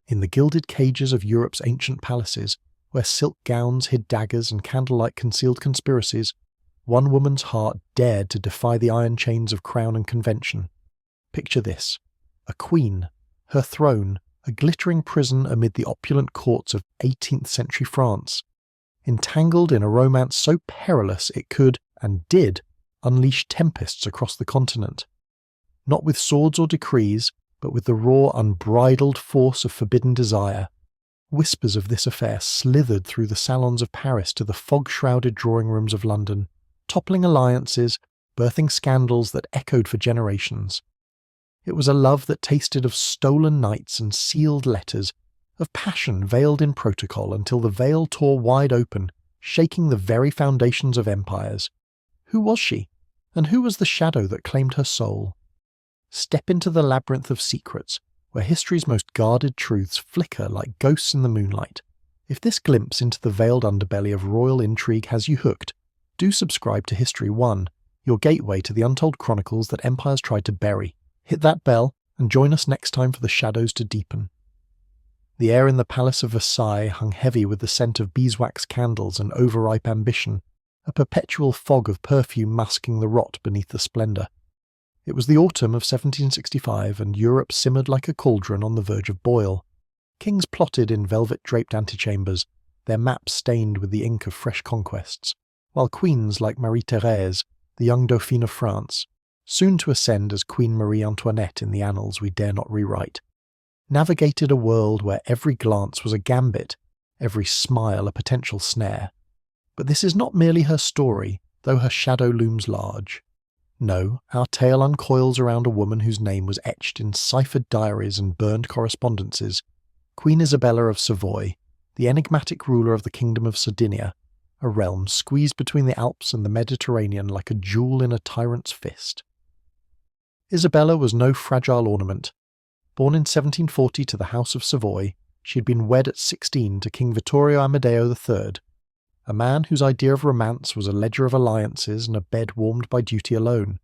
In the gilded cages of Europe's ancient palaces, where silk gowns hid daggers and candlelight concealed conspiracies, one woman's heart dared to defy the iron chains of crown and convention. Picture this: a queen, her throne, a glittering prison amid the opulent courts of 18th century France, entangled in a romance so perilous it could, and did, unleash tempests across the continent. Not with swords or decrees, but with the raw, unbridled force of forbidden desire. Whispers of this affair slithered through the salons of Paris to the fog-shrouded drawing rooms of London, toppling alliances, birthing scandals that echoed for generations. It was a love that tasted of stolen nights and sealed letters, of passion veiled in protocol until the veil tore wide open, shaking the very foundations of empires. Who was she? And who was the shadow that claimed her soul? Step into the labyrinth of secrets, where history's most guarded truths flicker like ghosts in the moonlight. If this glimpse into the veiled underbelly of royal intrigue has you hooked, do subscribe to History 1, your gateway to the untold chronicles that empires tried to bury. Hit that bell, and join us next time for the shadows to deepen. The air in the Palace of Versailles hung heavy with the scent of beeswax candles and overripe ambition, a perpetual fog of perfume masking the rot beneath the splendour. It was the autumn of 1765, and Europe simmered like a cauldron on the verge of boil. Kings plotted in velvet-draped antechambers, their maps stained with the ink of fresh conquests, while queens like Marie-Thérèse, the young Dauphine of France, soon to ascend as Queen Marie Antoinette in the annals we dare not rewrite, navigated a world where every glance was a gambit, every smile a potential snare. But this is not merely her story, though her shadow looms large. No, our tale uncoils around a woman whose name was etched in ciphered diaries and burned correspondences, Queen Isabella of Savoy, the enigmatic ruler of the Kingdom of Sardinia, a realm squeezed between the Alps and the Mediterranean like a jewel in a tyrant's fist. Isabella was no fragile ornament. Born in 1740 to the House of Savoy, she had been wed at 16 to King Vittorio Amadeo III, a man whose idea of romance was a ledger of alliances and a bed warmed by duty alone.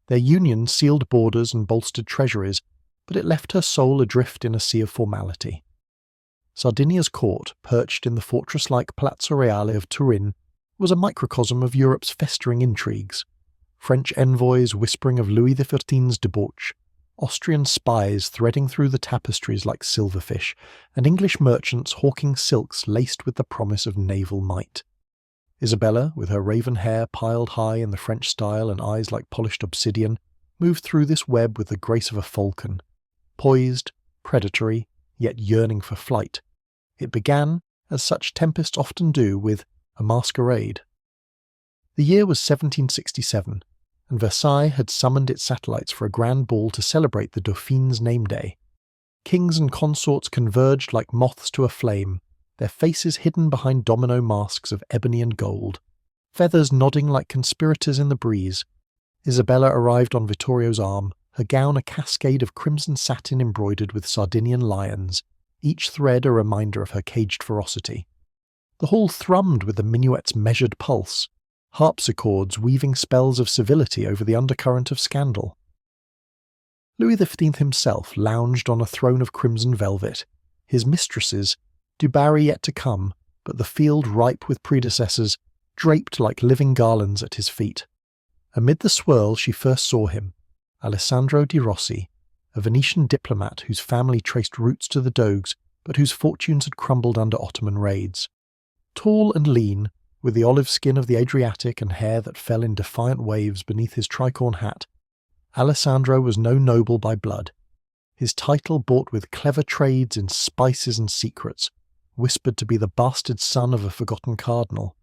Their union sealed borders and bolstered treasuries, but it left her soul adrift in a sea of formality. Sardinia's court, perched in the fortress-like Palazzo Reale of Turin, was a microcosm of Europe's festering intrigues. French envoys whispering of Louis XIV's debauch, Austrian spies threading through the tapestries like silverfish, and English merchants hawking silks laced with the promise of naval might. Isabella, with her raven hair piled high in the French style and eyes like polished obsidian, moved through this web with the grace of a falcon, poised, predatory, yet yearning for flight. It began, as such tempests often do, with a masquerade. The year was 1767, and Versailles had summoned its satellites for a grand ball to celebrate the Dauphine's name day. Kings and consorts converged like moths to a flame, their faces hidden behind domino masks of ebony and gold, feathers nodding like conspirators in the breeze. Isabella arrived on Vittorio's arm, her gown a cascade of crimson satin embroidered with Sardinian lions, each thread a reminder of her caged ferocity. The hall thrummed with the minuet's measured pulse, harpsichords weaving spells of civility over the undercurrent of scandal. Louis XV himself lounged on a throne of crimson velvet, his mistresses, Du Barry yet to come, but the field ripe with predecessors, draped like living garlands at his feet. Amid the swirl she first saw him, Alessandro di Rossi, a Venetian diplomat whose family traced roots to the Doges, but whose fortunes had crumbled under Ottoman raids. Tall and lean, with the olive skin of the Adriatic and hair that fell in defiant waves beneath his tricorn hat, Alessandro was no noble by blood. His title bought with clever trades in spices and secrets, whispered to be the bastard son of a forgotten cardinal.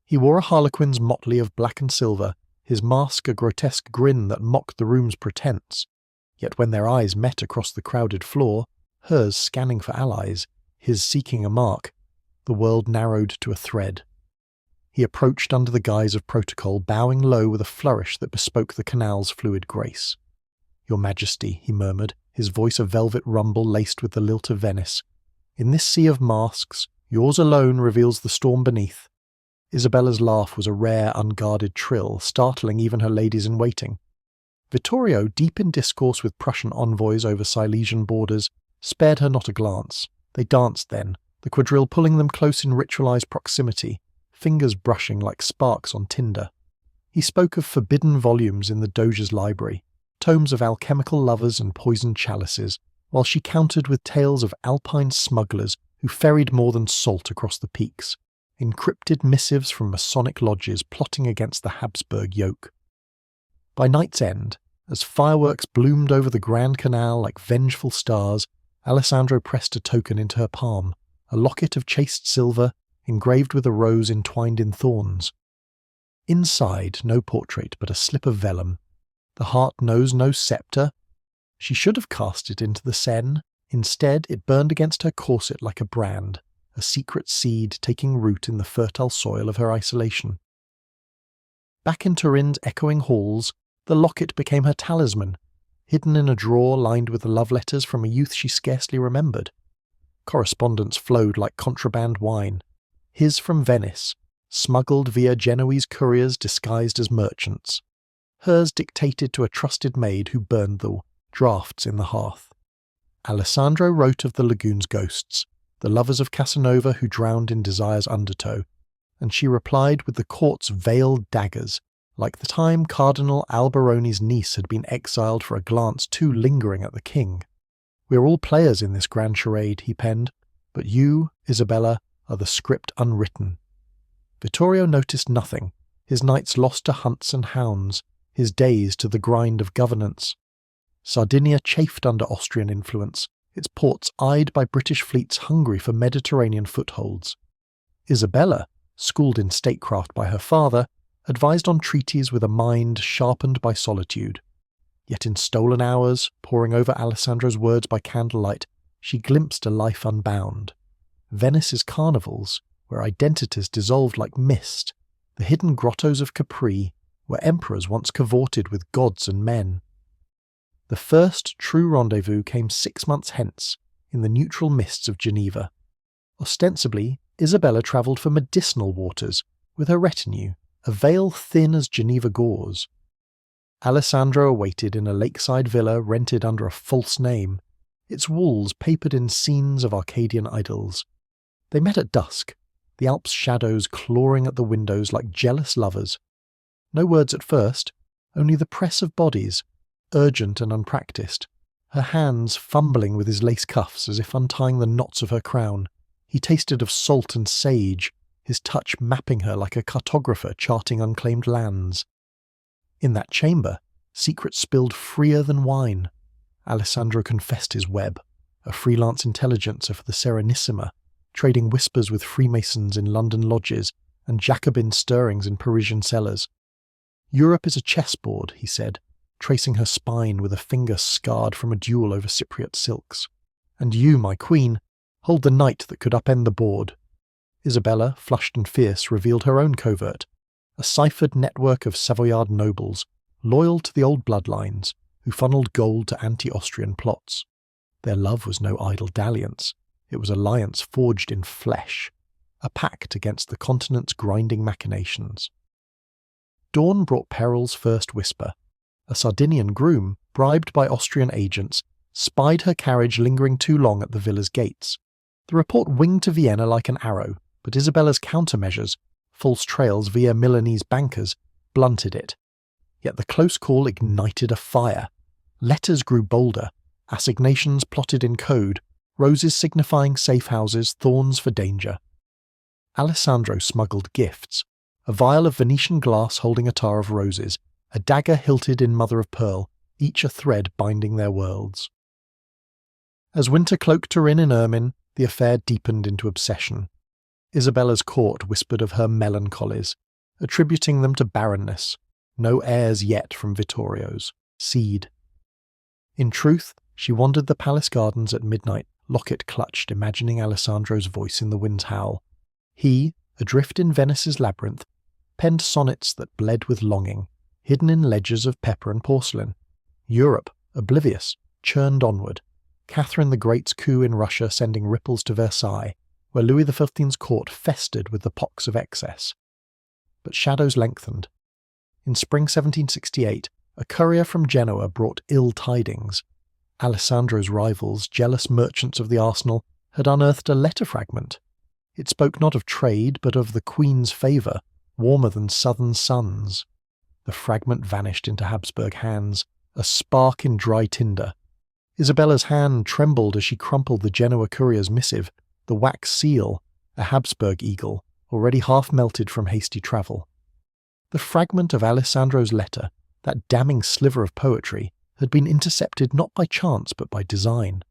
He wore a harlequin's motley of black and silver, his mask a grotesque grin that mocked the room's pretense. Yet when their eyes met across the crowded floor, hers scanning for allies, his seeking a mark, the world narrowed to a thread. He approached under the guise of protocol, bowing low with a flourish that bespoke the canal's fluid grace. "Your Majesty," he murmured, his voice a velvet rumble laced with the lilt of Venice. "In this sea of masks, yours alone reveals the storm beneath." Isabella's laugh was a rare, unguarded trill, startling even her ladies-in-waiting. Vittorio, deep in discourse with Prussian envoys over Silesian borders, spared her not a glance. They danced then, the quadrille pulling them close in ritualized proximity, fingers brushing like sparks on tinder. He spoke of forbidden volumes in the Doge's library, tomes of alchemical lovers and poisoned chalices, while she countered with tales of alpine smugglers who ferried more than salt across the peaks, encrypted missives from Masonic lodges plotting against the Habsburg yoke. By night's end, as fireworks bloomed over the Grand Canal like vengeful stars, Alessandro pressed a token into her palm, a locket of chased silver, engraved with a rose entwined in thorns. Inside, no portrait, but a slip of vellum. The heart knows no sceptre. She should have cast it into the Seine. Instead, it burned against her corset like a brand, a secret seed taking root in the fertile soil of her isolation. Back in Turin's echoing halls, the locket became her talisman, hidden in a drawer lined with love letters from a youth she scarcely remembered. Correspondence flowed like contraband wine. His from Venice, smuggled via Genoese couriers disguised as merchants. Hers dictated to a trusted maid who burned the drafts in the hearth. Alessandro wrote of the lagoon's ghosts, the lovers of Casanova who drowned in desire's undertow, and she replied with the court's veiled daggers, like the time Cardinal Alberoni's niece had been exiled for a glance too lingering at the king. "We are all players in this grand charade," he penned, "but you, Isabella, are the script unwritten." Vittorio noticed nothing, his nights lost to hunts and hounds, his days to the grind of governance. Sardinia chafed under Austrian influence, its ports eyed by British fleets hungry for Mediterranean footholds. Isabella, schooled in statecraft by her father, advised on treaties with a mind sharpened by solitude. Yet in stolen hours, poring over Alessandro's words by candlelight, she glimpsed a life unbound. Venice's carnivals, where identities dissolved like mist, the hidden grottos of Capri, where emperors once cavorted with gods and men. The first true rendezvous came 6 months hence, in the neutral mists of Geneva. Ostensibly, Isabella travelled for medicinal waters, with her retinue, a veil thin as Geneva gauze. Alessandro awaited in a lakeside villa rented under a false name, its walls papered in scenes of Arcadian idyls. They met at dusk, the Alps' shadows clawing at the windows like jealous lovers. No words at first, only the press of bodies, urgent and unpractised, her hands fumbling with his lace cuffs as if untying the knots of her crown. He tasted of salt and sage, his touch mapping her like a cartographer charting unclaimed lands. In that chamber, secrets spilled freer than wine. Alessandro confessed his web, a freelance intelligencer for the Serenissima, trading whispers with Freemasons in London lodges and Jacobin stirrings in Parisian cellars. "Europe is a chessboard," he said, tracing her spine with a finger scarred from a duel over Cypriot silks. "And you, my queen, hold the knight that could upend the board." Isabella, flushed and fierce, revealed her own covert, a ciphered network of Savoyard nobles, loyal to the old bloodlines, who funneled gold to anti-Austrian plots. Their love was no idle dalliance, it was alliance forged in flesh, a pact against the continent's grinding machinations. Dawn brought Peril's first whisper. A Sardinian groom, bribed by Austrian agents, spied her carriage lingering too long at the villa's gates. The report winged to Vienna like an arrow, but Isabella's countermeasures, false trails via Milanese bankers, blunted it. Yet the close call ignited a fire. Letters grew bolder, assignations plotted in code, roses signifying safe houses, thorns for danger. Alessandro smuggled gifts, a vial of Venetian glass holding a tar of roses, a dagger hilted in mother of pearl, each a thread binding their worlds. As winter cloaked Turin in ermine, the affair deepened into obsession. Isabella's court whispered of her melancholies, attributing them to barrenness, no heirs yet from Vittorio's seed. In truth, she wandered the palace gardens at midnight, locket clutched, imagining Alessandro's voice in the wind's howl. He, adrift in Venice's labyrinth, penned sonnets that bled with longing, hidden in ledgers of pepper and porcelain. Europe, oblivious, churned onward, Catherine the Great's coup in Russia sending ripples to Versailles, where Louis XV's court festered with the pox of excess. But shadows lengthened. In spring 1768, a courier from Genoa brought ill tidings. Alessandro's rivals, jealous merchants of the arsenal, had unearthed a letter fragment. It spoke not of trade, but of the Queen's favour, warmer than southern suns. The fragment vanished into Habsburg hands, a spark in dry tinder. Isabella's hand trembled as she crumpled the Genoa courier's missive, the wax seal, a Habsburg eagle, already half melted from hasty travel. The fragment of Alessandro's letter, that damning sliver of poetry, had been intercepted not by chance but by design.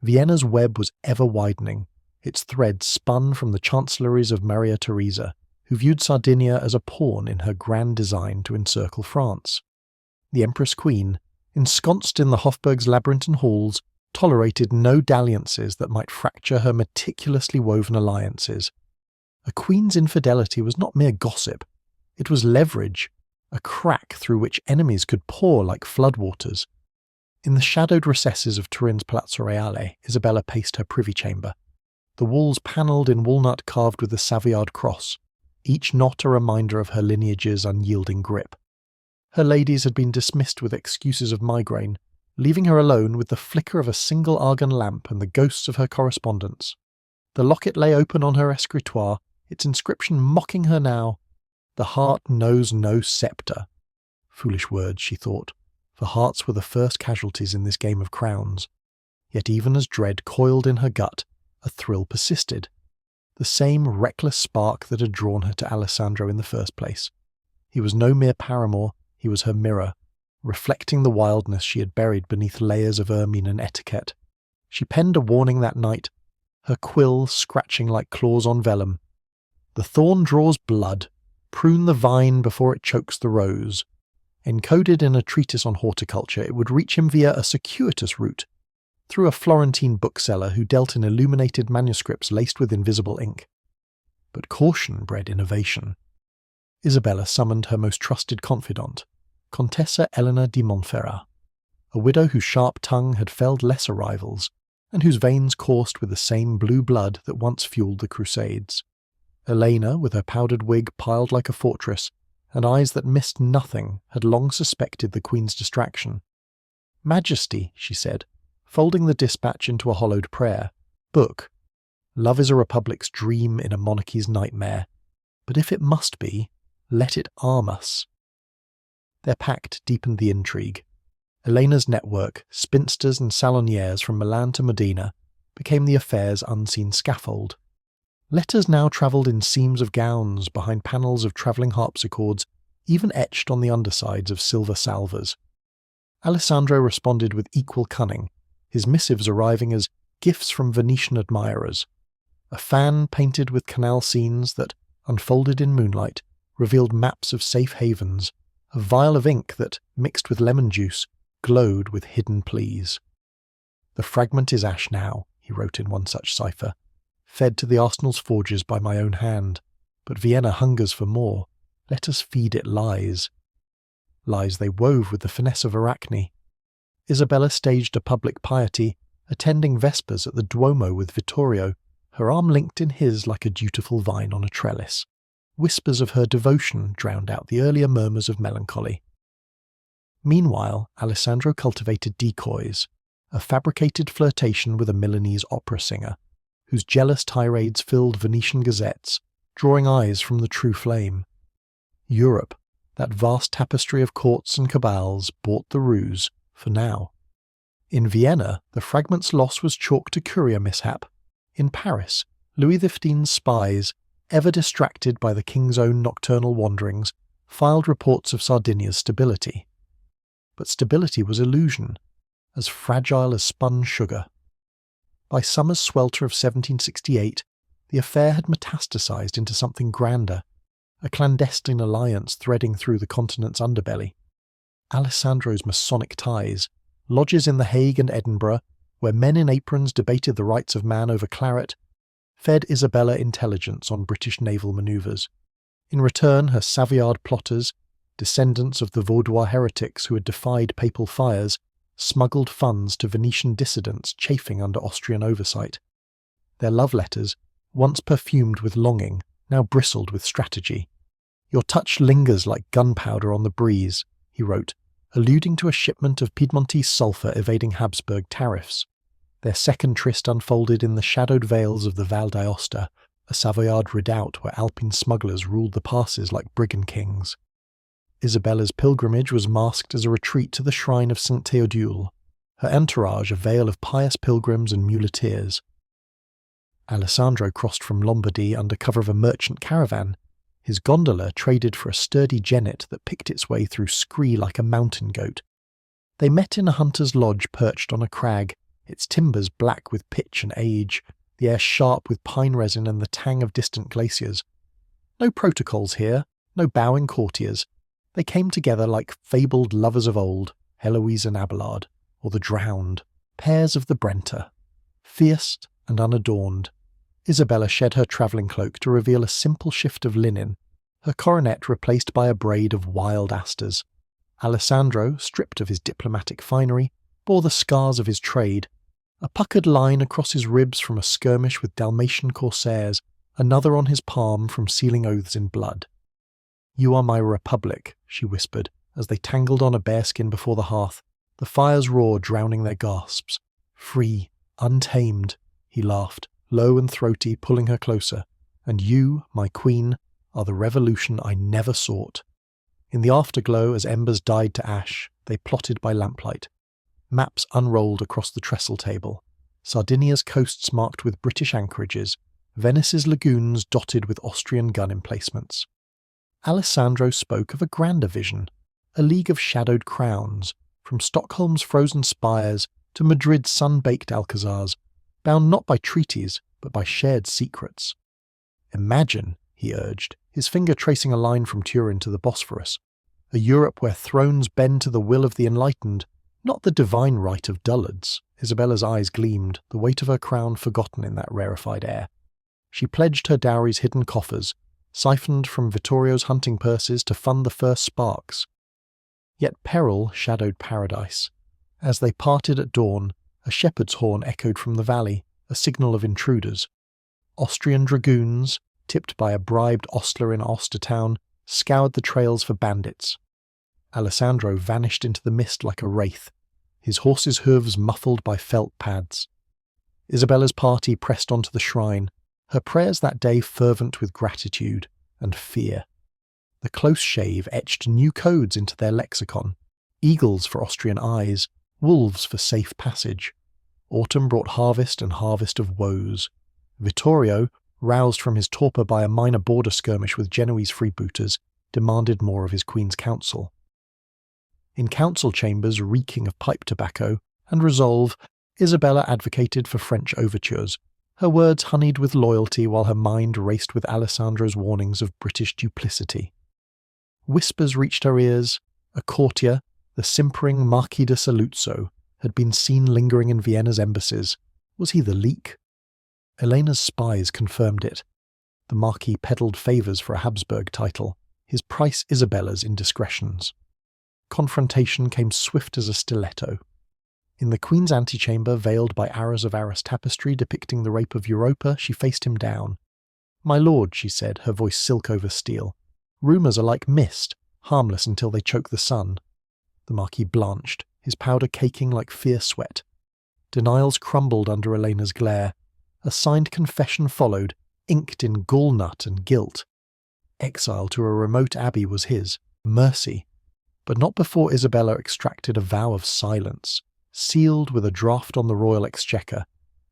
Vienna's web was ever widening, its thread spun from the chancelleries of Maria Theresa, who viewed Sardinia as a pawn in her grand design to encircle France. The Empress Queen, ensconced in the Hofburg's labyrinthine halls, tolerated no dalliances that might fracture her meticulously woven alliances. A queen's infidelity was not mere gossip, it was leverage, a crack through which enemies could pour like floodwaters. In the shadowed recesses of Turin's Palazzo Reale, Isabella paced her privy chamber, the walls panelled in walnut carved with the Savoyard cross, each knot a reminder of her lineage's unyielding grip. Her ladies had been dismissed with excuses of migraine, leaving her alone with the flicker of a single argan lamp and the ghosts of her correspondence. The locket lay open on her escritoire, its inscription mocking her now, "The heart knows no sceptre." Foolish words, she thought, for hearts were the first casualties in this game of crowns. Yet even as dread coiled in her gut, a thrill persisted. The same reckless spark that had drawn her to Alessandro in the first place. He was no mere paramour, he was her mirror, reflecting the wildness she had buried beneath layers of ermine and etiquette. She penned a warning that night, her quill scratching like claws on vellum. "The thorn draws blood. Prune the vine before it chokes the rose." Encoded in a treatise on horticulture, it would reach him via a circuitous route, through a Florentine bookseller who dealt in illuminated manuscripts laced with invisible ink. But caution bred innovation. Isabella summoned her most trusted confidant, Contessa Eleanor di Montferrat, a widow whose sharp tongue had felled lesser rivals, and whose veins coursed with the same blue blood that once fueled the Crusades. Elena, with her powdered wig piled like a fortress, and eyes that missed nothing, had long suspected the Queen's distraction. "Majesty," she said, folding the dispatch into a hollowed prayer, "book. Love is a republic's dream in a monarchy's nightmare. But if it must be, let it arm us." Their pact deepened the intrigue. Elena's network, spinsters and salonières from Milan to Modena, became the affair's unseen scaffold. Letters now travelled in seams of gowns, behind panels of travelling harpsichords, even etched on the undersides of silver salvers. Alessandro responded with equal cunning, his missives arriving as gifts from Venetian admirers. A fan painted with canal scenes that, unfolded in moonlight, revealed maps of safe havens, a vial of ink that, mixed with lemon juice, glowed with hidden pleas. "The fragment is ash now," he wrote in one such cipher, "fed to the arsenal's forges by my own hand, but Vienna hungers for more. Let us feed it lies." Lies they wove with the finesse of Arachne. Isabella staged a public piety, attending vespers at the Duomo with Vittorio, her arm linked in his like a dutiful vine on a trellis. Whispers of her devotion drowned out the earlier murmurs of melancholy. Meanwhile, Alessandro cultivated decoys, a fabricated flirtation with a Milanese opera singer, whose jealous tirades filled Venetian gazettes, drawing eyes from the true flame. Europe, that vast tapestry of courts and cabals, bought the ruse, for now. In Vienna, the fragment's loss was chalked to courier mishap. In Paris, Louis XV's spies, ever distracted by the king's own nocturnal wanderings, filed reports of Sardinia's stability. But stability was illusion, as fragile as spun sugar. By summer's swelter of 1768, the affair had metastasized into something grander, a clandestine alliance threading through the continent's underbelly. Alessandro's Masonic ties, lodges in The Hague and Edinburgh, where men in aprons debated the rights of man over claret, fed Isabella intelligence on British naval manoeuvres. In return, her Savoyard plotters, descendants of the Vaudois heretics who had defied papal fires, smuggled funds to Venetian dissidents chafing under Austrian oversight. Their love letters, once perfumed with longing, now bristled with strategy. "Your touch lingers like gunpowder on the breeze," he wrote, alluding to a shipment of Piedmontese sulphur evading Habsburg tariffs. Their second tryst unfolded in the shadowed vales of the Val d'Aosta, a Savoyard redoubt where Alpine smugglers ruled the passes like brigand kings. Isabella's pilgrimage was masked as a retreat to the shrine of St. Theodule, her entourage a veil of pious pilgrims and muleteers. Alessandro crossed from Lombardy under cover of a merchant caravan. His gondola traded for a sturdy jennet that picked its way through scree like a mountain goat. They met in a hunter's lodge perched on a crag, its timbers black with pitch and age, the air sharp with pine resin and the tang of distant glaciers. No protocols here, no bowing courtiers. They came together like fabled lovers of old, Heloise and Abelard, or the drowned, pairs of the Brenta. Fierce and unadorned, Isabella shed her travelling cloak to reveal a simple shift of linen, her coronet replaced by a braid of wild asters. Alessandro, stripped of his diplomatic finery, bore the scars of his trade, a puckered line across his ribs from a skirmish with Dalmatian corsairs, another on his palm from sealing oaths in blood. "You are my republic," she whispered, as they tangled on a bearskin before the hearth, the fire's roar drowning their gasps. "Free, untamed," he laughed, low and throaty, pulling her closer. "And you, my queen, are the revolution I never sought." In the afterglow, as embers died to ash, they plotted by lamplight. Maps unrolled across the trestle table. Sardinia's coasts marked with British anchorages, Venice's lagoons dotted with Austrian gun emplacements. Alessandro spoke of a grander vision, a league of shadowed crowns, from Stockholm's frozen spires to Madrid's sun-baked alcazars, bound not by treaties, but by shared secrets. "Imagine," he urged, his finger tracing a line from Turin to the Bosphorus, "a Europe where thrones bend to the will of the enlightened, not the divine right of dullards." Isabella's eyes gleamed, the weight of her crown forgotten in that rarefied air. She pledged her dowry's hidden coffers, siphoned from Vittorio's hunting purses to fund the first sparks. Yet peril shadowed paradise. As they parted at dawn, a shepherd's horn echoed from the valley, a signal of intruders. Austrian dragoons, tipped by a bribed ostler in Ostertown, scoured the trails for bandits. Alessandro vanished into the mist like a wraith, his horse's hooves muffled by felt pads. Isabella's party pressed onto the shrine, her prayers that day fervent with gratitude and fear. The close shave etched new codes into their lexicon, eagles for Austrian eyes, wolves for safe passage. Autumn brought harvest and harvest of woes. Vittorio, roused from his torpor by a minor border skirmish with Genoese freebooters, demanded more of his queen's counsel. In council chambers reeking of pipe tobacco and resolve, Isabella advocated for French overtures, her words honeyed with loyalty while her mind raced with Alessandro's warnings of British duplicity. Whispers reached her ears. A courtier, the simpering Marquis de Saluzzo, had been seen lingering in Vienna's embassies. Was he the leak? Elena's spies confirmed it. The Marquis peddled favours for a Habsburg title, his price Isabella's indiscretions. Confrontation came swift as a stiletto. In the Queen's antechamber, veiled by arras of Arras tapestry depicting the rape of Europa, she faced him down. "My lord," she said, her voice silk over steel, "rumours are like mist, harmless until they choke the sun." The Marquis blanched, his powder caking like fierce sweat. Denials crumbled under Elena's glare. A signed confession followed, inked in gallnut and guilt. Exile to a remote abbey was his, mercy. But not before Isabella extracted a vow of silence, sealed with a draft on the royal exchequer,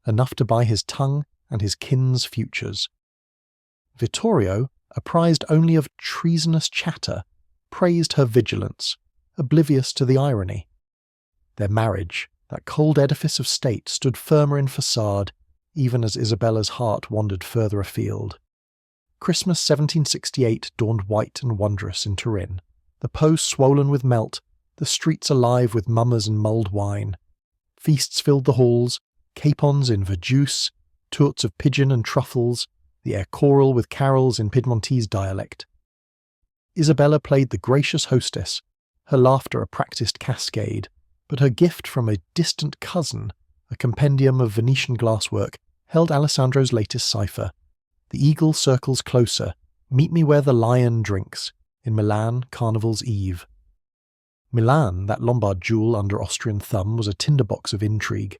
enough to buy his tongue and his kin's futures. Vittorio, apprised only of treasonous chatter, praised her vigilance, oblivious to the irony. Their marriage, that cold edifice of state, stood firmer in facade, even as Isabella's heart wandered further afield. Christmas 1768 dawned white and wondrous in Turin, the Po swollen with melt, the streets alive with mummers and mulled wine. Feasts filled the halls, capons in verjuice, tourtes of pigeon and truffles, the air choral with carols in Piedmontese dialect. Isabella played the gracious hostess, her laughter a practised cascade, but her gift from a distant cousin, a compendium of Venetian glasswork, held Alessandro's latest cipher. The eagle circles closer, meet me where the lion drinks, in Milan, Carnival's Eve. Milan, that Lombard jewel under Austrian thumb, was a tinderbox of intrigue.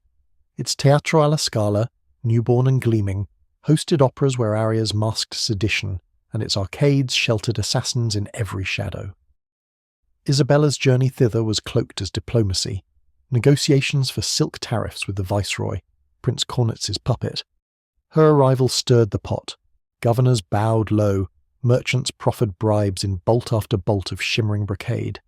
Its Teatro alla Scala, newborn and gleaming, hosted operas where arias masked sedition, and its arcades sheltered assassins in every shadow. Isabella's journey thither was cloaked as diplomacy, negotiations for silk tariffs with the viceroy, Prince Cornetz's puppet. Her arrival stirred the pot. Governors bowed low, merchants proffered bribes in bolt after bolt of shimmering brocade.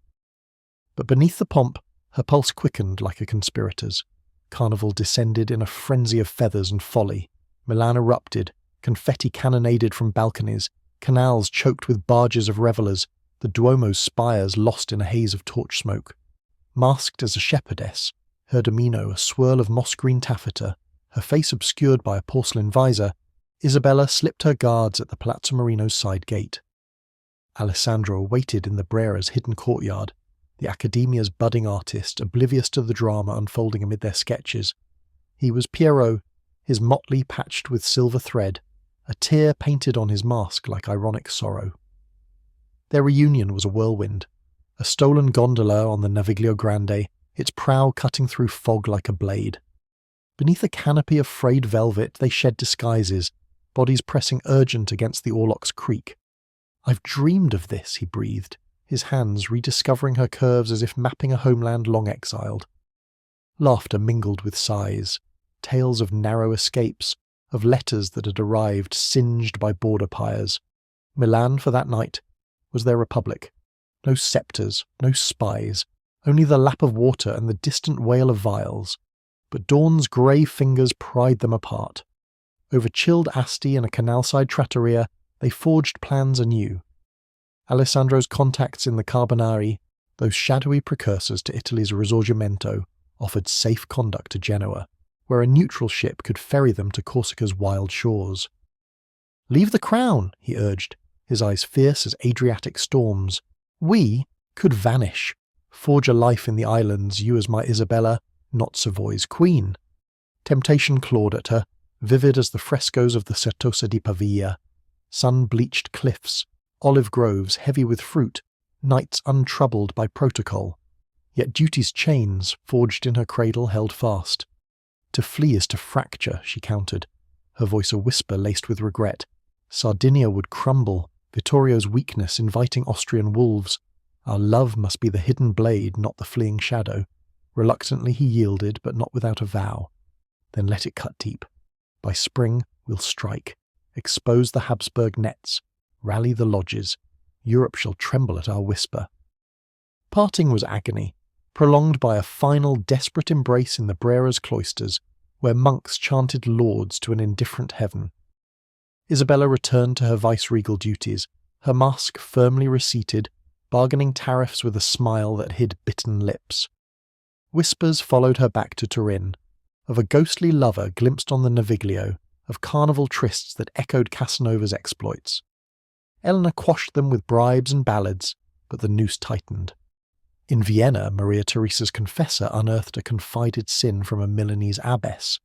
But beneath the pomp, her pulse quickened like a conspirator's. Carnival descended in a frenzy of feathers and folly. Milan erupted, confetti cannonaded from balconies, canals choked with barges of revellers, the Duomo's spires lost in a haze of torch smoke. Masked as a shepherdess, her demeanour a swirl of moss-green taffeta, her face obscured by a porcelain visor, Isabella slipped her guards at the Palazzo Marino's side gate. Alessandro waited in the Brera's hidden courtyard, the Accademia's budding artist, oblivious to the drama unfolding amid their sketches. He was Pierrot, his motley patched with silver thread, a tear painted on his mask like ironic sorrow. Their reunion was a whirlwind, a stolen gondola on the Naviglio Grande, its prow cutting through fog like a blade. Beneath a canopy of frayed velvet they shed disguises, bodies pressing urgent against the oarlock's creak. "I've dreamed of this," he breathed, his hands rediscovering her curves as if mapping a homeland long exiled. Laughter mingled with sighs, tales of narrow escapes, of letters that had arrived singed by border pyres. Milan, for that night, was their republic. No sceptres, no spies, only the lap of water and the distant wail of vials. But dawn's grey fingers pried them apart. Over chilled asti and a canal-side trattoria, they forged plans anew. Alessandro's contacts in the Carbonari, those shadowy precursors to Italy's Risorgimento, offered safe conduct to Genoa, where a neutral ship could ferry them to Corsica's wild shores. "Leave the crown," he urged, his eyes fierce as Adriatic storms. "We could vanish, forge a life in the islands, you as my Isabella, not Savoy's queen." Temptation clawed at her, vivid as the frescoes of the Certosa di Pavia. Sun-bleached cliffs, olive groves heavy with fruit, nights untroubled by protocol. Yet duty's chains, forged in her cradle, held fast. To flee is to fracture, she countered, her voice a whisper laced with regret. Sardinia would crumble, Vittorio's weakness inviting Austrian wolves. Our love must be the hidden blade, not the fleeing shadow. Reluctantly he yielded, but not without a vow. Then let it cut deep. By spring we'll strike, expose the Habsburg nets, rally the lodges. Europe shall tremble at our whisper. Parting was agony, prolonged by a final desperate embrace in the Brera's cloisters, where monks chanted lauds to an indifferent heaven. Isabella returned to her viceregal duties, her mask firmly reseated, bargaining tariffs with a smile that hid bitten lips. Whispers followed her back to Turin, of a ghostly lover glimpsed on the Naviglio, of carnival trysts that echoed Casanova's exploits. Eleanor quashed them with bribes and ballads, but the noose tightened. In Vienna, Maria Theresa's confessor unearthed a confided sin from a Milanese abbess,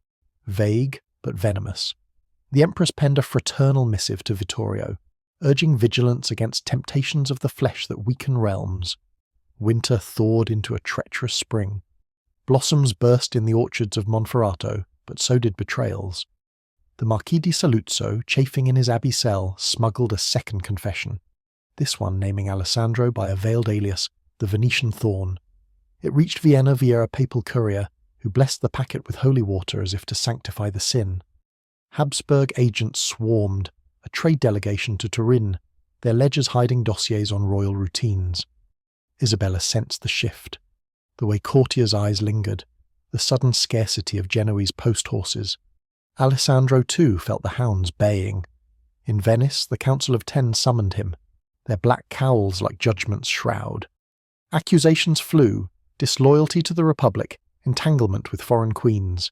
vague but venomous. The Empress penned a fraternal missive to Vittorio, urging vigilance against temptations of the flesh that weaken realms. Winter thawed into a treacherous spring. Blossoms burst in the orchards of Monferrato, but so did betrayals. The Marquis di Saluzzo, chafing in his abbey cell, smuggled a second confession, this one naming Alessandro by a veiled alias, the Venetian Thorn. It reached Vienna via a papal courier, who blessed the packet with holy water as if to sanctify the sin. Habsburg agents swarmed, a trade delegation to Turin, their ledgers hiding dossiers on royal routines. Isabella sensed the shift, the way courtiers' eyes lingered, the sudden scarcity of Genoese post-horses. Alessandro too felt the hounds baying. In Venice, the Council of Ten summoned him, their black cowls like judgment's shroud. Accusations flew, disloyalty to the Republic, entanglement with foreign queens.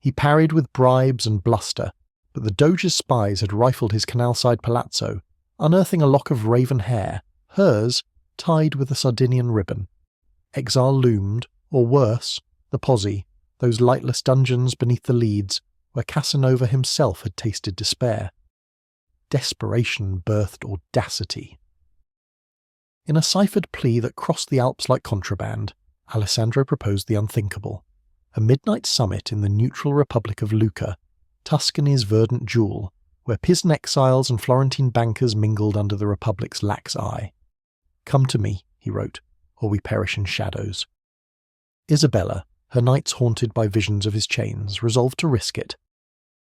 He parried with bribes and bluster, but the Doge's spies had rifled his canal-side palazzo, unearthing a lock of raven hair, hers tied with a Sardinian ribbon. Exile loomed, or worse, the Pozzi, those lightless dungeons beneath the leads, where Casanova himself had tasted despair. Desperation birthed audacity. In a ciphered plea that crossed the Alps like contraband, Alessandro proposed the unthinkable, a midnight summit in the neutral Republic of Lucca, Tuscany's verdant jewel, where Pisan exiles and Florentine bankers mingled under the Republic's lax eye. "Come to me," he wrote, "or we perish in shadows." Isabella, her nights haunted by visions of his chains, resolved to risk it.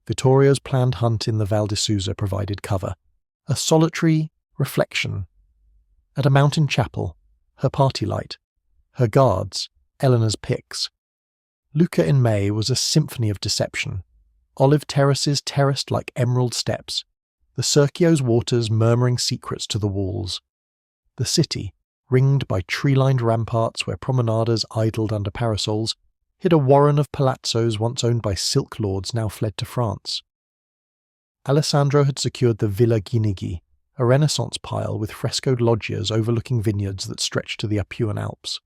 Vittorio's planned hunt in the Val di Susa provided cover, a solitary reflection. At a mountain chapel, her party light, her guards, Eleanor's pyx. Lucca in May was a symphony of deception. Olive terraces terraced like emerald steps, the Circio's waters murmuring secrets to the walls. The city, ringed by tree-lined ramparts where promenaders idled under parasols, hid a warren of palazzos once owned by silk lords now fled to France. Alessandro had secured the Villa Guinighi, a Renaissance pile with frescoed loggias overlooking vineyards that stretched to the Apuan Alps.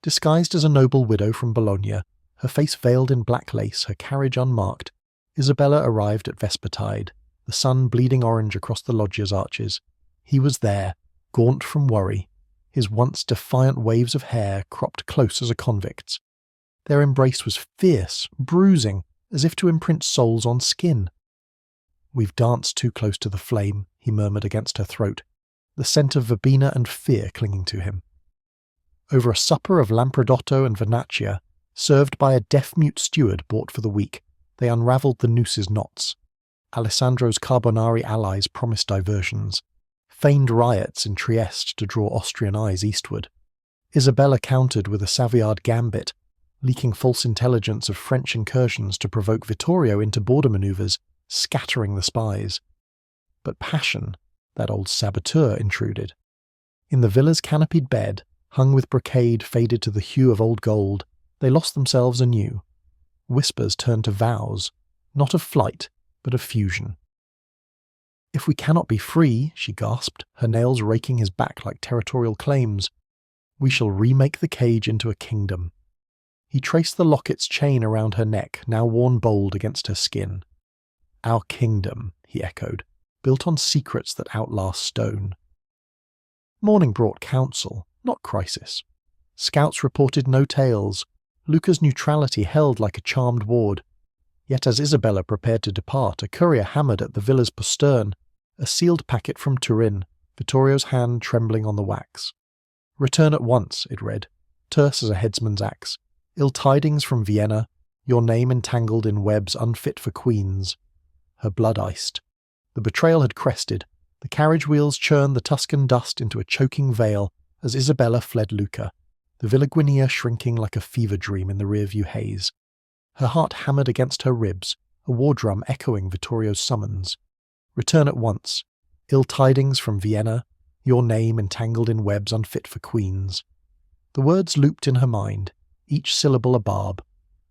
Disguised as a noble widow from Bologna, her face veiled in black lace, her carriage unmarked, Isabella arrived at vespertide, the sun bleeding orange across the loggia's arches. He was there, gaunt from worry, his once defiant waves of hair cropped close as a convict's. Their embrace was fierce, bruising, as if to imprint souls on skin. "We've danced too close to the flame," he murmured against her throat, the scent of verbena and fear clinging to him. Over a supper of lampredotto and vernaccia, served by a deaf-mute steward bought for the week, they unravelled the noose's knots. Alessandro's Carbonari allies promised diversions, feigned riots in Trieste to draw Austrian eyes eastward. Isabella countered with a Savoyard gambit, leaking false intelligence of French incursions to provoke Vittorio into border manoeuvres, scattering the spies. But passion, that old saboteur, intruded. In the villa's canopied bed, hung with brocade faded to the hue of old gold, they lost themselves anew. Whispers turned to vows, not of flight, but of fusion. "If we cannot be free," she gasped, her nails raking his back like territorial claims, "we shall remake the cage into a kingdom." He traced the locket's chain around her neck, now worn bold against her skin. "Our kingdom," he echoed, "built on secrets that outlast stone." Morning brought counsel, not crisis. Scouts reported no tales. Lucca's neutrality held like a charmed ward. Yet as Isabella prepared to depart, a courier hammered at the villa's postern, a sealed packet from Turin, Vittorio's hand trembling on the wax. "Return at once," it read, terse as a headsman's axe. "Ill tidings from Vienna, your name entangled in webs unfit for queens." Her blood iced. The betrayal had crested. The carriage wheels churned the Tuscan dust into a choking veil as Isabella fled Lucca, the Villa Guinia shrinking like a fever dream in the rearview haze. Her heart hammered against her ribs, a war drum echoing Vittorio's summons. "Return at once. Ill tidings from Vienna, your name entangled in webs unfit for queens." The words looped in her mind, each syllable a barb.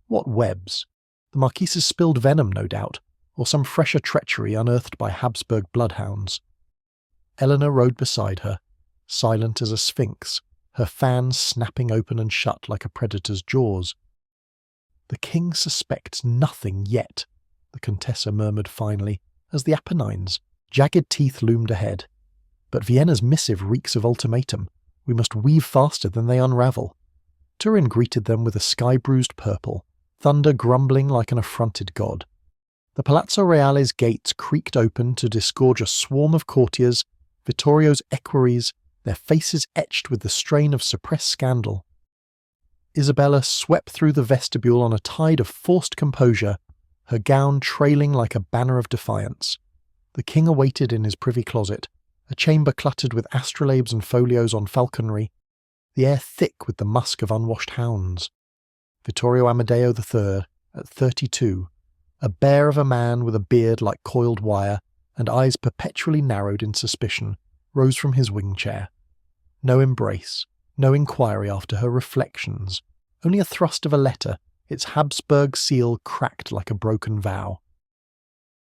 What webs? The Marquise's spilled venom, no doubt, or some fresher treachery unearthed by Habsburg bloodhounds. Eleanor rode beside her, silent as a sphinx, her fan snapping open and shut like a predator's jaws. "The king suspects nothing yet," the Contessa murmured finally, as the Apennines, jagged teeth loomed ahead. "But Vienna's missive reeks of ultimatum. We must weave faster than they unravel." Turin greeted them with a sky-bruised purple, thunder grumbling like an affronted god. The Palazzo Reale's gates creaked open to disgorge a swarm of courtiers, Vittorio's equerries, their faces etched with the strain of suppressed scandal. Isabella swept through the vestibule on a tide of forced composure, her gown trailing like a banner of defiance. The king awaited in his privy closet, a chamber cluttered with astrolabes and folios on falconry, the air thick with the musk of unwashed hounds. Vittorio Amadeo III, at 32, a bear of a man with a beard like coiled wire and eyes perpetually narrowed in suspicion, rose from his wing chair. No embrace, no inquiry after her reflections, only a thrust of a letter, its Habsburg seal cracked like a broken vow.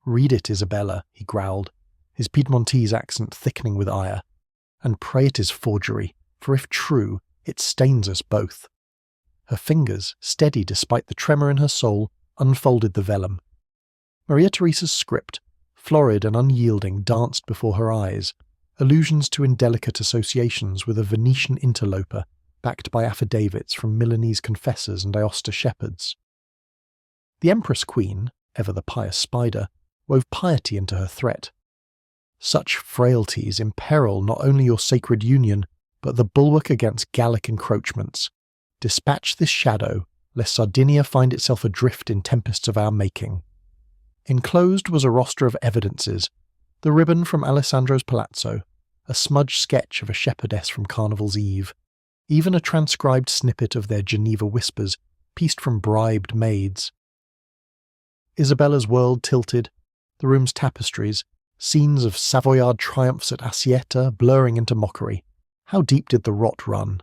"Read it, Isabella," he growled, his Piedmontese accent thickening with ire, "and pray it is forgery, for if true, it stains us both." Her fingers, steady despite the tremor in her soul, unfolded the vellum. Maria Theresa's script, florid and unyielding, danced before her eyes, allusions to indelicate associations with a Venetian interloper, backed by affidavits from Milanese confessors and Aosta shepherds. The Empress Queen, ever the pious spider, wove piety into her threat. Such frailties imperil not only your sacred union, but the bulwark against Gallic encroachments. Dispatch this shadow, lest Sardinia find itself adrift in tempests of our making. Enclosed was a roster of evidences, the ribbon from Alessandro's palazzo, a smudged sketch of a shepherdess from Carnival's Eve, even a transcribed snippet of their Geneva whispers, pieced from bribed maids. Isabella's world tilted, the room's tapestries, scenes of Savoyard triumphs at Assietta blurring into mockery. How deep did the rot run?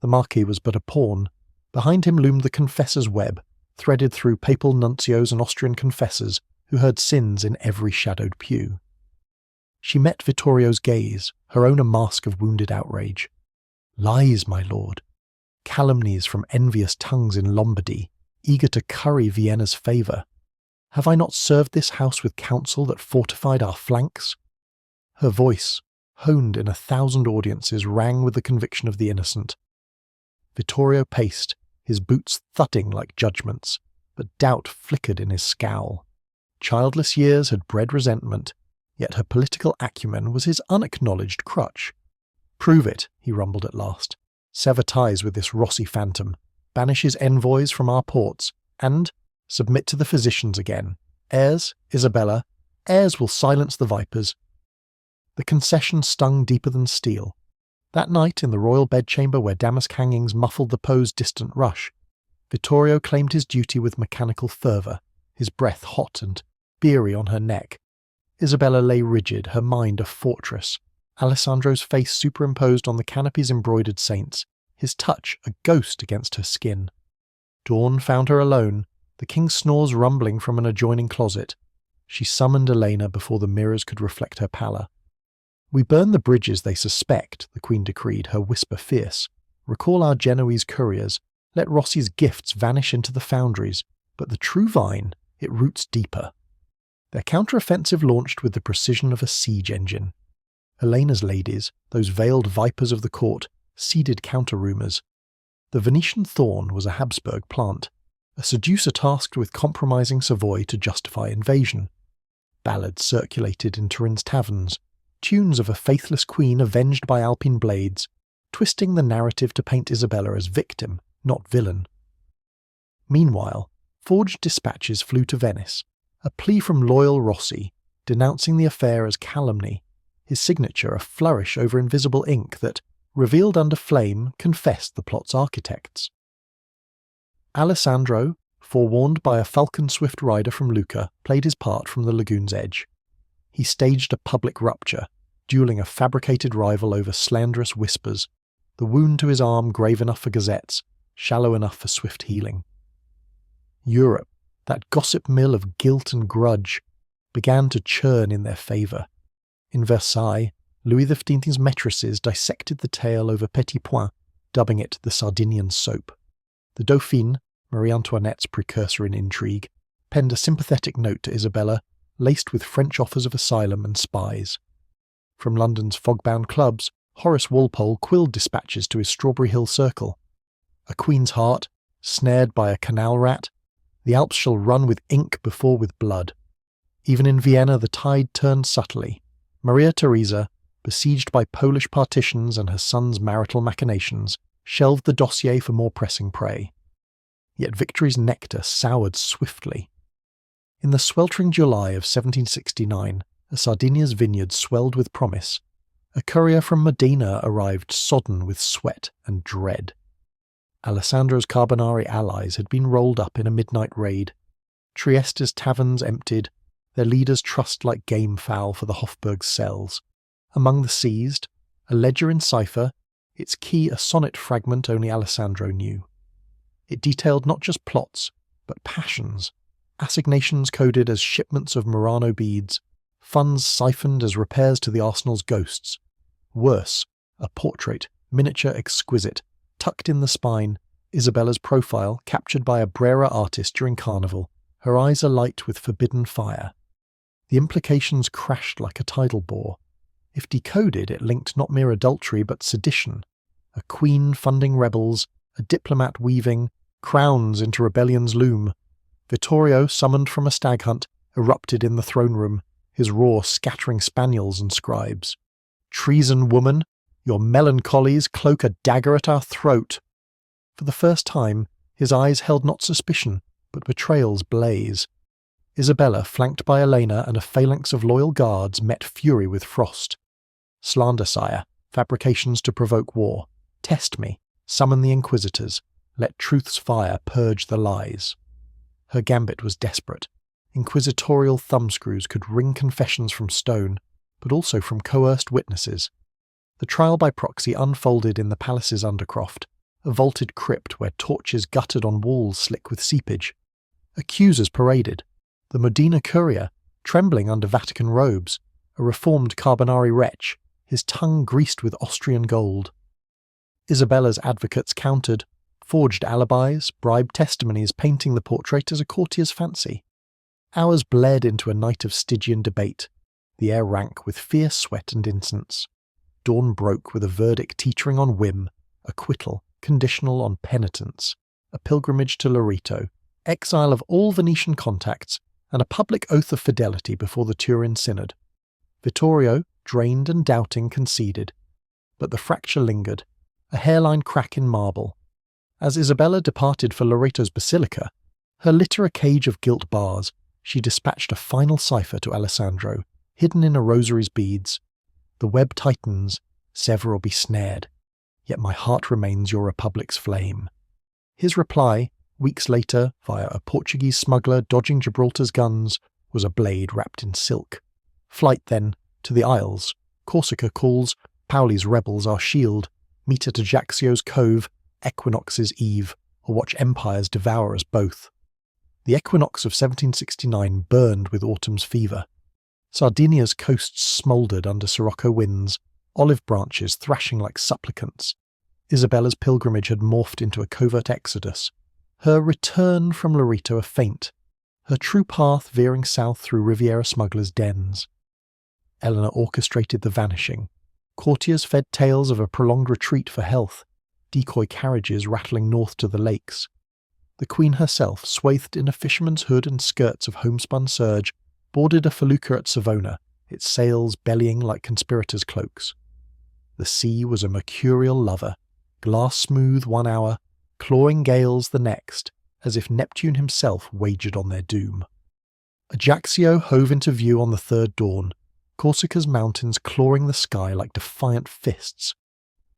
The Marquis was but a pawn. Behind him loomed the confessor's web, threaded through papal nuncios and Austrian confessors who heard sins in every shadowed pew. She met Vittorio's gaze, her own a mask of wounded outrage. Lies, my lord. Calumnies from envious tongues in Lombardy, eager to curry Vienna's favour. Have I not served this house with counsel that fortified our flanks? Her voice, honed in 1,000 audiences, rang with the conviction of the innocent. Vittorio paced, his boots thudding like judgments, but doubt flickered in his scowl. Childless years had bred resentment, yet her political acumen was his unacknowledged crutch. Prove it, he rumbled at last. Sever ties with this Rossi phantom, banish his envoys from our ports, and submit to the physicians again. Heirs, Isabella, heirs will silence the vipers. The concession stung deeper than steel. That night, in the royal bedchamber where damask hangings muffled the Poe's distant rush, Vittorio claimed his duty with mechanical fervour, his breath hot and beery on her neck. Isabella lay rigid, her mind a fortress, Alessandro's face superimposed on the canopy's embroidered saints, his touch a ghost against her skin. Dawn found her alone, the king's snores rumbling from an adjoining closet. She summoned Elena before the mirrors could reflect her pallor. We burn the bridges they suspect, the queen decreed, her whisper fierce. Recall our Genoese couriers, let Rossi's gifts vanish into the foundries, but the true vine, it roots deeper. Their counter-offensive launched with the precision of a siege engine. Elena's ladies, those veiled vipers of the court, seeded counter-rumours. The Venetian thorn was a Habsburg plant, a seducer tasked with compromising Savoy to justify invasion. Ballads circulated in Turin's taverns, tunes of a faithless queen avenged by Alpine blades, twisting the narrative to paint Isabella as victim, not villain. Meanwhile, forged dispatches flew to Venice, a plea from loyal Rossi, denouncing the affair as calumny, his signature a flourish over invisible ink that, revealed under flame, confessed the plot's architects. Alessandro, forewarned by a falcon-swift rider from Lucca, played his part from the lagoon's edge. He staged a public rupture, duelling a fabricated rival over slanderous whispers, the wound to his arm grave enough for gazettes, shallow enough for swift healing. Europe, that gossip mill of guilt and grudge, began to churn in their favour. In Versailles, Louis XV's maîtresses dissected the tale over petit point, dubbing it the Sardinian soap. The Dauphine, Marie Antoinette's precursor in intrigue, penned a sympathetic note to Isabella, laced with French offers of asylum and spies. From London's fog-bound clubs, Horace Walpole quilled dispatches to his Strawberry Hill circle. A queen's heart, snared by a canal rat, the Alps shall run with ink before with blood. Even in Vienna the tide turned subtly. Maria Theresa, besieged by Polish partitions and her son's marital machinations, shelved the dossier for more pressing prey. Yet victory's nectar soured swiftly. In the sweltering July of 1769, as Sardinia's vineyards swelled with promise, a courier from Modena arrived sodden with sweat and dread. Alessandro's Carbonari allies had been rolled up in a midnight raid. Trieste's taverns emptied, their leaders trussed like game fowl for the Hofburg's cells. Among the seized, a ledger in cipher, its key a sonnet fragment only Alessandro knew. It detailed not just plots, but passions, assignations coded as shipments of Murano beads, funds siphoned as repairs to the arsenal's ghosts. Worse, a portrait, miniature exquisite, tucked in the spine, Isabella's profile captured by a Brera artist during Carnival, her eyes alight with forbidden fire. The implications crashed like a tidal bore. If decoded, it linked not mere adultery but sedition, a queen funding rebels, a diplomat weaving crowns into rebellion's loom. Vittorio, summoned from a stag hunt, erupted in the throne room, his roar scattering spaniels and scribes. "Treason, woman! Your melancholies cloak a dagger at our throat!" For the first time, his eyes held not suspicion, but betrayal's blaze. Isabella, flanked by Elena and a phalanx of loyal guards, met fury with frost. "Slander, sire, fabrications to provoke war. Test me, summon the inquisitors, let truth's fire purge the lies." Her gambit was desperate. Inquisitorial thumbscrews could wring confessions from stone, but also from coerced witnesses. The trial by proxy unfolded in the palace's undercroft, a vaulted crypt where torches guttered on walls slick with seepage. Accusers paraded. The Modena courier, trembling under Vatican robes, a reformed Carbonari wretch, his tongue greased with Austrian gold. Isabella's advocates countered, forged alibis, bribed testimonies painting the portrait as a courtier's fancy. Hours bled into a night of Stygian debate, the air rank with fierce sweat and incense. Dawn broke with a verdict teetering on whim, acquittal conditional on penitence, a pilgrimage to Loreto, exile of all Venetian contacts, and a public oath of fidelity before the Turin Synod. Vittorio, drained and doubting, conceded. But the fracture lingered, a hairline crack in marble. As Isabella departed for Loreto's basilica, her litter a cage of gilt bars, she dispatched a final cipher to Alessandro, hidden in a rosary's beads. "The web tightens, sever or be snared, yet my heart remains your republic's flame." His reply, weeks later, via a Portuguese smuggler dodging Gibraltar's guns, was a blade wrapped in silk. Flight, then, to the Isles. Corsica calls, Pauli's rebels our shield. Meet at Ajaxio's cove, Equinox's eve, or watch empires devour us both. The equinox of 1769 burned with autumn's fever. Sardinia's coasts smouldered under sirocco winds, olive branches thrashing like supplicants. Isabella's pilgrimage had morphed into a covert exodus. Her return from Loreto a feint, her true path veering south through Riviera smugglers' dens. Eleanor orchestrated the vanishing. Courtiers fed tales of a prolonged retreat for health, decoy carriages rattling north to the lakes. The Queen herself, swathed in a fisherman's hood and skirts of homespun serge, boarded a felucca at Savona, its sails bellying like conspirators' cloaks. The sea was a mercurial lover, glass-smooth 1 hour, clawing gales the next, as if Neptune himself wagered on their doom. Ajaccio hove into view on the third dawn, Corsica's mountains clawing the sky like defiant fists.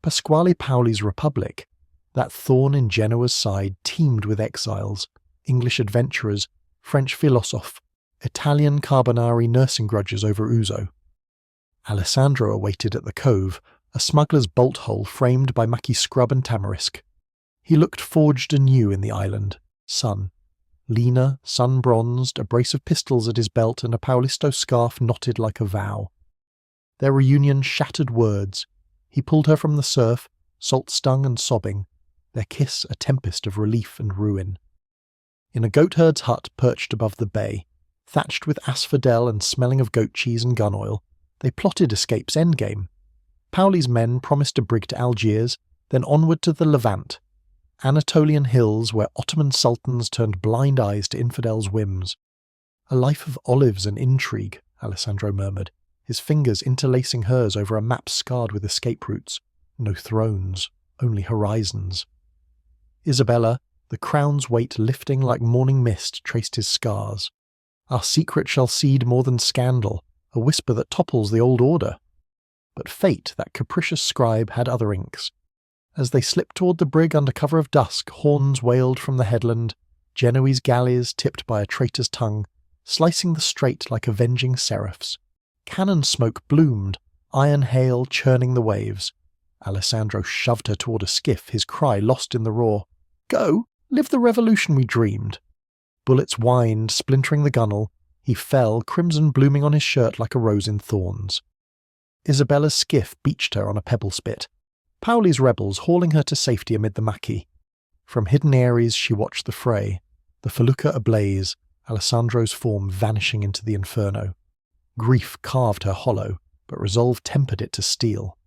Pasquale Pauli's Republic, that thorn in Genoa's side, teemed with exiles, English adventurers, French philosophes, Italian Carbonari nursing grudges over Uzo. Alessandro awaited at the cove, a smuggler's bolt hole framed by mucky scrub and tamarisk. He looked forged anew in the island, sun. Leaner, sun-bronzed, a brace of pistols at his belt and a Paulisto scarf knotted like a vow. Their reunion shattered words. He pulled her from the surf, salt-stung and sobbing, their kiss a tempest of relief and ruin. In a goatherd's hut perched above the bay, thatched with asphodel and smelling of goat cheese and gun oil, they plotted escape's endgame. Pauli's men promised a brig to Algiers, then onward to the Levant, Anatolian hills where Ottoman sultans turned blind eyes to infidels' whims. "A life of olives and intrigue," Alessandro murmured, his fingers interlacing hers over a map scarred with escape routes. No thrones, only horizons. Isabella, the crown's weight lifting like morning mist, traced his scars. "Our secret shall seed more than scandal, a whisper that topples the old order." But fate, that capricious scribe, had other inks. As they slipped toward the brig under cover of dusk, horns wailed from the headland, Genoese galleys tipped by a traitor's tongue, slicing the strait like avenging seraphs. Cannon smoke bloomed, iron hail churning the waves. Alessandro shoved her toward a skiff, his cry lost in the roar. "Go! Live the revolution we dreamed!" Bullets whined, splintering the gunwale. He fell, crimson blooming on his shirt like a rose in thorns. Isabella's skiff beached her on a pebble spit, Pauli's rebels hauling her to safety amid the maki. From hidden aeries she watched the fray, the felucca ablaze, Alessandro's form vanishing into the inferno. Grief carved her hollow, but resolve tempered it to steel.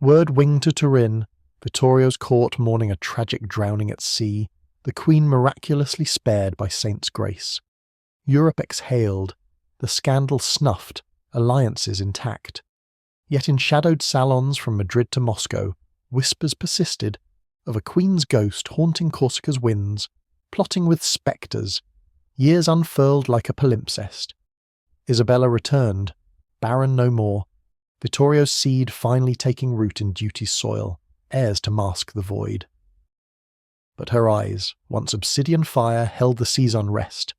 Word winged to Turin, Vittorio's court mourning a tragic drowning at sea, the Queen miraculously spared by saint's grace. Europe exhaled, the scandal snuffed, alliances intact. Yet in shadowed salons from Madrid to Moscow, whispers persisted of a queen's ghost haunting Corsica's winds, plotting with spectres, years unfurled like a palimpsest. Isabella returned, barren no more, Vittorio's seed finally taking root in duty's soil, heirs to mask the void. But her eyes, once obsidian fire, held the sea's unrest.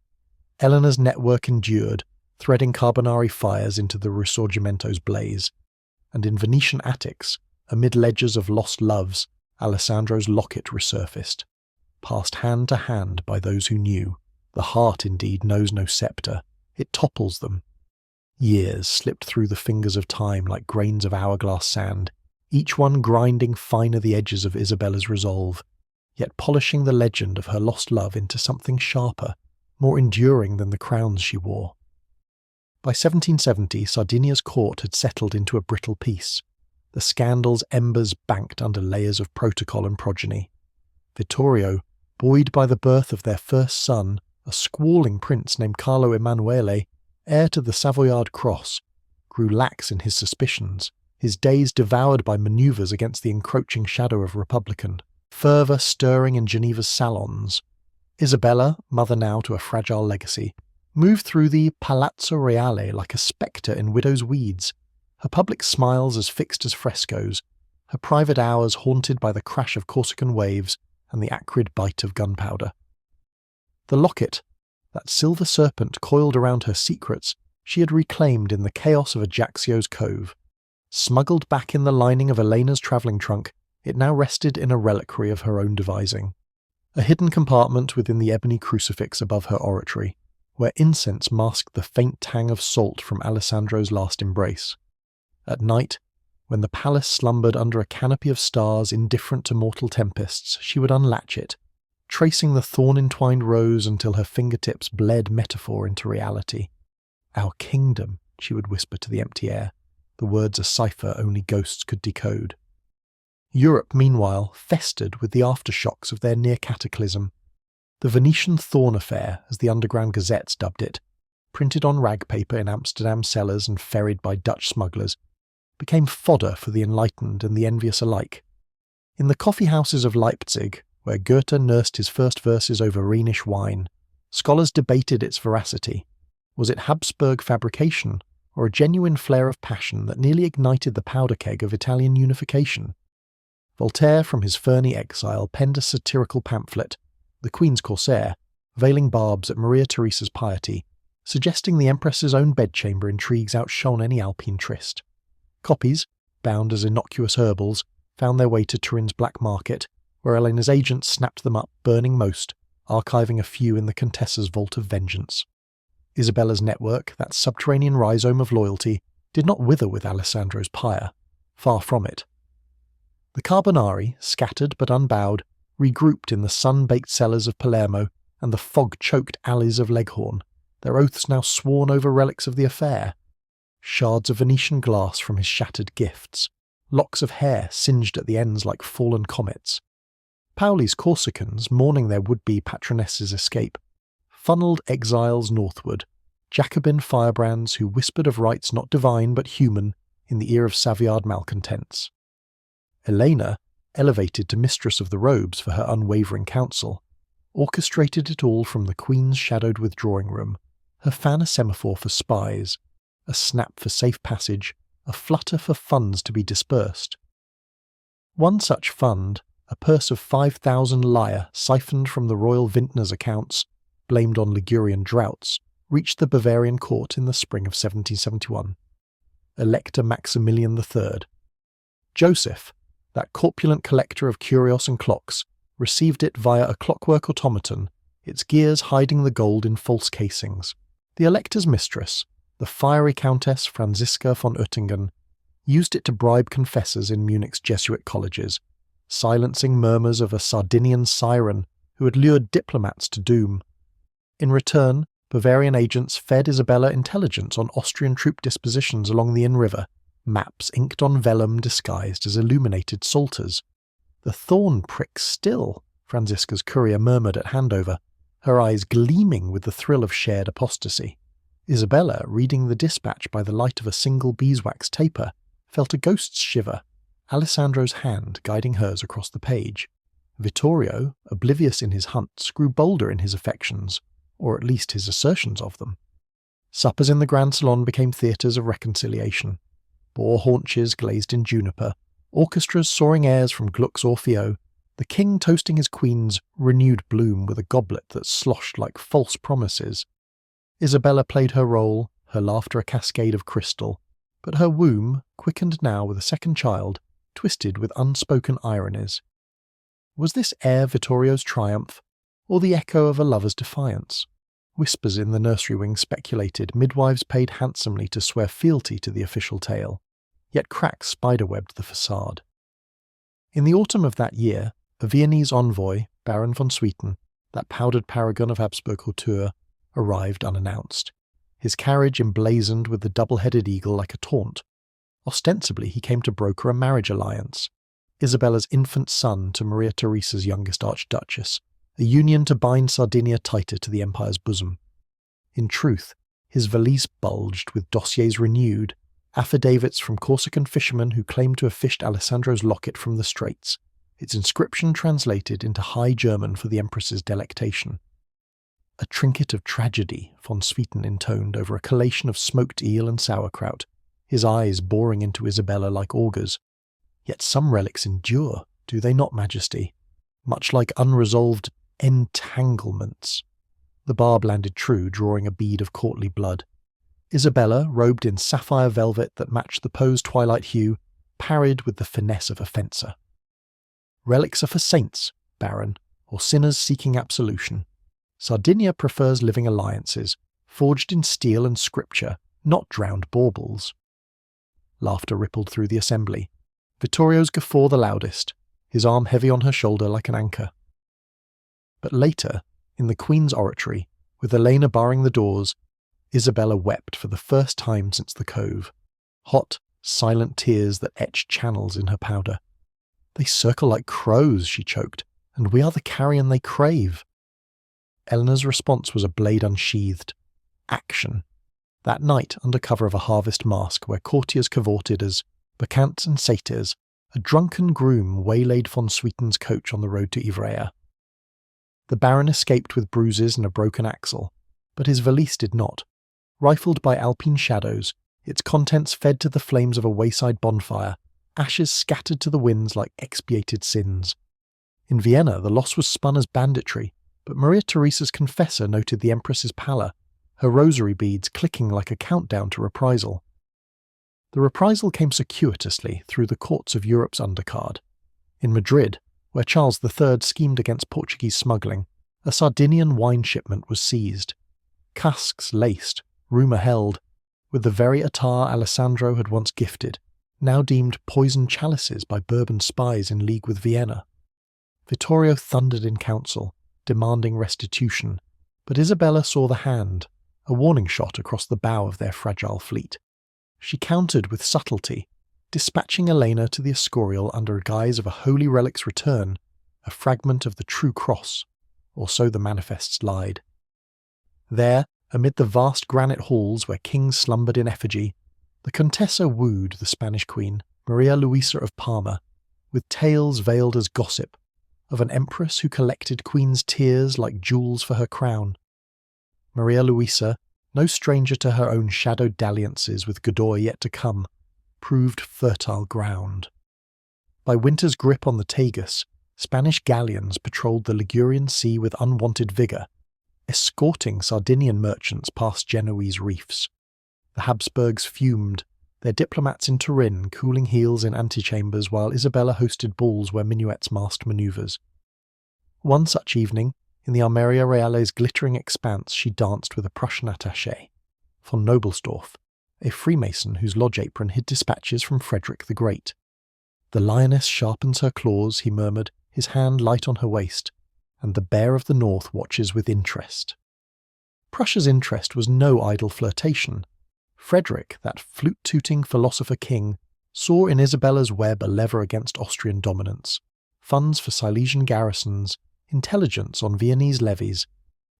Eleanor's network endured, threading Carbonari fires into the Risorgimento's blaze, and in Venetian attics, amid ledgers of lost loves, Alessandro's locket resurfaced, passed hand to hand by those who knew. The heart indeed knows no sceptre, it topples them. Years slipped through the fingers of time like grains of hourglass sand, each one grinding finer the edges of Isabella's resolve, yet polishing the legend of her lost love into something sharper, more enduring than the crowns she wore. By 1770, Sardinia's court had settled into a brittle peace, the scandal's embers banked under layers of protocol and progeny. Vittorio, buoyed by the birth of their first son, a squalling prince named Carlo Emanuele, heir to the Savoyard cross, grew lax in his suspicions, his days devoured by manoeuvres against the encroaching shadow of Republican fervour stirring in Geneva's salons. Isabella, mother now to a fragile legacy, moved through the Palazzo Reale like a spectre in widow's weeds, her public smiles as fixed as frescoes, her private hours haunted by the crash of Corsican waves and the acrid bite of gunpowder. The locket, that silver serpent coiled around her secrets, she had reclaimed in the chaos of Ajaccio's cove. Smuggled back in the lining of Elena's travelling trunk, it now rested in a reliquary of her own devising, a hidden compartment within the ebony crucifix above her oratory, where incense masked the faint tang of salt from Alessandro's last embrace. At night, when the palace slumbered under a canopy of stars indifferent to mortal tempests, she would unlatch it, tracing the thorn-entwined rows until her fingertips bled metaphor into reality. "Our kingdom," she would whisper to the empty air, the words a cipher only ghosts could decode. Europe, meanwhile, festered with the aftershocks of their near cataclysm. The Venetian Thorn Affair, as the underground gazettes dubbed it, printed on rag paper in Amsterdam cellars and ferried by Dutch smugglers, became fodder for the enlightened and the envious alike. In the coffee houses of Leipzig, where Goethe nursed his first verses over Rhenish wine, scholars debated its veracity. Was it Habsburg fabrication, or a genuine flare of passion that nearly ignited the powder keg of Italian unification? Voltaire, from his ferny exile, penned a satirical pamphlet, The Queen's Corsair, veiling barbs at Maria Theresa's piety, suggesting the Empress's own bedchamber intrigues outshone any Alpine tryst. Copies, bound as innocuous herbals, found their way to Turin's black market, where Elena's agents snapped them up, burning most, archiving a few in the Contessa's vault of vengeance. Isabella's network, that subterranean rhizome of loyalty, did not wither with Alessandro's pyre. Far from it. The Carbonari, scattered but unbowed, regrouped in the sun-baked cellars of Palermo and the fog-choked alleys of Leghorn, their oaths now sworn over relics of the affair. Shards of Venetian glass from his shattered gifts, locks of hair singed at the ends like fallen comets. Pauli's Corsicans, mourning their would-be patroness's escape, funnelled exiles northward, Jacobin firebrands who whispered of rights not divine but human in the ear of Savoyard malcontents. Elena, elevated to mistress of the robes for her unwavering counsel, orchestrated it all from the Queen's shadowed withdrawing room, her fan a semaphore for spies, a snap for safe passage, a flutter for funds to be dispersed. One such fund, a purse of 5,000 lire siphoned from the royal vintner's accounts, blamed on Ligurian droughts, reached the Bavarian court in the spring of 1771. Elector Maximilian III. Joseph, that corpulent collector of curios and clocks, received it via a clockwork automaton, its gears hiding the gold in false casings. The elector's mistress, the fiery Countess Franziska von Oettingen, used it to bribe confessors in Munich's Jesuit colleges, silencing murmurs of a Sardinian siren who had lured diplomats to doom. In return, Bavarian agents fed Isabella intelligence on Austrian troop dispositions along the Inn River, maps inked on vellum disguised as illuminated psalters. The thorn pricks still, Franziska's courier murmured at handover, her eyes gleaming with the thrill of shared apostasy. Isabella, reading the dispatch by the light of a single beeswax taper, felt a ghost's shiver, Alessandro's hand guiding hers across the page. Vittorio, oblivious in his hunts, grew bolder in his affections, or at least his assertions of them. Suppers in the Grand Salon became theatres of reconciliation. Boar haunches glazed in juniper, orchestras soaring airs from Gluck's Orfeo, the king toasting his queen's renewed bloom with a goblet that sloshed like false promises. Isabella played her role, her laughter a cascade of crystal, but her womb, quickened now with a second child, twisted with unspoken ironies. Was this heir Vittorio's triumph, or the echo of a lover's defiance? Whispers in the nursery wing speculated midwives paid handsomely to swear fealty to the official tale, yet cracks spiderwebbed the facade. In the autumn of that year, a Viennese envoy, Baron von Swieten, that powdered paragon of Habsburg hauteur, arrived unannounced, his carriage emblazoned with the double-headed eagle like a taunt. Ostensibly he came to broker a marriage alliance, Isabella's infant son to Maria Theresa's youngest archduchess, a union to bind Sardinia tighter to the empire's bosom. In truth, his valise bulged with dossiers renewed, affidavits from Corsican fishermen who claimed to have fished Alessandro's locket from the straits, its inscription translated into High German for the Empress's delectation. A trinket of tragedy, von Swieten intoned over a collation of smoked eel and sauerkraut, his eyes boring into Isabella like augers. Yet some relics endure, do they not, Majesty? Much like unresolved entanglements. The barb landed true, drawing a bead of courtly blood. Isabella, robed in sapphire velvet that matched the Poe's twilight hue, parried with the finesse of a fencer. Relics are for saints, Baron, or sinners seeking absolution. Sardinia prefers living alliances, forged in steel and scripture, not drowned baubles. Laughter rippled through the assembly. Vittorio's guffaw the loudest, his arm heavy on her shoulder like an anchor. But later, in the Queen's oratory, with Elena barring the doors, Isabella wept for the first time since the Cove, hot, silent tears that etched channels in her powder. They circle like crows, she choked, and we are the carrion they crave. Eleanor's response was a blade unsheathed. Action. That night, under cover of a harvest masque where courtiers cavorted as bacchants and satyrs, a drunken groom waylaid von Swieten's coach on the road to Ivrea. The Baron escaped with bruises and a broken axle, but his valise did not. Rifled by alpine shadows, its contents fed to the flames of a wayside bonfire, ashes scattered to the winds like expiated sins. In Vienna, the loss was spun as banditry, but Maria Theresa's confessor noted the Empress's pallor, her rosary beads clicking like a countdown to reprisal. The reprisal came circuitously through the courts of Europe's undercard. In Madrid, where Charles III schemed against Portuguese smuggling, a Sardinian wine shipment was seized. Casks laced, rumour held, with the very attar Alessandro had once gifted, now deemed poisoned chalices by Bourbon spies in league with Vienna. Vittorio thundered in council, demanding restitution, but Isabella saw the hand, a warning shot across the bow of their fragile fleet. She countered with subtlety, dispatching Elena to the Escorial under a guise of a holy relic's return, a fragment of the true cross, or so the manifests lied. There, amid the vast granite halls where kings slumbered in effigy, the Contessa wooed the Spanish queen, Maria Luisa of Parma, with tales veiled as gossip, of an empress who collected queen's tears like jewels for her crown. Maria Luisa, no stranger to her own shadowed dalliances with Godoy yet to come, proved fertile ground. By winter's grip on the Tagus, Spanish galleons patrolled the Ligurian Sea with unwanted vigour, escorting Sardinian merchants past Genoese reefs. The Habsburgs fumed, their diplomats in Turin cooling heels in antechambers while Isabella hosted balls where minuets masked manoeuvres. One such evening, in the Armeria Reale's glittering expanse, she danced with a Prussian attaché, von Nobelsdorf, a Freemason whose lodge apron hid dispatches from Frederick the Great. "The lioness sharpens her claws," he murmured, his hand light on her waist, "and the bear of the north watches with interest." Prussia's interest was no idle flirtation. Frederick, that flute-tooting philosopher-king, saw in Isabella's web a lever against Austrian dominance, funds for Silesian garrisons, intelligence on Viennese levies.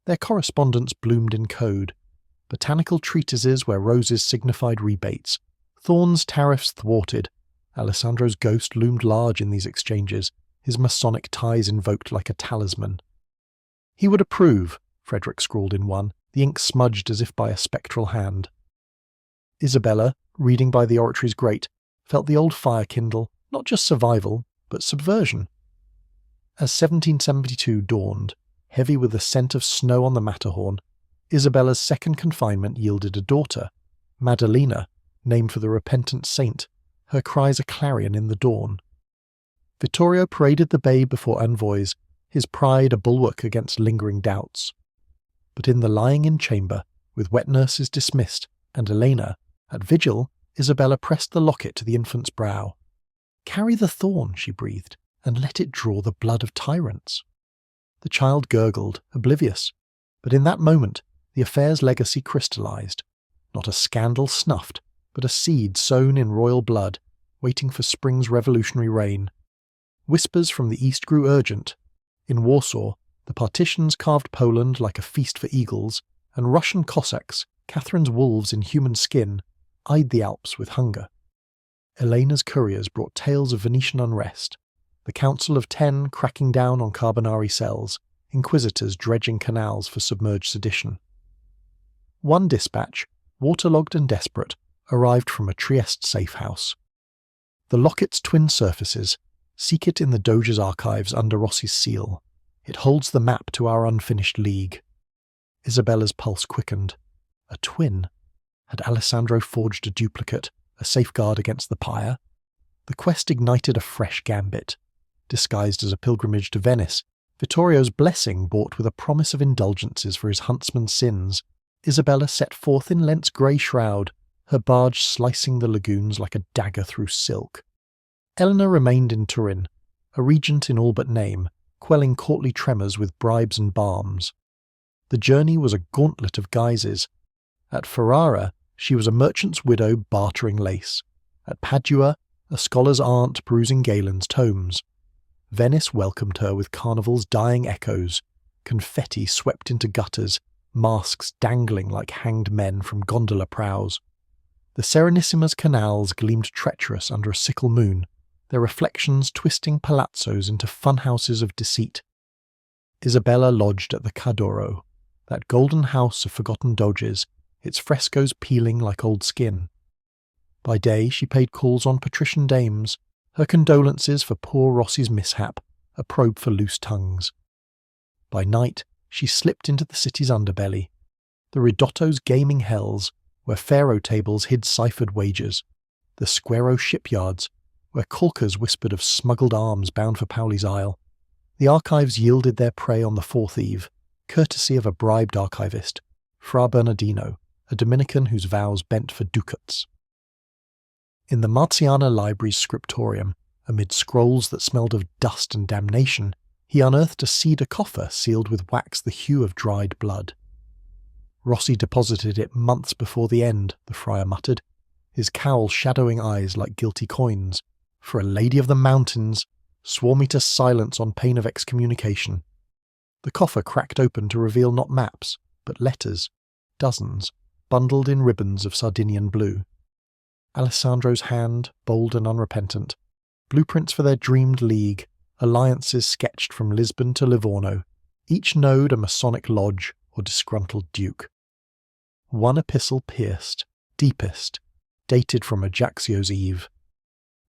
Their correspondence bloomed in code. Botanical treatises where roses signified rebates, thorns tariffs thwarted. Alessandro's ghost loomed large in these exchanges, his Masonic ties invoked like a talisman. "He would approve," Frederick scrawled in one, the ink smudged as if by a spectral hand. Isabella, reading by the oratory's grate, felt the old fire kindle, not just survival, but subversion. As 1772 dawned, heavy with the scent of snow on the Matterhorn, Isabella's second confinement yielded a daughter, Madalena, named for the repentant saint, her cries a clarion in the dawn. Vittorio paraded the babe before envoys, his pride a bulwark against lingering doubts. But in the lying-in chamber, with wet nurses dismissed, and Elena, at vigil, Isabella pressed the locket to the infant's brow. "Carry the thorn," she breathed, "and let it draw the blood of tyrants." The child gurgled, oblivious, but in that moment the affair's legacy crystallized. Not a scandal snuffed, but a seed sown in royal blood, waiting for spring's revolutionary reign. Whispers from the east grew urgent. In Warsaw, the partitions carved Poland like a feast for eagles, and Russian Cossacks, Catherine's wolves in human skin, eyed the Alps with hunger. Elena's couriers brought tales of Venetian unrest, the Council of Ten cracking down on Carbonari cells, inquisitors dredging canals for submerged sedition. One dispatch, waterlogged and desperate, arrived from a Trieste safe house. The locket's twin surfaces, seek it in the Doge's archives under Rossi's seal. It holds the map to our unfinished league. Isabella's pulse quickened. A twin? Had Alessandro forged a duplicate, a safeguard against the pyre? The quest ignited a fresh gambit. Disguised as a pilgrimage to Venice, Vittorio's blessing bought with a promise of indulgences for his huntsman's sins, Isabella set forth in Lent's grey shroud, her barge slicing the lagoons like a dagger through silk. Eleanor remained in Turin, a regent in all but name, quelling courtly tremors with bribes and balms. The journey was a gauntlet of guises. At Ferrara, she was a merchant's widow bartering lace. At Padua, a scholar's aunt perusing Galen's tomes. Venice welcomed her with Carnival's dying echoes, confetti swept into gutters, masks dangling like hanged men from gondola prows. The Serenissima's canals gleamed treacherous under a sickle moon, their reflections twisting palazzos into funhouses of deceit. Isabella lodged at the Cadoro, that golden house of forgotten doges, its frescoes peeling like old skin. By day she paid calls on patrician dames, her condolences for poor Rossi's mishap, a probe for loose tongues. By night she slipped into the city's underbelly, the Ridotto's gaming hells, where faro tables hid ciphered wagers, the Squero shipyards, where caulkers whispered of smuggled arms bound for Pauli's Isle. The archives yielded their prey on the fourth eve, courtesy of a bribed archivist, Fra Bernardino, a Dominican whose vows bent for ducats. In the Marziana Library's scriptorium, amid scrolls that smelled of dust and damnation, he unearthed a cedar coffer sealed with wax the hue of dried blood. Rossi deposited it months before the end, the friar muttered, his cowl shadowing eyes like guilty coins. For a lady of the mountains, swore me to silence on pain of excommunication. The coffer cracked open to reveal not maps, but letters, dozens, bundled in ribbons of Sardinian blue. Alessandro's hand, bold and unrepentant, blueprints for their dreamed league, alliances sketched from Lisbon to Livorno, each node a Masonic lodge or disgruntled duke. One epistle pierced, deepest, dated from Ajaxio's eve.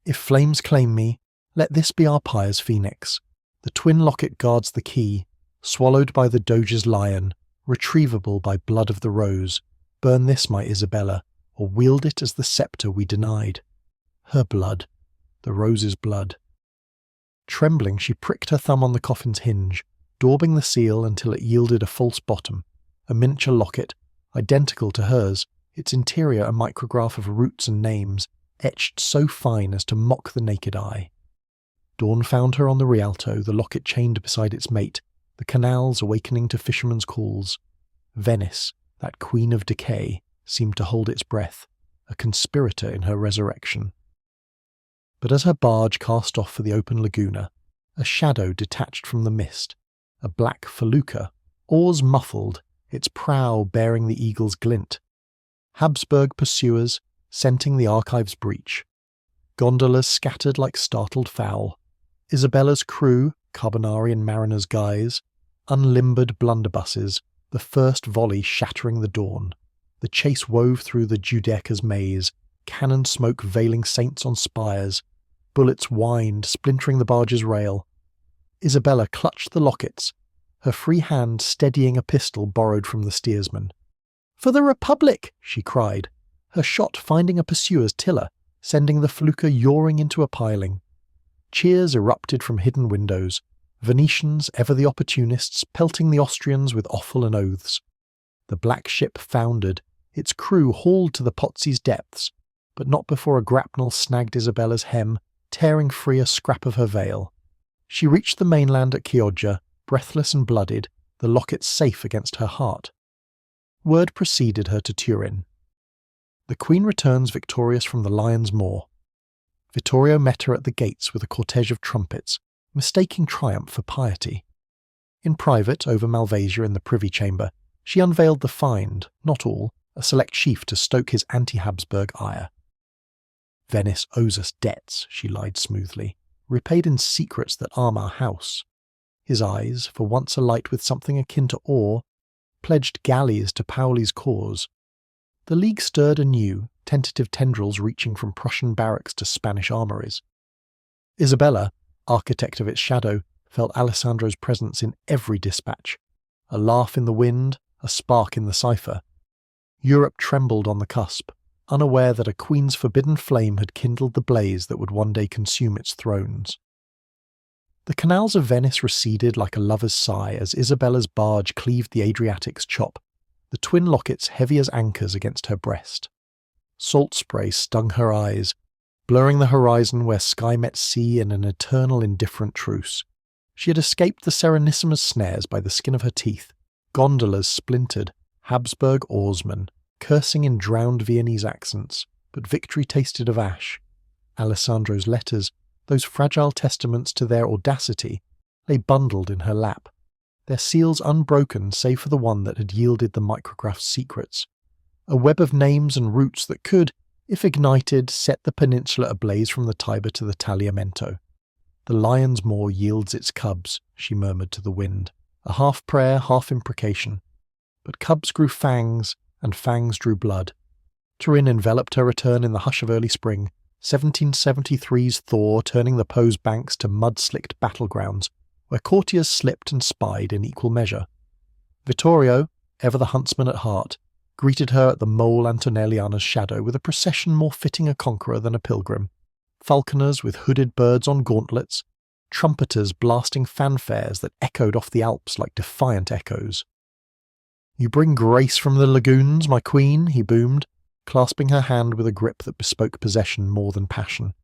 If flames claim me, let this be our pyre's phoenix. The twin locket guards the key, swallowed by the Doge's lion, retrievable by blood of the rose. Burn this, my Isabella, or wield it as the sceptre we denied. Her blood, the rose's blood. Trembling, she pricked her thumb on the coffin's hinge, daubing the seal until it yielded a false bottom, a miniature locket, identical to hers, its interior a micrograph of roots and names, etched so fine as to mock the naked eye. Dawn found her on the Rialto, the locket chained beside its mate, the canals awakening to fishermen's calls. Venice, that queen of decay, seemed to hold its breath, a conspirator in her resurrection. But as her barge cast off for the open laguna, a shadow detached from the mist, a black felucca, oars muffled, its prow bearing the eagle's glint. Habsburg pursuers, scenting the archive's breach. Gondolas scattered like startled fowl. Isabella's crew, Carbonari in mariner's guise. Unlimbered blunderbusses, the first volley shattering the dawn. The chase wove through the Giudecca's maze, cannon smoke veiling saints on spires. Bullets whined, splintering the barge's rail. Isabella clutched the lockets, her free hand steadying a pistol borrowed from the steersman. "For the Republic!" she cried, her shot finding a pursuer's tiller, sending the felucca yawing into a piling. Cheers erupted from hidden windows, Venetians, ever the opportunists, pelting the Austrians with offal and oaths. The black ship foundered, its crew hauled to the Pozzi's depths, but not before a grapnel snagged Isabella's hem, tearing free a scrap of her veil. She reached the mainland at Chioggia, breathless and blooded, the locket safe against her heart. Word preceded her to Turin. The Queen returns victorious from the Lion's Maw. Vittorio met her at the gates with a cortege of trumpets, mistaking triumph for piety. In private, over Malvasia in the privy chamber, she unveiled the find, not all, a select chief to stoke his anti-Habsburg ire. "Venice owes us debts," she lied smoothly, "repaid in secrets that arm our house." His eyes, for once alight with something akin to awe, pledged galleys to Paoli's cause. The League stirred anew, tentative tendrils reaching from Prussian barracks to Spanish armories. Isabella, architect of its shadow, felt Alessandro's presence in every dispatch. A laugh in the wind, a spark in the cipher. Europe trembled on the cusp, unaware that a queen's forbidden flame had kindled the blaze that would one day consume its thrones. The canals of Venice receded like a lover's sigh as Isabella's barge cleaved the Adriatic's chop, the twin lockets heavy as anchors against her breast. Salt spray stung her eyes, blurring the horizon where sky met sea in an eternal indifferent truce. She had escaped the Serenissima's snares by the skin of her teeth, gondolas splintered, Habsburg oarsmen, cursing in drowned Viennese accents, but victory tasted of ash. Alessandro's letters, those fragile testaments to their audacity, lay bundled in her lap, their seals unbroken save for the one that had yielded the micrograph's secrets. A web of names and routes that could, if ignited, set the peninsula ablaze from the Tiber to the Tagliamento. "The Lion's Maw yields its cubs," she murmured to the wind, a half prayer, half imprecation. But cubs grew fangs, and fangs drew blood. Turin enveloped her return in the hush of early spring, 1773's thaw turning the Po's banks to mud-slicked battlegrounds, where courtiers slipped and spied in equal measure. Vittorio, ever the huntsman at heart, greeted her at the Mole Antonelliana's shadow with a procession more fitting a conqueror than a pilgrim. Falconers with hooded birds on gauntlets, trumpeters blasting fanfares that echoed off the Alps like defiant echoes. "You bring grace from the lagoons, my queen," he boomed, clasping her hand with a grip that bespoke possession more than passion.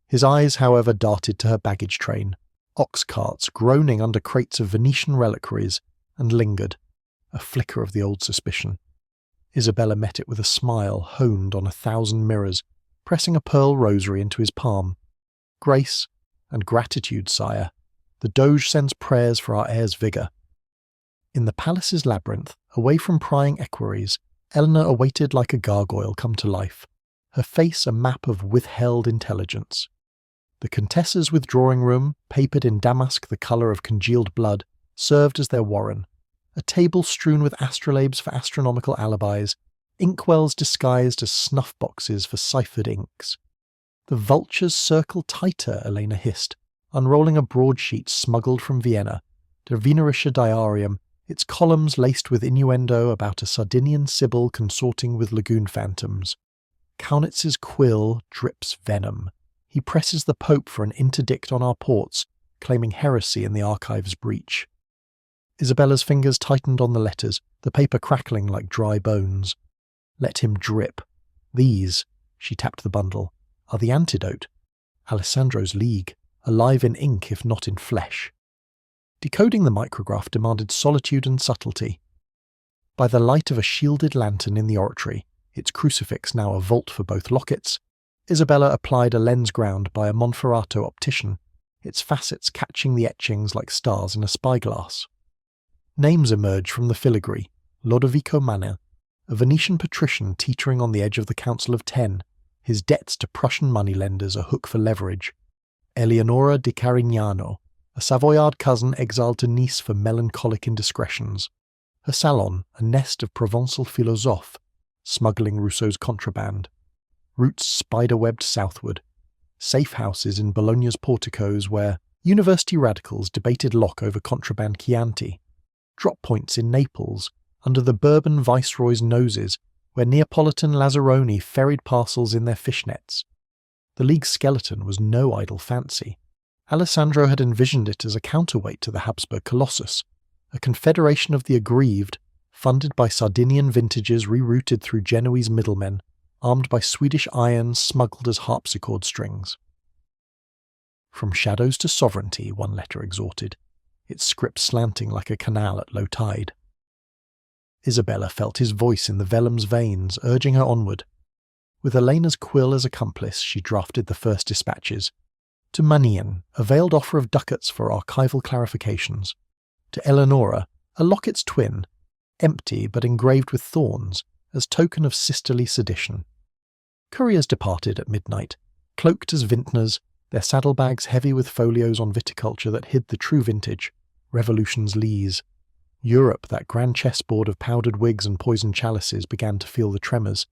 His eyes, however, darted to her baggage train, ox carts groaning under crates of Venetian reliquaries, and lingered, a flicker of the old suspicion. Isabella met it with a smile honed on 1,000 mirrors, pressing a pearl rosary into his palm. "Grace and gratitude, sire. The Doge sends prayers for our heir's vigour." In the palace's labyrinth, away from prying equerries, Eleanor awaited like a gargoyle come to life, her face a map of withheld intelligence. The Contessa's withdrawing room, papered in damask the colour of congealed blood, served as their warren. A table strewn with astrolabes for astronomical alibis, inkwells disguised as snuff-boxes for ciphered inks. "The vultures circle tighter," Elena hissed, unrolling a broadsheet smuggled from Vienna, Der Wienerische Diarium, its columns laced with innuendo about a Sardinian sibyl consorting with lagoon phantoms. "Kaunitz's quill drips venom. He presses the Pope for an interdict on our ports, claiming heresy in the archive's breach." Isabella's fingers tightened on the letters, the paper crackling like dry bones. "Let him drip. These," she tapped the bundle, "are the antidote. Alessandro's League, alive in ink if not in flesh." Decoding the micrograph demanded solitude and subtlety. By the light of a shielded lantern in the oratory, its crucifix now a vault for both lockets, Isabella applied a lens ground by a Monferrato optician, its facets catching the etchings like stars in a spyglass. Names emerge from the filigree: Lodovico Manna, a Venetian patrician teetering on the edge of the Council of Ten, his debts to Prussian moneylenders a hook for leverage; Eleonora di Carignano, a Savoyard cousin exiled to Nice for melancholic indiscretions, her salon a nest of Provençal philosophes, smuggling Rousseau's contraband, routes spider-webbed southward, safe houses in Bologna's porticos where university radicals debated Locke over contraband Chianti, drop points in Naples under the Bourbon viceroys' noses where Neapolitan Lazzaroni ferried parcels in their fishnets. The League's skeleton was no idle fancy. Alessandro had envisioned it as a counterweight to the Habsburg Colossus, a confederation of the aggrieved, funded by Sardinian vintages rerouted through Genoese middlemen, armed by Swedish iron smuggled as harpsichord strings. From shadows to sovereignty, one letter exhorted, its script slanting like a canal at low tide. Isabella felt his voice in the vellum's veins, urging her onward. With Elena's quill as accomplice, she drafted the first dispatches. To Manian, a veiled offer of ducats for archival clarifications. To Eleonora, a locket's twin, empty but engraved with thorns, as token of sisterly sedition. Couriers departed at midnight, cloaked as vintners, their saddlebags heavy with folios on viticulture that hid the true vintage, Revolution's lees. Europe, that grand chessboard of powdered wigs and poisoned chalices, began to feel the tremors.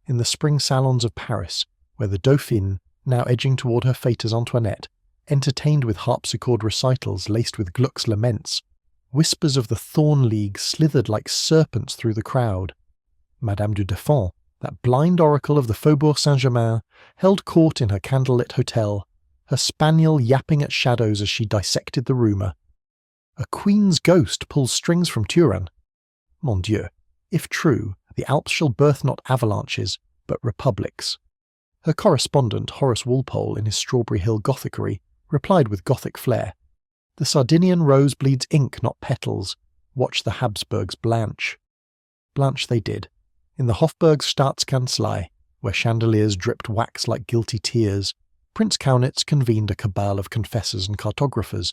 In the spring salons of Paris, where the Dauphine, now edging toward her fate as Antoinette, entertained with harpsichord recitals laced with Gluck's laments, whispers of the Thorn League slithered like serpents through the crowd. Madame du Deffand, that blind oracle of the Faubourg Saint-Germain, held court in her candlelit hotel, her spaniel yapping at shadows as she dissected the rumour. A queen's ghost pulls strings from Turin. Mon Dieu, if true, the Alps shall birth not avalanches, but republics. Her correspondent, Horace Walpole, in his Strawberry Hill Gothicery, replied with Gothic flair, "The Sardinian rose bleeds ink, not petals. Watch the Habsburgs blanch." Blanch they did, in the Hofburg's Staatskanzlei, where chandeliers dripped wax like guilty tears. Prince Kaunitz convened a cabal of confessors and cartographers.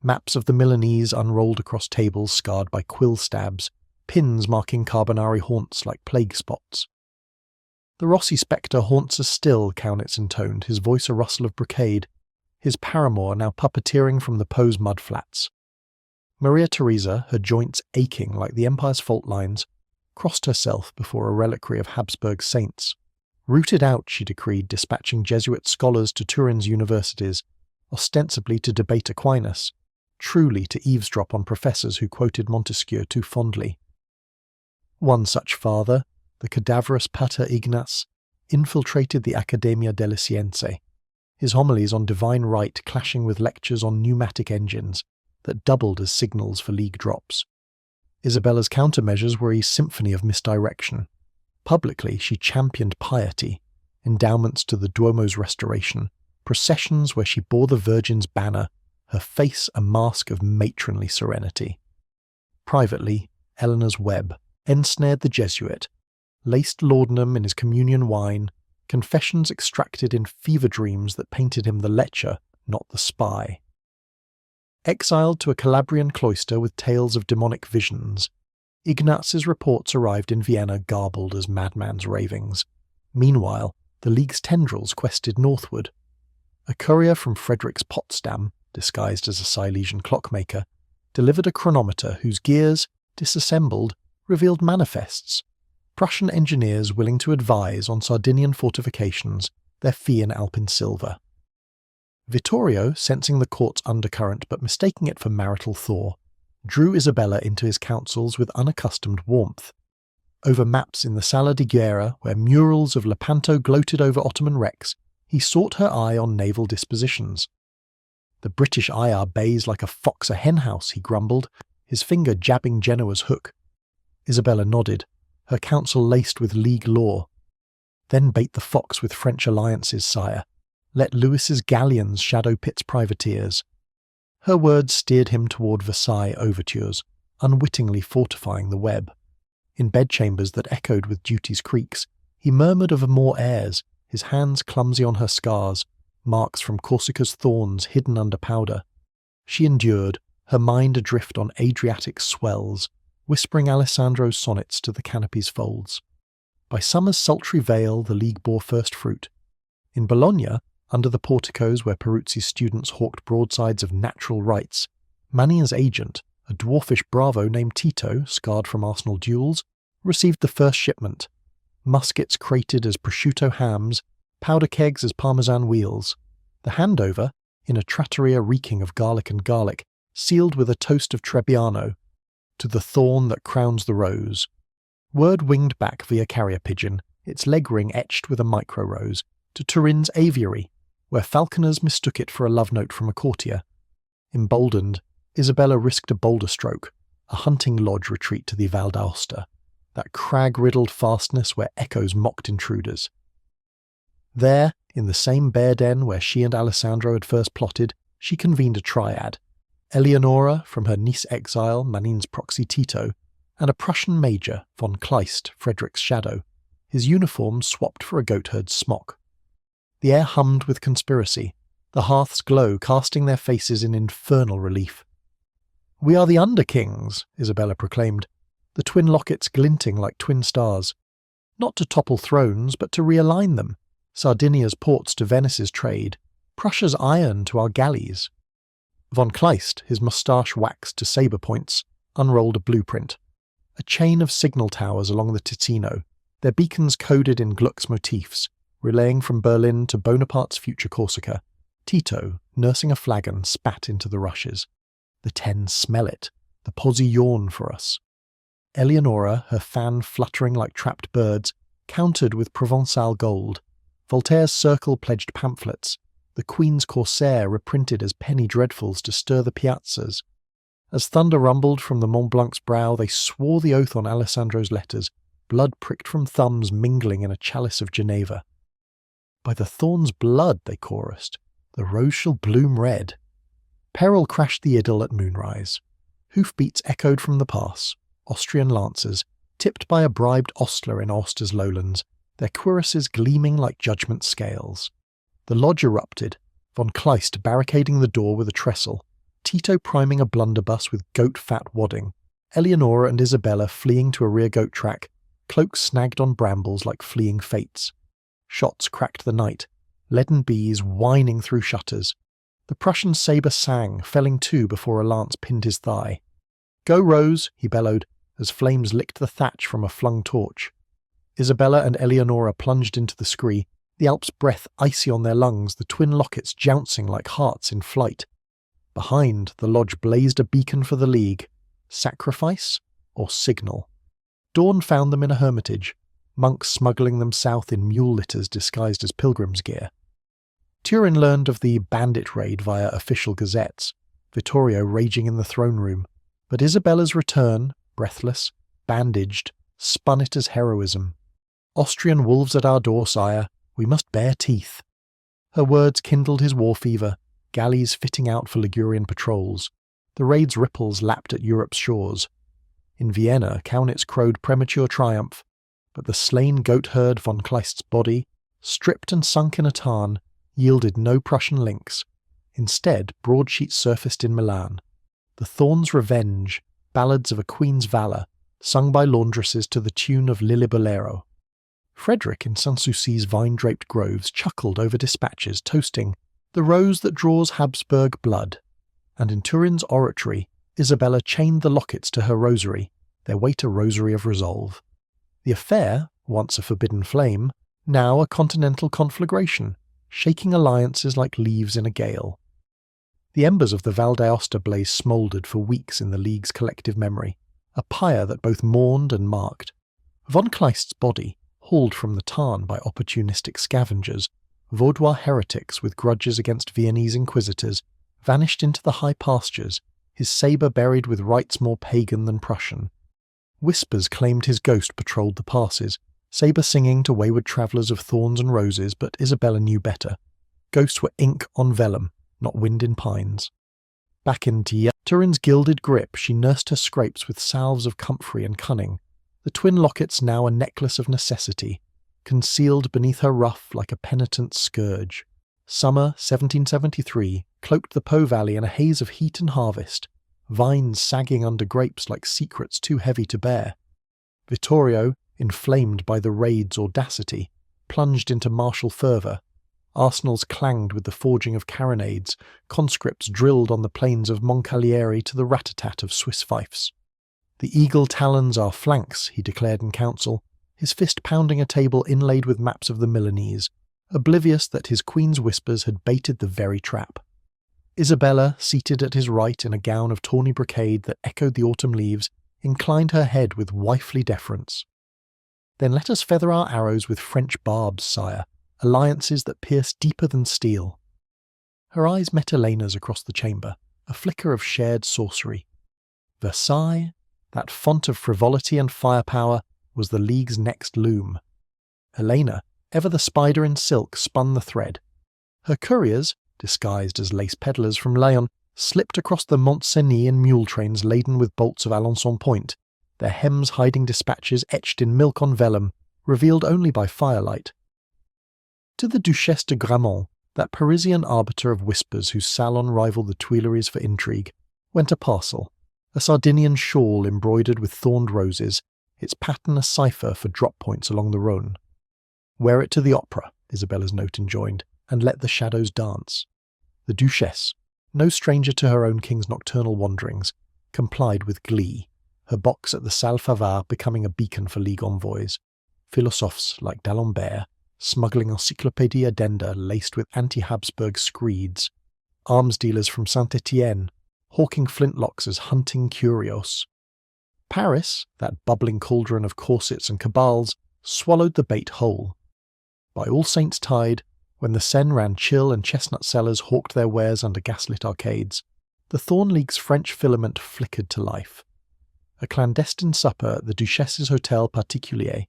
Maps of the Milanese unrolled across tables scarred by quill stabs, pins marking Carbonari haunts like plague spots. "The Rossi spectre haunts us still," Kaunitz intoned, his voice a rustle of brocade, his paramour now puppeteering from the Pose mudflats. Maria Theresa, her joints aching like the Empire's fault lines, crossed herself before a reliquary of Habsburg saints. Rooted out, she decreed, dispatching Jesuit scholars to Turin's universities, ostensibly to debate Aquinas, truly to eavesdrop on professors who quoted Montesquieu too fondly. One such father, the cadaverous Pater Ignace, infiltrated the Accademia delle Scienze, his homilies on divine right clashing with lectures on pneumatic engines that doubled as signals for League drops. Isabella's countermeasures were a symphony of misdirection. Publicly, she championed piety, endowments to the Duomo's restoration, processions where she bore the Virgin's banner, her face a mask of matronly serenity. Privately, Eleanor's web ensnared the Jesuit, laced laudanum in his communion wine, confessions extracted in fever dreams that painted him the lecher, not the spy. Exiled to a Calabrian cloister with tales of demonic visions, Ignaz's reports arrived in Vienna garbled as madman's ravings. Meanwhile, the League's tendrils quested northward. A courier from Frederick's Potsdam, disguised as a Silesian clockmaker, delivered a chronometer whose gears, disassembled, revealed manifests. Prussian engineers willing to advise on Sardinian fortifications, their fee in Alpine silver. Vittorio, sensing the court's undercurrent but mistaking it for marital thaw, drew Isabella into his counsels with unaccustomed warmth. Over maps in the Sala di Guerra, where murals of Lepanto gloated over Ottoman wrecks, he sought her eye on naval dispositions. "The British eye are bays like a fox a henhouse," he grumbled, his finger jabbing Genoa's hook. Isabella nodded, her counsel laced with League law. "Then bait the fox with French alliances, sire. Let Louis's galleons shadow Pitt's privateers." Her words steered him toward Versailles overtures, unwittingly fortifying the web. In bedchambers that echoed with duty's creaks, he murmured of more airs, his hands clumsy on her scars, marks from Corsica's thorns hidden under powder. She endured, her mind adrift on Adriatic swells, whispering Alessandro's sonnets to the canopy's folds. By summer's sultry vale the league bore first fruit. In Bologna, under the porticos where Peruzzi's students hawked broadsides of natural rights, Mania's agent, a dwarfish bravo named Tito, scarred from Arsenal duels, received the first shipment. Muskets crated as prosciutto hams, powder kegs as parmesan wheels. The handover, in a trattoria reeking of garlic and garlic, sealed with a toast of Trebbiano, to the thorn that crowns the rose. Word winged back via carrier pigeon, its leg ring etched with a micro-rose, to Turin's aviary, where falconers mistook it for a love note from a courtier. Emboldened, Isabella risked a bolder stroke, a hunting lodge retreat to the Val d'Aosta, that crag-riddled fastness where echoes mocked intruders. There, in the same bear den where she and Alessandro had first plotted, she convened a triad: Eleonora, from her Nice exile, Manin's proxy Tito, and a Prussian major, von Kleist, Frederick's shadow, his uniform swapped for a goatherd's smock. The air hummed with conspiracy, the hearth's glow casting their faces in infernal relief. "We are the Under-Kings," Isabella proclaimed, the twin lockets glinting like twin stars. "Not to topple thrones, but to realign them. Sardinia's ports to Venice's trade, Prussia's iron to our galleys." Von Kleist, his moustache waxed to sabre points, unrolled a blueprint. A chain of signal towers along the Ticino, their beacons coded in Gluck's motifs, relaying from Berlin to Bonaparte's future Corsica. Tito, nursing a flagon, spat into the rushes. "The 10 smell it. The Pozzi yawn for us." Eleonora, her fan fluttering like trapped birds, countered with Provençal gold. Voltaire's circle pledged pamphlets. The Queen's Corsair reprinted as penny dreadfuls to stir the piazzas. As thunder rumbled from the Mont Blanc's brow, they swore the oath on Alessandro's letters, blood pricked from thumbs mingling in a chalice of Geneva. "By the thorn's blood," they chorused, "the rose shall bloom red." Peril crashed the idyll at moonrise. Hoofbeats echoed from the pass, Austrian lancers, tipped by a bribed ostler in Auster's lowlands, their cuirasses gleaming like judgment scales. The lodge erupted, von Kleist barricading the door with a trestle, Tito priming a blunderbuss with goat-fat wadding, Eleonora and Isabella fleeing to a rear goat track, cloaks snagged on brambles like fleeing fates. Shots cracked the night, leaden bees whining through shutters. The Prussian sabre sang, felling 2 before a lance pinned his thigh. "Go, Rose," he bellowed, as flames licked the thatch from a flung torch. Isabella and Eleonora plunged into the scree, the Alps' breath icy on their lungs, the twin lockets jouncing like hearts in flight. Behind, the lodge blazed a beacon for the League. Sacrifice or signal? Dawn found them in a hermitage, monks smuggling them south in mule litters disguised as pilgrims' gear. Turin learned of the bandit raid via official gazettes, Vittorio raging in the throne room, but Isabella's return, breathless, bandaged, spun it as heroism. "Austrian wolves at our door, sire. We must bare teeth." Her words kindled his war fever, galleys fitting out for Ligurian patrols. The raid's ripples lapped at Europe's shores. In Vienna, Kaunitz crowed premature triumph, but the slain goatherd von Kleist's body, stripped and sunk in a tarn, yielded no Prussian links. Instead, broadsheets surfaced in Milan. The Thorn's Revenge, ballads of a queen's valour, sung by laundresses to the tune of Lillibolero. Frederick in Sanssouci's vine-draped groves chuckled over dispatches toasting "the rose that draws Habsburg blood," and in Turin's oratory, Isabella chained the lockets to her rosary, their weight a rosary of resolve. The affair, once a forbidden flame, now a continental conflagration, shaking alliances like leaves in a gale. The embers of the Val d'Aosta blaze smouldered for weeks in the League's collective memory, a pyre that both mourned and marked. Von Kleist's body, hauled from the tarn by opportunistic scavengers, Vaudois heretics with grudges against Viennese inquisitors, vanished into the high pastures, his sabre buried with rites more pagan than Prussian. Whispers claimed his ghost patrolled the passes, sabre singing to wayward travellers of thorns and roses, but Isabella knew better. Ghosts were ink on vellum, not wind in pines. Back in Turin's gilded grip, she nursed her scrapes with salves of comfrey and cunning, the twin lockets now a necklace of necessity, concealed beneath her ruff like a penitent's scourge. Summer 1773 cloaked the Po Valley in a haze of heat and harvest, vines sagging under grapes like secrets too heavy to bear. Vittorio, inflamed by the raid's audacity, plunged into martial fervour. Arsenals clanged with the forging of carronades, conscripts drilled on the plains of Moncalieri to the rat-a-tat of Swiss fifes. "The eagle talons our flanks," he declared in council, his fist pounding a table inlaid with maps of the Milanese, oblivious that his queen's whispers had baited the very trap. Isabella, seated at his right in a gown of tawny brocade that echoed the autumn leaves, inclined her head with wifely deference. "Then let us feather our arrows with French barbs, sire, alliances that pierce deeper than steel." Her eyes met Elena's across the chamber, a flicker of shared sorcery. Versailles, that font of frivolity and firepower, was the League's next loom. Elena, ever the spider in silk, spun the thread. Her couriers, disguised as lace peddlers from Laon, slipped across the Mont-Cenis in mule trains laden with bolts of Alençon point, their hems hiding dispatches etched in milk on vellum, revealed only by firelight. To the Duchesse de Gramont, that Parisian arbiter of whispers whose salon rivaled the Tuileries for intrigue, went a parcel, a Sardinian shawl embroidered with thorned roses, its pattern a cipher for drop points along the Rhône. "Wear it to the opera," Isabella's note enjoined, "and let the shadows dance." The Duchesse, no stranger to her own king's nocturnal wanderings, complied with glee, her box at the Salle Favart becoming a beacon for League envoys, philosophes like d'Alembert, smuggling encyclopédie addenda laced with anti-Habsburg screeds, arms dealers from Saint-Étienne, hawking flintlocks as hunting curios. Paris, that bubbling cauldron of corsets and cabals, swallowed the bait whole. By All Saints' Tide, when the Seine ran chill and chestnut sellers hawked their wares under gaslit arcades, the Thorn League's French filament flickered to life. A clandestine supper at the Duchesse's Hotel Particulier,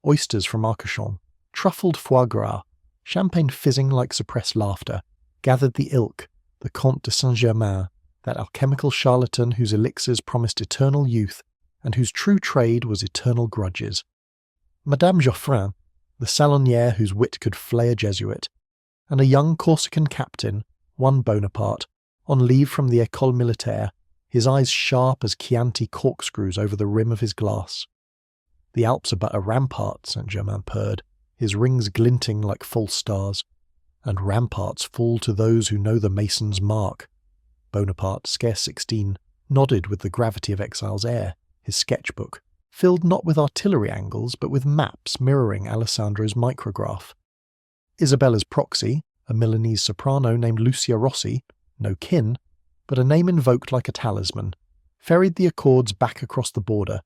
oysters from Arcachon, truffled foie gras, champagne fizzing like suppressed laughter, gathered the ilk, the Comte de Saint-Germain, that alchemical charlatan whose elixirs promised eternal youth, and whose true trade was eternal grudges. Madame Geoffrin, the salonière whose wit could flay a Jesuit, and a young Corsican captain, one Bonaparte, on leave from the École Militaire, his eyes sharp as Chianti corkscrews over the rim of his glass. "The Alps are but a rampart," Saint-Germain purred, his rings glinting like false stars, "and ramparts fall to those who know the mason's mark." Bonaparte, scarce 16, nodded with the gravity of exile's air, his sketchbook, filled not with artillery angles but with maps mirroring Alessandro's micrograph. Isabella's proxy, a Milanese soprano named Lucia Rossi, no kin, but a name invoked like a talisman, ferried the accords back across the border,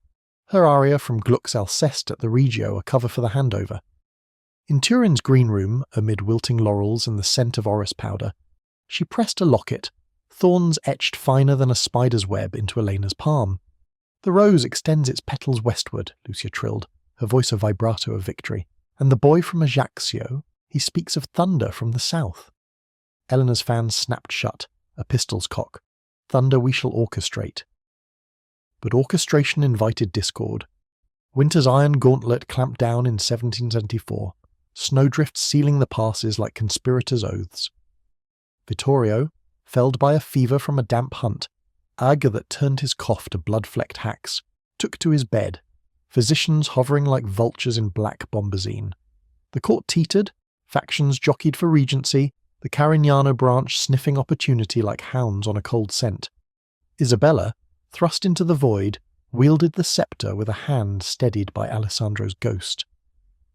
her aria from Gluck's Alceste at the Regio a cover for the handover. In Turin's green room, amid wilting laurels and the scent of orris powder, she pressed a locket, thorns etched finer than a spider's web into Elena's palm. "The rose extends its petals westward," Lucia trilled, her voice a vibrato of victory, "and the boy from Ajaccio, he speaks of thunder from the south." Eleanor's fan snapped shut, a pistol's cock. "Thunder we shall orchestrate." But orchestration invited discord. Winter's iron gauntlet clamped down in 1774, snowdrifts sealing the passes like conspirators' oaths. Vittorio, felled by a fever from a damp hunt, ague that turned his cough to blood-flecked hacks, took to his bed, physicians hovering like vultures in black bombazine. The court teetered, factions jockeyed for regency, the Carignano branch sniffing opportunity like hounds on a cold scent. Isabella, thrust into the void, wielded the sceptre with a hand steadied by Alessandro's ghost.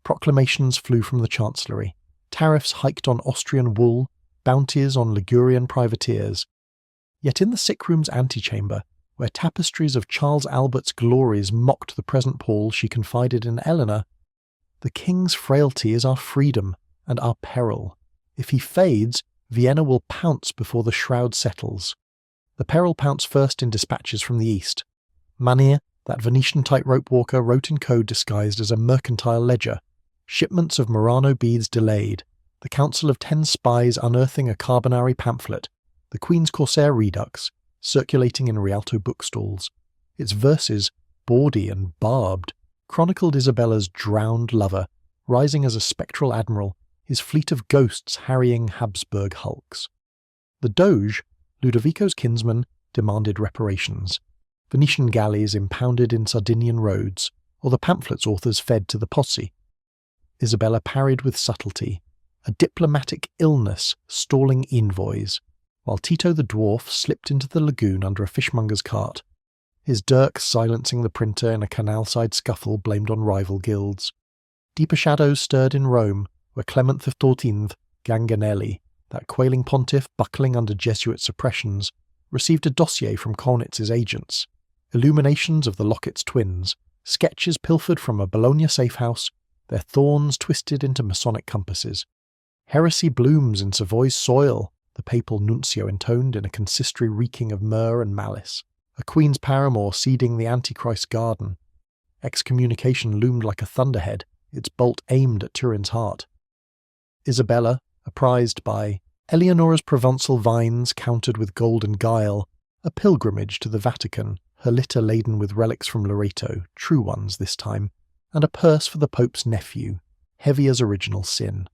Proclamations flew from the chancellery, tariffs hiked on Austrian wool, bounties on Ligurian privateers. Yet in the sick-room's antechamber, where tapestries of Charles Albert's glories mocked the present Paul, she confided in Eleanor, "The king's frailty is our freedom and our peril. If he fades, Vienna will pounce before the shroud settles." The peril pounced first in dispatches from the east. Manir, that Venetian tightrope walker, wrote in code disguised as a mercantile ledger, shipments of Murano beads delayed, the Council of 10 Spies unearthing a Carbonari pamphlet, the Queen's Corsair Redux, circulating in Rialto bookstalls. Its verses, bawdy and barbed, chronicled Isabella's drowned lover, rising as a spectral admiral, his fleet of ghosts harrying Habsburg hulks. The Doge, Ludovico's kinsman, demanded reparations. Venetian galleys impounded in Sardinian roads, or the pamphlets authors fed to the posse. Isabella parried with subtlety, a diplomatic illness stalling envoys, while Tito the dwarf slipped into the lagoon under a fishmonger's cart, his dirk silencing the printer in a canal-side scuffle blamed on rival guilds. Deeper shadows stirred in Rome, where Clement XIV Ganganelli, that quailing pontiff buckling under Jesuit suppressions, received a dossier from Cornitz's agents, illuminations of the Locket's twins, sketches pilfered from a Bologna safehouse, their thorns twisted into Masonic compasses. Heresy blooms in Savoy's soil, the papal nuncio intoned in a consistory reeking of myrrh and malice, a queen's paramour seeding the Antichrist garden. Excommunication loomed like a thunderhead, its bolt aimed at Turin's heart. Isabella, apprised by Eleonora's Provençal vines countered with gold and guile, a pilgrimage to the Vatican, her litter laden with relics from Loreto, true ones this time, and a purse for the Pope's nephew, heavy as original sin.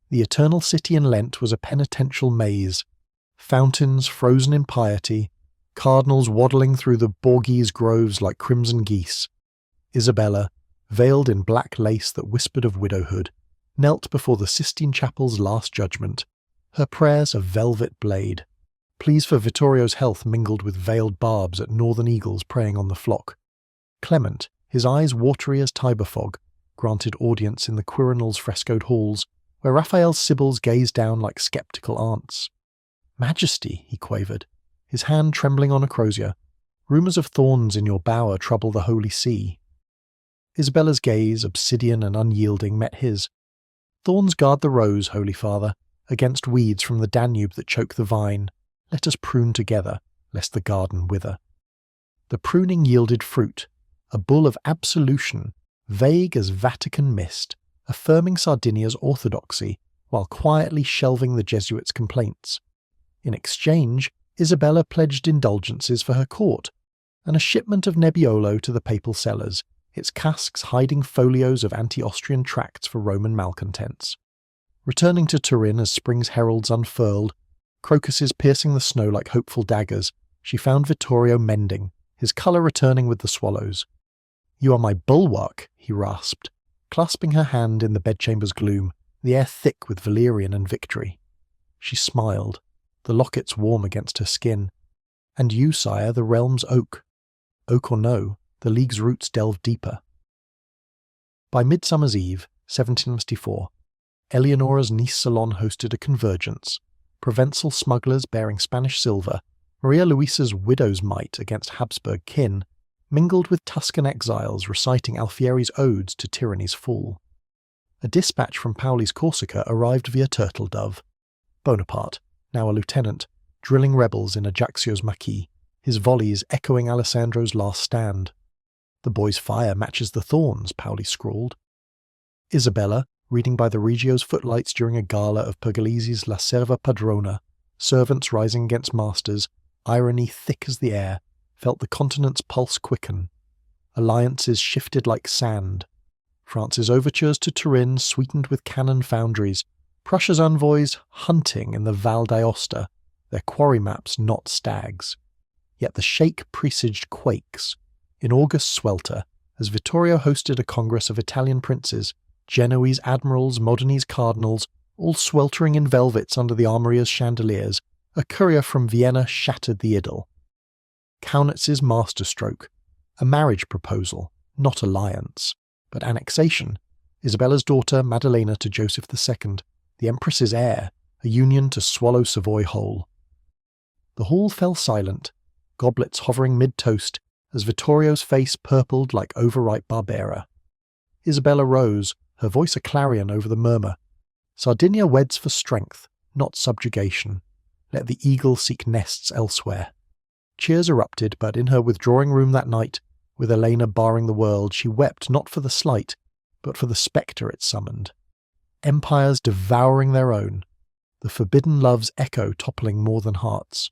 The Eternal City in Lent was a penitential maze, fountains frozen in piety, cardinals waddling through the Borghese groves like crimson geese. Isabella, veiled in black lace that whispered of widowhood, knelt before the Sistine Chapel's Last Judgment, her prayers a velvet blade, pleas for Vittorio's health mingled with veiled barbs at northern eagles preying on the flock. Clement, his eyes watery as Tiber fog, granted audience in the Quirinal's frescoed halls, where Raphael's sibyls gazed down like sceptical aunts. "Majesty," he quavered, his hand trembling on a crozier, "rumours of thorns in your bower trouble the Holy See." Isabella's gaze, obsidian and unyielding, met his. "Thorns guard the rose, Holy Father, against weeds from the Danube that choke the vine. Let us prune together, lest the garden wither." The pruning yielded fruit, a bull of absolution, vague as Vatican mist, affirming Sardinia's orthodoxy while quietly shelving the Jesuits' complaints. In exchange, Isabella pledged indulgences for her court, and a shipment of Nebbiolo to the papal cellars, its casks hiding folios of anti-Austrian tracts for Roman malcontents. Returning to Turin as spring's heralds unfurled, crocuses piercing the snow like hopeful daggers, she found Vittorio mending, his colour returning with the swallows. "You are my bulwark," he rasped, clasping her hand in the bedchamber's gloom, the air thick with valerian and victory. She smiled, the lockets warm against her skin. "And you, sire, the realm's oak. Oak or no, the league's roots delve deeper." By Midsummer's Eve, 1754, Eleonora's Nice salon hosted a convergence. Provençal smugglers bearing Spanish silver, Maria Luisa's widow's mite against Habsburg kin, mingled with Tuscan exiles reciting Alfieri's odes to tyranny's fall. A dispatch from Pauli's Corsica arrived via Turtle Dove. Bonaparte, now a lieutenant, drilling rebels in Ajaccio's maquis, his volleys echoing Alessandro's last stand. "The boy's fire matches the thorns," Pauli scrawled. Isabella, reading by the Regio's footlights during a gala of Pergolesi's La Serva Padrona, servants rising against masters, irony thick as the air, felt the continent's pulse quicken. Alliances shifted like sand. France's overtures to Turin sweetened with cannon foundries, Prussia's envoys hunting in the Val d'Aosta, their quarry maps not stags. Yet the shake presaged quakes. In August swelter, as Vittorio hosted a congress of Italian princes, Genoese admirals, Modenese cardinals, all sweltering in velvets under the Armoria's chandeliers, a courier from Vienna shattered the idyll. Kaunitz's masterstroke, a marriage proposal, not alliance, but annexation, Isabella's daughter Maddalena to Joseph II, the Empress's heir, a union to swallow Savoy whole. The hall fell silent, goblets hovering mid-toast, as Vittorio's face purpled like overripe Barbera. Isabella rose, her voice a clarion over the murmur. "Sardinia weds for strength, not subjugation. Let the eagle seek nests elsewhere." Cheers erupted, but in her withdrawing room that night, with Elena barring the world, she wept not for the slight, but for the spectre it summoned. Empires devouring their own, the forbidden love's echo toppling more than hearts.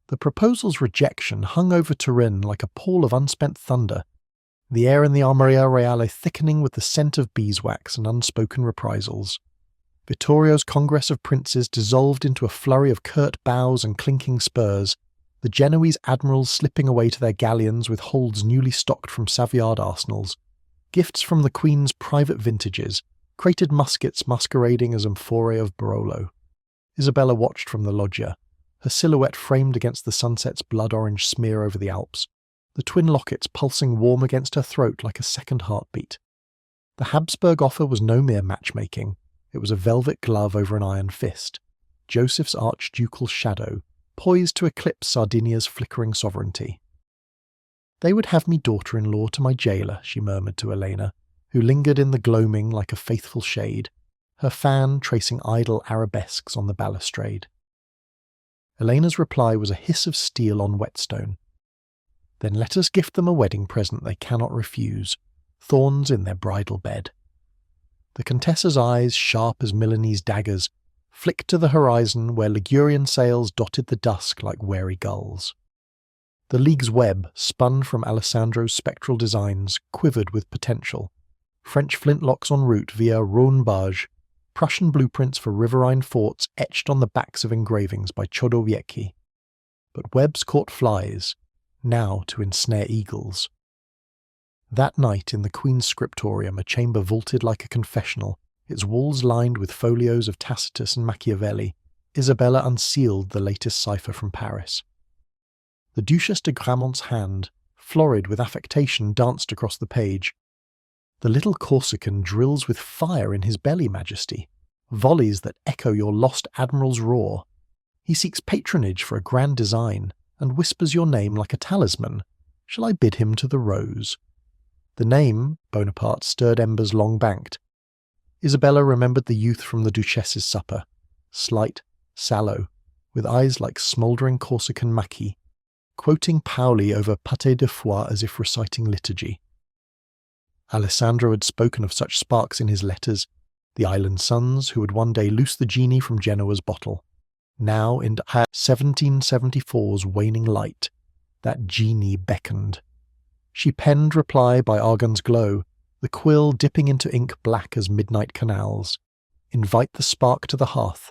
The proposal's rejection hung over Turin like a pall of unspent thunder. the air in the Armoria Reale thickening with the scent of beeswax and unspoken reprisals. Vittorio's congress of princes dissolved into a flurry of curt bows and clinking spurs, the Genoese admirals slipping away to their galleons with holds newly stocked from Savoyard arsenals, gifts from the Queen's private vintages, crated muskets masquerading as amphorae of Barolo. Isabella watched from the loggia, her silhouette framed against the sunset's blood-orange smear over the Alps, the twin lockets pulsing warm against her throat like a second heartbeat. The Habsburg offer was no mere matchmaking. It was a velvet glove over an iron fist, Joseph's archducal shadow, poised to eclipse Sardinia's flickering sovereignty. "They would have me daughter-in-law to my jailer," she murmured to Elena, who lingered in the gloaming like a faithful shade, her fan tracing idle arabesques on the balustrade. Elena's reply was a hiss of steel on whetstone. "Then let us gift them a wedding present they cannot refuse, thorns in their bridal bed." The Contessa's eyes, sharp as Milanese daggers, flicked to the horizon where Ligurian sails dotted the dusk like wary gulls. The League's web, spun from Alessandro's spectral designs, quivered with potential. French flintlocks en route via Rhône-Bage, Prussian blueprints for riverine forts etched on the backs of engravings by Chodowiecki. But webs caught flies, now to ensnare eagles. That night in the Queen's scriptorium, a chamber vaulted like a confessional, its walls lined with folios of Tacitus and Machiavelli, Isabella unsealed the latest cipher from Paris. The Duchesse de Gramont's hand, florid with affectation, danced across the page. "The little Corsican drills with fire in his belly, Majesty, volleys that echo your lost admiral's roar. He seeks patronage for a grand design, and whispers your name like a talisman. Shall I bid him to the rose?" The name, Bonaparte, stirred embers long banked. Isabella remembered the youth from the Duchesse's supper, slight, sallow, with eyes like smouldering Corsican maquis, quoting Pauli over pâté de foie as if reciting liturgy. Alessandro had spoken of such sparks in his letters, the island sons who would one day loose the genie from Genoa's bottle. Now, in 1774's waning light, that genie beckoned. She penned reply by Argan's glow, the quill dipping into ink black as midnight canals. Invite the spark to the hearth.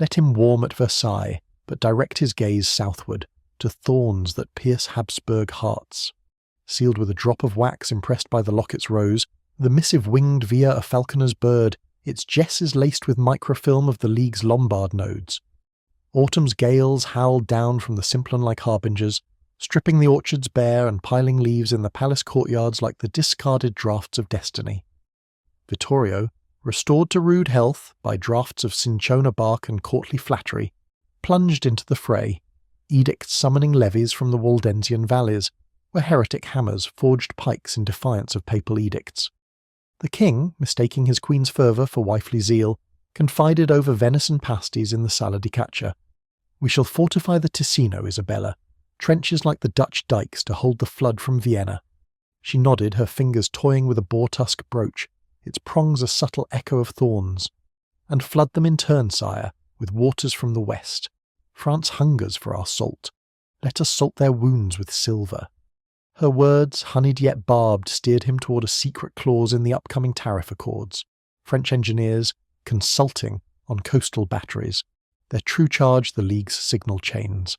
Let him warm at Versailles, but direct his gaze southward, to thorns that pierce Habsburg hearts. Sealed with a drop of wax impressed by the locket's rose, the missive winged via a falconer's bird, its jesses laced with microfilm of the League's Lombard nodes. Autumn's gales howled down from the Simplon like harbingers, stripping the orchards bare and piling leaves in the palace courtyards like the discarded draughts of destiny. Vittorio, restored to rude health by draughts of cinchona bark and courtly flattery, plunged into the fray, edicts summoning levies from the Waldensian valleys, where heretic hammers forged pikes in defiance of papal edicts. The king, mistaking his queen's fervour for wifely zeal, confided over venison pasties in the Sala di Caccia. "We shall fortify the Ticino, Isabella, trenches like the Dutch dikes to hold the flood from Vienna." She nodded, her fingers toying with a boar-tusk brooch, its prongs a subtle echo of thorns. "And flood them in turn, sire, with waters from the west. France hungers for our salt. Let us salt their wounds with silver." Her words, honeyed yet barbed, steered him toward a secret clause in the upcoming tariff accords. French engineers consulting on coastal batteries, their true charge the League's signal chains.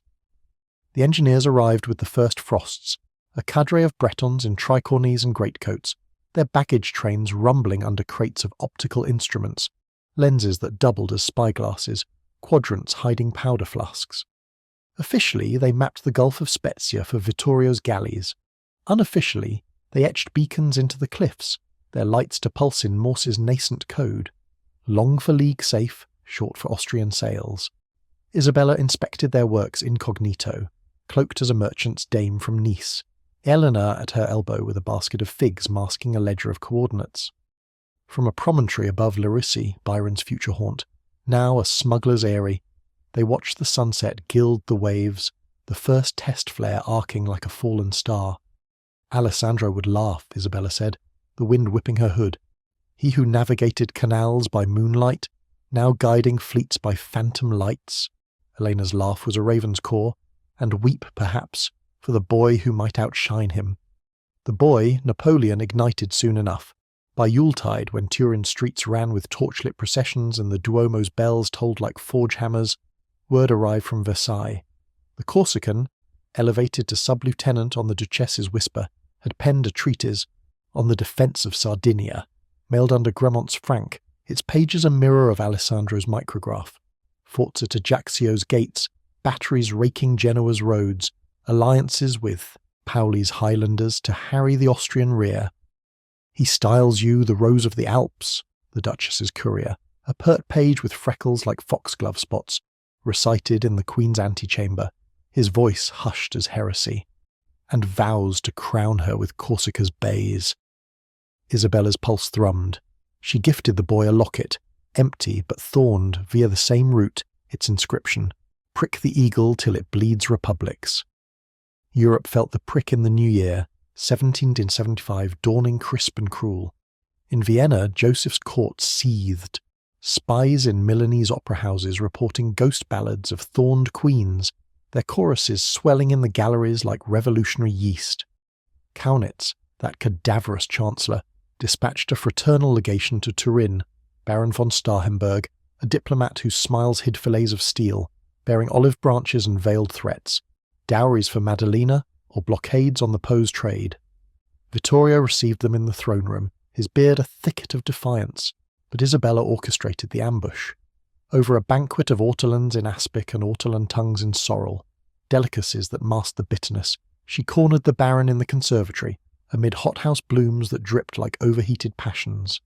The engineers arrived with the first frosts, a cadre of Bretons in tricornies and greatcoats, their baggage trains rumbling under crates of optical instruments, lenses that doubled as spyglasses, quadrants hiding powder flasks. Officially, they mapped the Gulf of Spezia for Vittorio's galleys. Unofficially, they etched beacons into the cliffs, their lights to pulse in Morse's nascent code. Long for League safe, short for Austrian sails. Isabella inspected their works incognito, cloaked as a merchant's dame from Nice, Eleanor at her elbow with a basket of figs masking a ledger of coordinates. From a promontory above Larissi, Byron's future haunt, now a smuggler's eyrie, they watched the sunset gild the waves, the first test flare arcing like a fallen star. Alessandro would laugh, Isabella said, the wind whipping her hood. He who navigated canals by moonlight, now guiding fleets by phantom lights. Elena's laugh was a raven's caw, and weep, perhaps, for the boy who might outshine him. The boy, Napoleon, ignited soon enough. By Yuletide, when Turin's streets ran with torchlit processions and the Duomo's bells tolled like forge hammers, word arrived from Versailles. The Corsican, elevated to sub-lieutenant on the Duchess's whisper, had penned a treatise on the defence of Sardinia, mailed under Gramont's frank, its pages a mirror of Alessandro's micrograph. Forts at Ajaccio's gates, batteries raking Genoa's roads, alliances with Pauli's Highlanders to harry the Austrian rear. He styles you the Rose of the Alps, the Duchess's courier, a pert page with freckles like foxglove spots, recited in the Queen's antechamber, his voice hushed as heresy, and vows to crown her with Corsica's bays. Isabella's pulse thrummed. She gifted the boy a locket, empty but thorned via the same route, its inscription, "Prick the eagle till it bleeds republics." Europe felt the prick in the new year, 1775, dawning crisp and cruel. In Vienna, Joseph's court seethed. Spies in Milanese opera houses reporting ghost ballads of thorned queens, their choruses swelling in the galleries like revolutionary yeast. Kaunitz, that cadaverous chancellor, dispatched a fraternal legation to Turin, Baron von Starhemberg, a diplomat whose smiles hid fillets of steel, bearing olive branches and veiled threats, dowries for Madalena, or blockades on the Poe's trade. Vittorio received them in the throne room, his beard a thicket of defiance, but Isabella orchestrated the ambush. Over a banquet of ortolans in aspic and ortolan tongues in sorrel, delicacies that masked the bitterness, she cornered the Baron in the conservatory, amid hothouse blooms that dripped like overheated passions.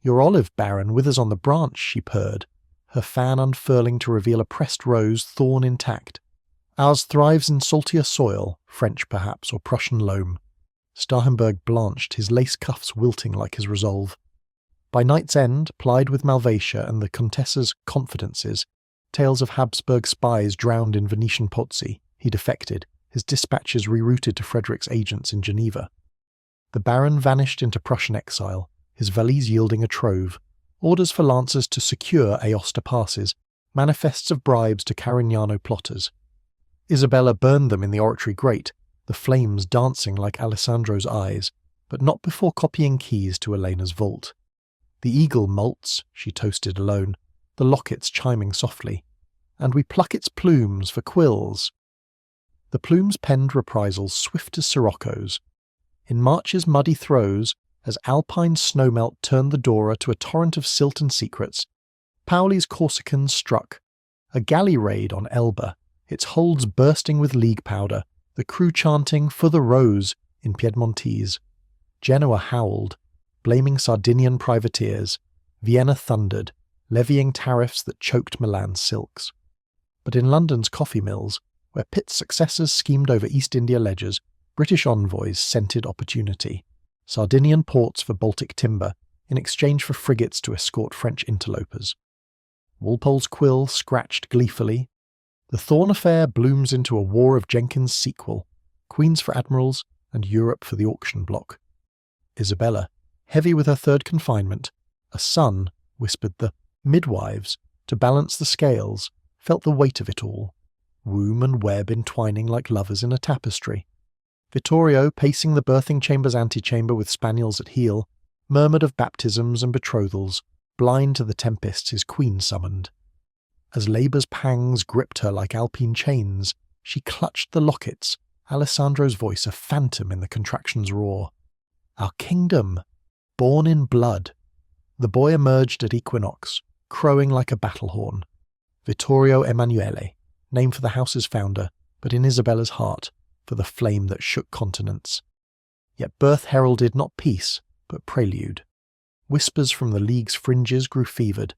"Your olive, Baron, withers on the branch," she purred, her fan unfurling to reveal a pressed rose, thorn intact. "Ours thrives in saltier soil, French perhaps, or Prussian loam." Starhemberg blanched, his lace cuffs wilting like his resolve. By night's end, plied with Malvasia and the Contessa's confidences, tales of Habsburg spies drowned in Venetian Pozzi, he defected, his dispatches rerouted to Frederick's agents in Geneva. The Baron vanished into Prussian exile, his valise yielding a trove, orders for lancers to secure Aosta passes, manifests of bribes to Carignano plotters. Isabella burned them in the oratory grate, the flames dancing like Alessandro's eyes, but not before copying keys to Elena's vault. The eagle moults, she toasted alone, the lockets chiming softly, and we pluck its plumes for quills. The plumes penned reprisals swift as siroccos. In March's muddy throes, as alpine snowmelt turned the Dora to a torrent of silt and secrets, Pauli's Corsicans struck, a galley raid on Elba, its holds bursting with league powder, the crew chanting "For the Rose" in Piedmontese. Genoa howled, blaming Sardinian privateers. Vienna thundered, levying tariffs that choked Milan's silks. But in London's coffee mills, where Pitt's successors schemed over East India ledgers, British envoys scented opportunity. Sardinian ports for Baltic timber, in exchange for frigates to escort French interlopers. Walpole's quill scratched gleefully. The Thorn affair blooms into a War of Jenkins sequel, Queens for admirals and Europe for the auction block. Isabella, heavy with her third confinement, a son, whispered the midwives, to balance the scales, felt the weight of it all, womb and web entwining like lovers in a tapestry. Vittorio, pacing the birthing chamber's antechamber with spaniels at heel, murmured of baptisms and betrothals, blind to the tempests his queen summoned. As labour's pangs gripped her like alpine chains, she clutched the lockets, Alessandro's voice a phantom in the contraction's roar. "Our kingdom! Born in blood!" The boy emerged at equinox, crowing like a battle horn. Vittorio Emanuele, named for the house's founder, but in Isabella's heart, for the flame that shook continents. Yet birth heralded not peace, but prelude. Whispers from the League's fringes grew fevered.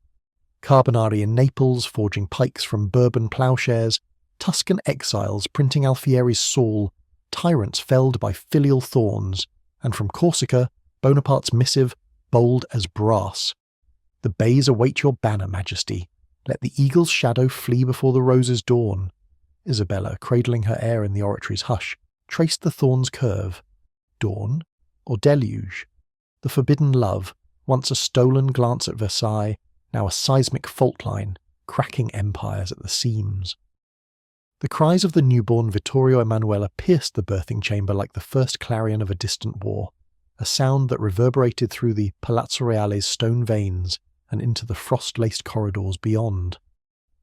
Carbonari in Naples forging pikes from Bourbon ploughshares, Tuscan exiles printing Alfieri's Saul, tyrants felled by filial thorns, and from Corsica, Bonaparte's missive, bold as brass. "The bays await your banner, Majesty. Let the eagle's shadow flee before the rose's dawn." Isabella, cradling her heir in the oratory's hush, traced the thorn's curve. Dawn or deluge? The forbidden love, once a stolen glance at Versailles, now a seismic fault line, cracking empires at the seams. The cries of the newborn Vittorio Emanuela pierced the birthing chamber like the first clarion of a distant war, a sound that reverberated through the Palazzo Reale's stone vanes and into the frost-laced corridors beyond.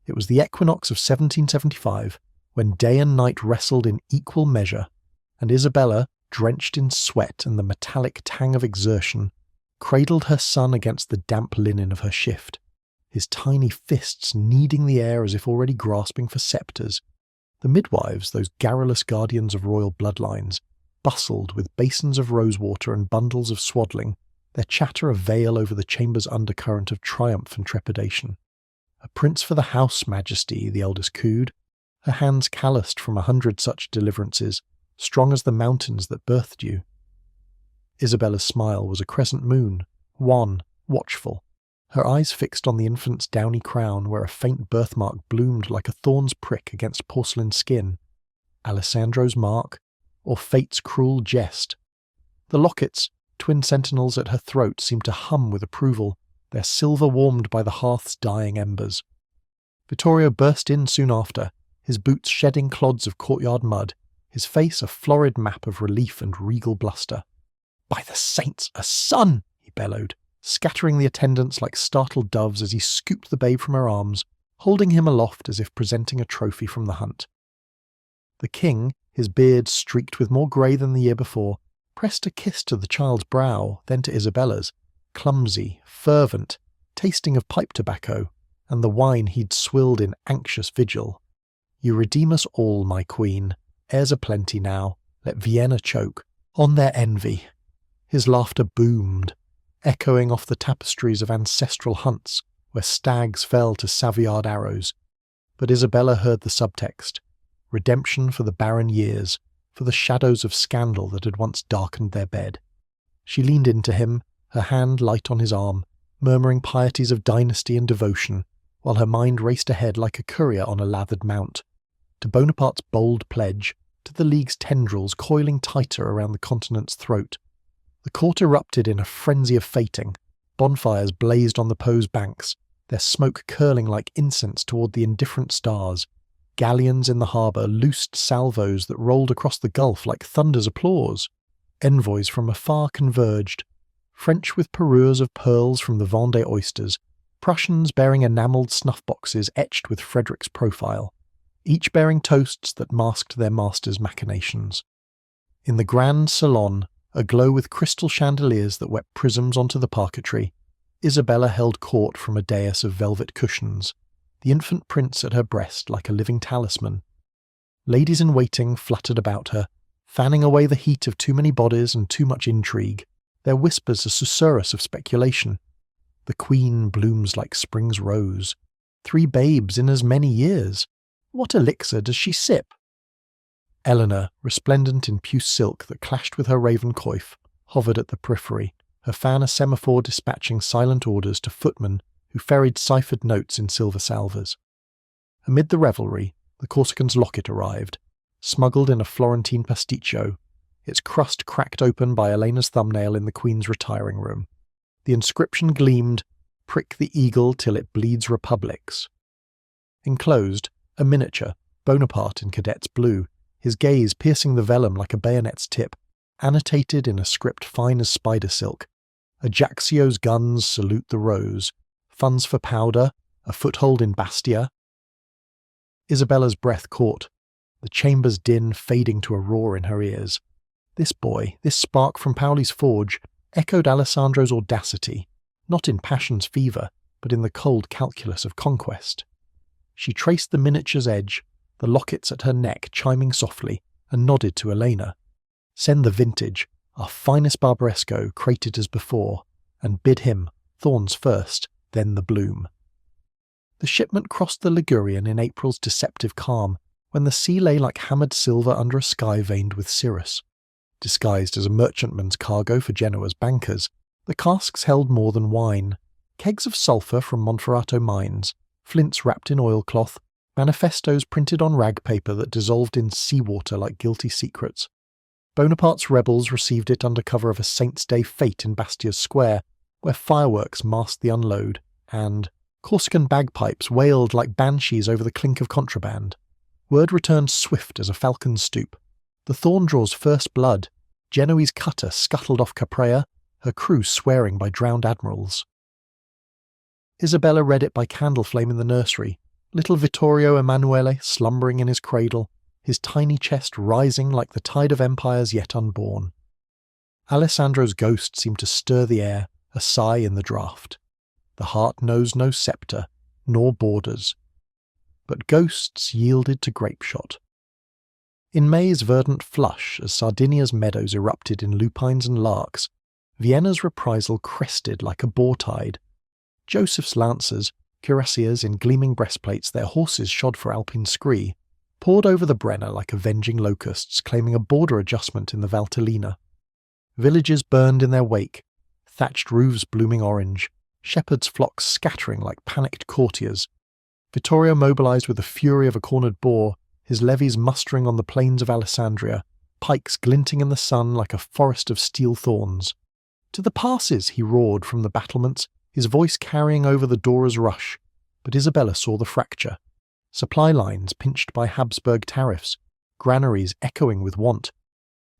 It was the equinox of 1775, when day and night wrestled in equal measure, and Isabella, drenched in sweat and the metallic tang of exertion, cradled her son against the damp linen of her shift, his tiny fists kneading the air as if already grasping for sceptres. The midwives, those garrulous guardians of royal bloodlines, bustled with basins of rosewater and bundles of swaddling, their chatter a veil over the chamber's undercurrent of triumph and trepidation. "A prince for the house, Majesty," the eldest cooed, her hands calloused from 100 such deliverances, strong as the mountains that birthed you. Isabella's smile was a crescent moon, wan, watchful, her eyes fixed on the infant's downy crown where a faint birthmark bloomed like a thorn's prick against porcelain skin. Alessandro's mark, or fate's cruel jest? The lockets, twin sentinels at her throat, seemed to hum with approval, their silver warmed by the hearth's dying embers. Vittorio burst in soon after, his boots shedding clods of courtyard mud, his face a florid map of relief and regal bluster. "By the saints, a son!" he bellowed, scattering the attendants like startled doves as he scooped the babe from her arms, holding him aloft as if presenting a trophy from the hunt. The king, his beard streaked with more grey than the year before, pressed a kiss to the child's brow, then to Isabella's, clumsy, fervent, tasting of pipe tobacco, and the wine he'd swilled in anxious vigil. "You redeem us all, my queen. Heirs aplenty now. Let Vienna choke. On their envy." His laughter boomed, echoing off the tapestries of ancestral hunts where stags fell to Savoyard arrows. But Isabella heard the subtext: redemption for the barren years, for the shadows of scandal that had once darkened their bed. She leaned into him, her hand light on his arm, murmuring pieties of dynasty and devotion, while her mind raced ahead like a courier on a lathered mount, to Bonaparte's bold pledge, to the League's tendrils coiling tighter around the continent's throat. The court erupted in a frenzy of fating. Bonfires blazed on the Po's banks, their smoke curling like incense toward the indifferent stars. Galleons in the harbour loosed salvos that rolled across the gulf like thunder's applause. Envoys from afar converged, French with parures of pearls from the Vendée oysters, Prussians bearing enamelled snuff-boxes etched with Frederick's profile, each bearing toasts that masked their master's machinations. In the grand salon, aglow with crystal chandeliers that wept prisms onto the parquetry, Isabella held court from a dais of velvet cushions, the infant prince at her breast like a living talisman. Ladies in waiting fluttered about her, fanning away the heat of too many bodies and too much intrigue, their whispers a susurrus of speculation. The queen blooms like spring's rose. 3 babes in as many years. What elixir does she sip? Eleanor, resplendent in puce silk that clashed with her raven coif, hovered at the periphery, her fan a semaphore dispatching silent orders to footmen who ferried ciphered notes in silver salvers. Amid the revelry, the Corsican's locket arrived, smuggled in a Florentine pasticcio, its crust cracked open by Elena's thumbnail in the Queen's retiring room. The inscription gleamed, "Prick the eagle till it bleeds republics." Enclosed, a miniature, Bonaparte in cadet's blue, his gaze piercing the vellum like a bayonet's tip, annotated in a script fine as spider silk. Ajaccio's guns salute the rose. Funds for powder, a foothold in Bastia. Isabella's breath caught, the chamber's din fading to a roar in her ears. This boy, this spark from Pauli's forge, echoed Alessandro's audacity, not in passion's fever, but in the cold calculus of conquest. She traced the miniature's edge, the lockets at her neck chiming softly, and nodded to Elena. "Send the vintage, our finest Barbaresco, crated as before, and bid him, thorns first, then the bloom." The shipment crossed the Ligurian in April's deceptive calm, when the sea lay like hammered silver under a sky veined with cirrus. Disguised as a merchantman's cargo for Genoa's bankers, the casks held more than wine. Kegs of sulphur from Monferrato mines, flints wrapped in oilcloth, manifestos printed on rag paper that dissolved in seawater like guilty secrets. Bonaparte's rebels received it under cover of a Saints' Day fete in Bastia's square, where fireworks masked the unload, and Corsican bagpipes wailed like banshees over the clink of contraband. Word returned swift as a falcon's stoop. The Thorn draws first blood. Genoese cutter scuttled off Caprea, her crew swearing by drowned admirals. Isabella read it by candle flame in the nursery, little Vittorio Emanuele slumbering in his cradle, his tiny chest rising like the tide of empires yet unborn. Alessandro's ghost seemed to stir the air, a sigh in the draught. The heart knows no sceptre, nor borders. But ghosts yielded to grapeshot. In May's verdant flush, as Sardinia's meadows erupted in lupines and larks, Vienna's reprisal crested like a boar tide. Joseph's lancers, cuirassiers in gleaming breastplates, their horses shod for Alpine scree, poured over the Brenner like avenging locusts, claiming a border adjustment in the Valtellina. Villages burned in their wake, thatched roofs blooming orange, shepherds' flocks scattering like panicked courtiers. Vittorio mobilized with the fury of a cornered boar, his levies mustering on the plains of Alessandria, pikes glinting in the sun like a forest of steel thorns. "To the passes!" he roared from the battlements, his voice carrying over the Dora's rush. But Isabella saw the fracture. Supply lines pinched by Habsburg tariffs, granaries echoing with want.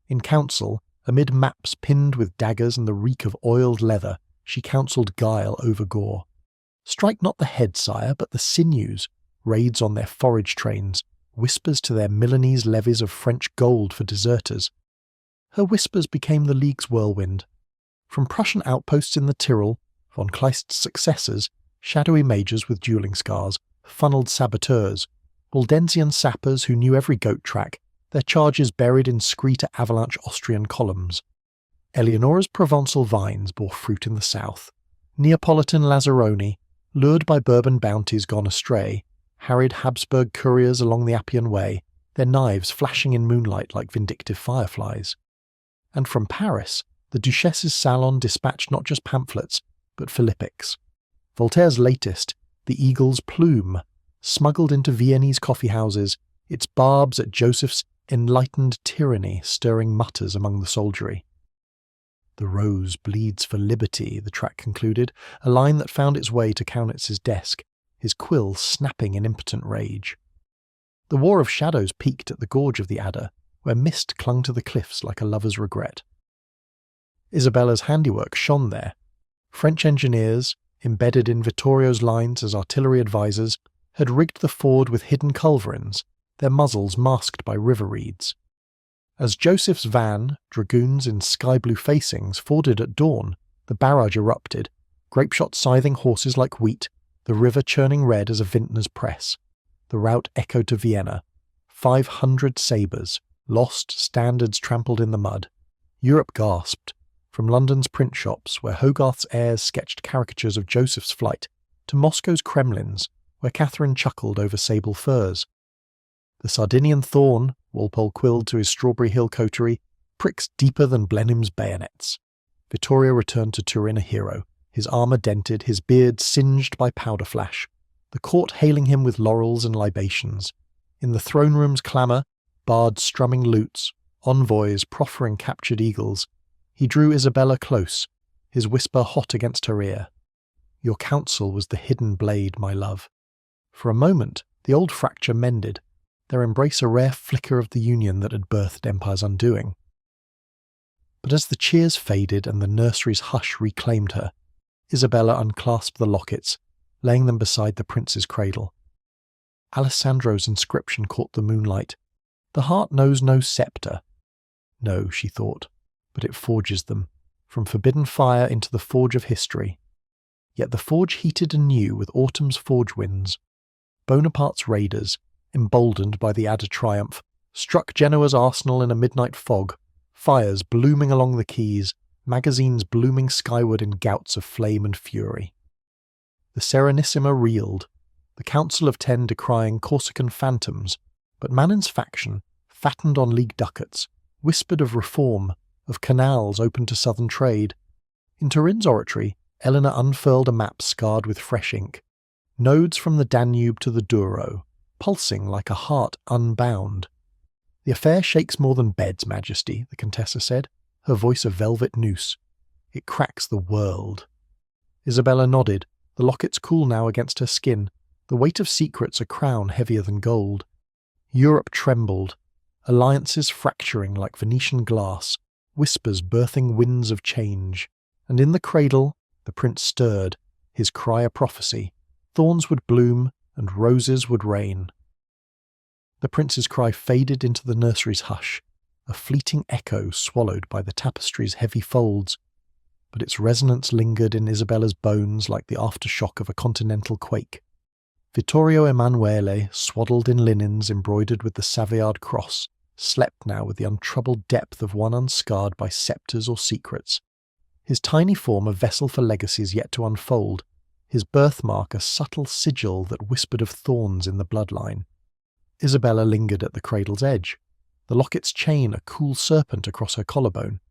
In council, amid maps pinned with daggers and the reek of oiled leather, she counselled guile over gore. "Strike not the head, sire, but the sinews," raids on their forage trains, whispers to their Milanese levies of French gold for deserters. Her whispers became the League's whirlwind. From Prussian outposts in the Tyrol, von Kleist's successors, shadowy majors with duelling scars, funnelled saboteurs, Waldensian sappers who knew every goat track, their charges buried in scree to avalanche Austrian columns. Eleonora's Provençal vines bore fruit in the south. Neapolitan lazzaroni, lured by Bourbon bounties gone astray, harried Habsburg couriers along the Appian Way, their knives flashing in moonlight like vindictive fireflies. And from Paris, the Duchesse's salon dispatched not just pamphlets, but philippics. Voltaire's latest, The Eagle's Plume, smuggled into Viennese coffeehouses, its barbs at Joseph's enlightened tyranny stirring mutters among the soldiery. "The rose bleeds for liberty," the tract concluded, a line that found its way to Kaunitz's desk, his quill snapping in impotent rage. The war of shadows peaked at the gorge of the Adda, where mist clung to the cliffs like a lover's regret. Isabella's handiwork shone there. French engineers, embedded in Vittorio's lines as artillery advisors, had rigged the ford with hidden culverins, their muzzles masked by river reeds. As Joseph's van, dragoons in sky-blue facings, forded at dawn, the barrage erupted, grapeshot scything horses like wheat, the river churning red as a vintner's press. The rout echoed to Vienna. 500 sabres, lost standards trampled in the mud. Europe gasped. From London's print shops, where Hogarth's heirs sketched caricatures of Joseph's flight, to Moscow's Kremlins, where Catherine chuckled over sable furs. The Sardinian thorn, Walpole quilled to his Strawberry Hill coterie, pricks deeper than Blenheim's bayonets. Vittorio returned to Turin a hero, his armour dented, his beard singed by powder flash, the court hailing him with laurels and libations. In the throne room's clamour, bards strumming lutes, envoys proffering captured eagles, he drew Isabella close, his whisper hot against her ear. "Your counsel was the hidden blade, my love." For a moment, the old fracture mended, their embrace a rare flicker of the union that had birthed Empire's undoing. But as the cheers faded and the nursery's hush reclaimed her, Isabella unclasped the lockets, laying them beside the prince's cradle. Alessandro's inscription caught the moonlight. "The heart knows no sceptre." No, she thought, but it forges them, from forbidden fire into the forge of history. Yet the forge heated anew with autumn's forge winds. Bonaparte's raiders, emboldened by the Adda triumph, struck Genoa's arsenal in a midnight fog, fires blooming along the quays, magazines blooming skyward in gouts of flame and fury. The Serenissima reeled, the Council of Ten decrying Corsican phantoms, but Manin's faction, fattened on League ducats, whispered of reform, of canals open to southern trade. In Turin's oratory, Eleanor unfurled a map scarred with fresh ink. Nodes from the Danube to the Douro, pulsing like a heart unbound. "The affair shakes more than beds, Majesty," the Contessa said, her voice a velvet noose. "It cracks the world." Isabella nodded, the lockets cool now against her skin, the weight of secrets a crown heavier than gold. Europe trembled, alliances fracturing like Venetian glass, whispers birthing winds of change, and in the cradle the prince stirred, his cry a prophecy, thorns would bloom and roses would rain. The prince's cry faded into the nursery's hush, a fleeting echo swallowed by the tapestry's heavy folds, but its resonance lingered in Isabella's bones like the aftershock of a continental quake. Vittorio Emanuele, swaddled in linens embroidered with the Savoyard cross, slept now with the untroubled depth of one unscarred by sceptres or secrets. His tiny form a vessel for legacies yet to unfold, his birthmark a subtle sigil that whispered of thorns in the bloodline. Isabella lingered at the cradle's edge, the locket's chain a cool serpent across her collarbone,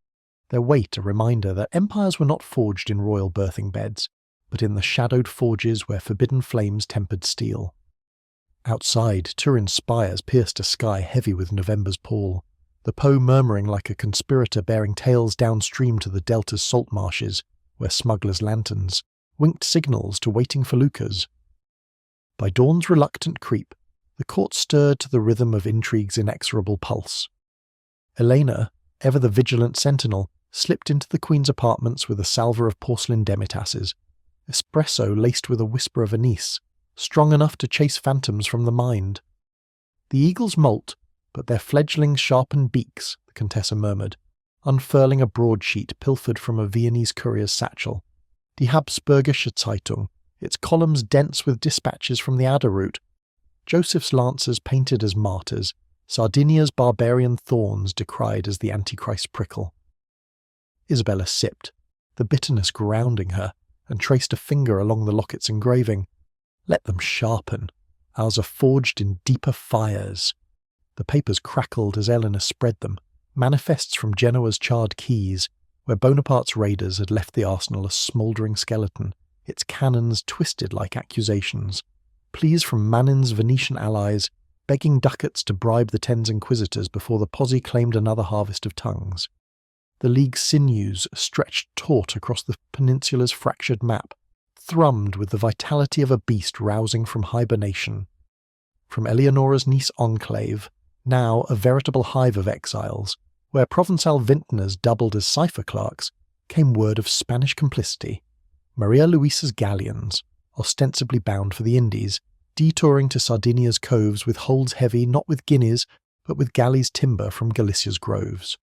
their weight a reminder that empires were not forged in royal birthing beds, but in the shadowed forges where forbidden flames tempered steel. Outside, Turin's spires pierced a sky heavy with November's pall, the Po murmuring like a conspirator bearing tales downstream to the delta's salt marshes, where smugglers' lanterns winked signals to waiting feluccas. By dawn's reluctant creep, the court stirred to the rhythm of intrigue's inexorable pulse. Elena, ever the vigilant sentinel, slipped into the queen's apartments with a salver of porcelain demitases, espresso laced with a whisper of anise, strong enough to chase phantoms from the mind. The eagles moult, but their fledglings sharpen beaks, the Contessa murmured, unfurling a broadsheet pilfered from a Viennese courier's satchel. Die Habsburgische Zeitung, its columns dense with dispatches from the Adda route. Joseph's lancers painted as martyrs, Sardinia's barbarian thorns decried as the Antichrist prickle. Isabella sipped, the bitterness grounding her, and traced a finger along the locket's engraving. Let them sharpen. Ours are forged in deeper fires. The papers crackled as Eleanor spread them, manifests from Genoa's charred quays, where Bonaparte's raiders had left the arsenal a smouldering skeleton, its cannons twisted like accusations, pleas from Manin's Venetian allies, begging ducats to bribe the Ten's inquisitors before the posse claimed another harvest of tongues. The League's sinews stretched taut across the peninsula's fractured map, thrummed with the vitality of a beast rousing from hibernation. From Eleonora's Nice enclave, now a veritable hive of exiles, where Provençal vintners doubled as cipher clerks, came word of Spanish complicity. Maria Luisa's galleons, ostensibly bound for the Indies, detouring to Sardinia's coves with holds heavy not with guineas, but with galleys timber from Galicia's groves.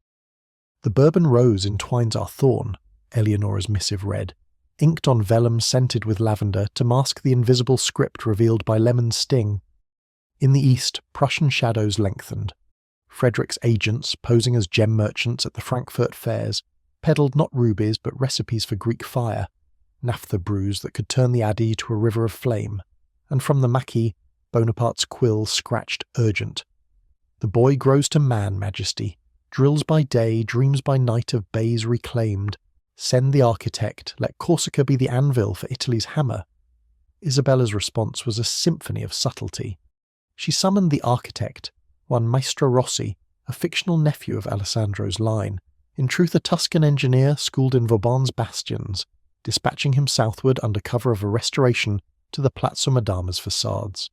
The Bourbon rose entwines our thorn, Eleonora's missive read, inked on vellum scented with lavender to mask the invisible script revealed by Lemon's sting. In the east, Prussian shadows lengthened. Frederick's agents, posing as gem merchants at the Frankfurt fairs, peddled not rubies but recipes for Greek fire, naphtha brews that could turn the Adige to a river of flame, and from the maquis, Bonaparte's quill scratched urgent. The boy grows to man, Majesty, drills by day, dreams by night of bays reclaimed. Send the architect, let Corsica be the anvil for Italy's hammer. Isabella's response was a symphony of subtlety. She summoned the architect, one Maestro Rossi, a fictional nephew of Alessandro's line, in truth a Tuscan engineer schooled in Vauban's bastions, dispatching him southward under cover of a restoration to the Palazzo Madama's facades.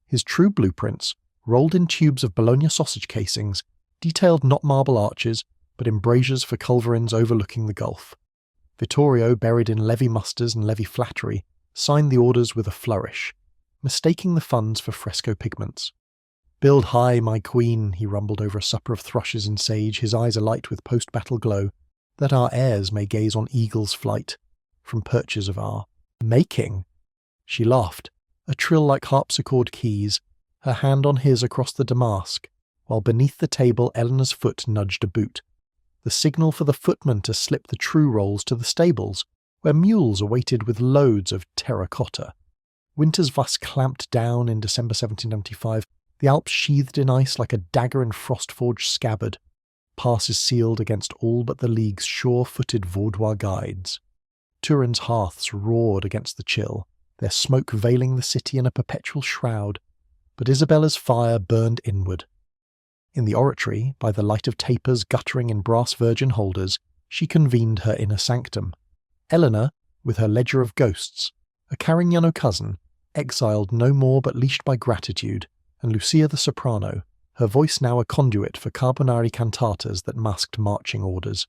His true blueprints, rolled in tubes of Bologna sausage casings, detailed not marble arches, but embrasures for culverins overlooking the Gulf. Vittorio, buried in levy musters and levy flattery, signed the orders with a flourish, mistaking the funds for fresco pigments. "Build high, my queen," he rumbled over a supper of thrushes and sage, his eyes alight with post-battle glow, "that our heirs may gaze on eagle's flight, from perches of our making." She laughed, a trill like harpsichord keys, her hand on his across the damask, while beneath the table Eleanor's foot nudged a boot, the signal for the footman to slip the true rolls to the stables, where mules awaited with loads of terracotta. Winter's thus clamped down in December 1795, the Alps sheathed in ice like a dagger in frost-forged scabbard, passes sealed against all but the League's sure-footed Vaudois guides. Turin's hearths roared against the chill, their smoke veiling the city in a perpetual shroud, but Isabella's fire burned inward. In the oratory, by the light of tapers guttering in brass virgin holders, she convened her inner sanctum. Eleanor, with her ledger of ghosts, a Carignano cousin, exiled no more but leashed by gratitude, and Lucia the soprano, her voice now a conduit for carbonari cantatas that masked marching orders.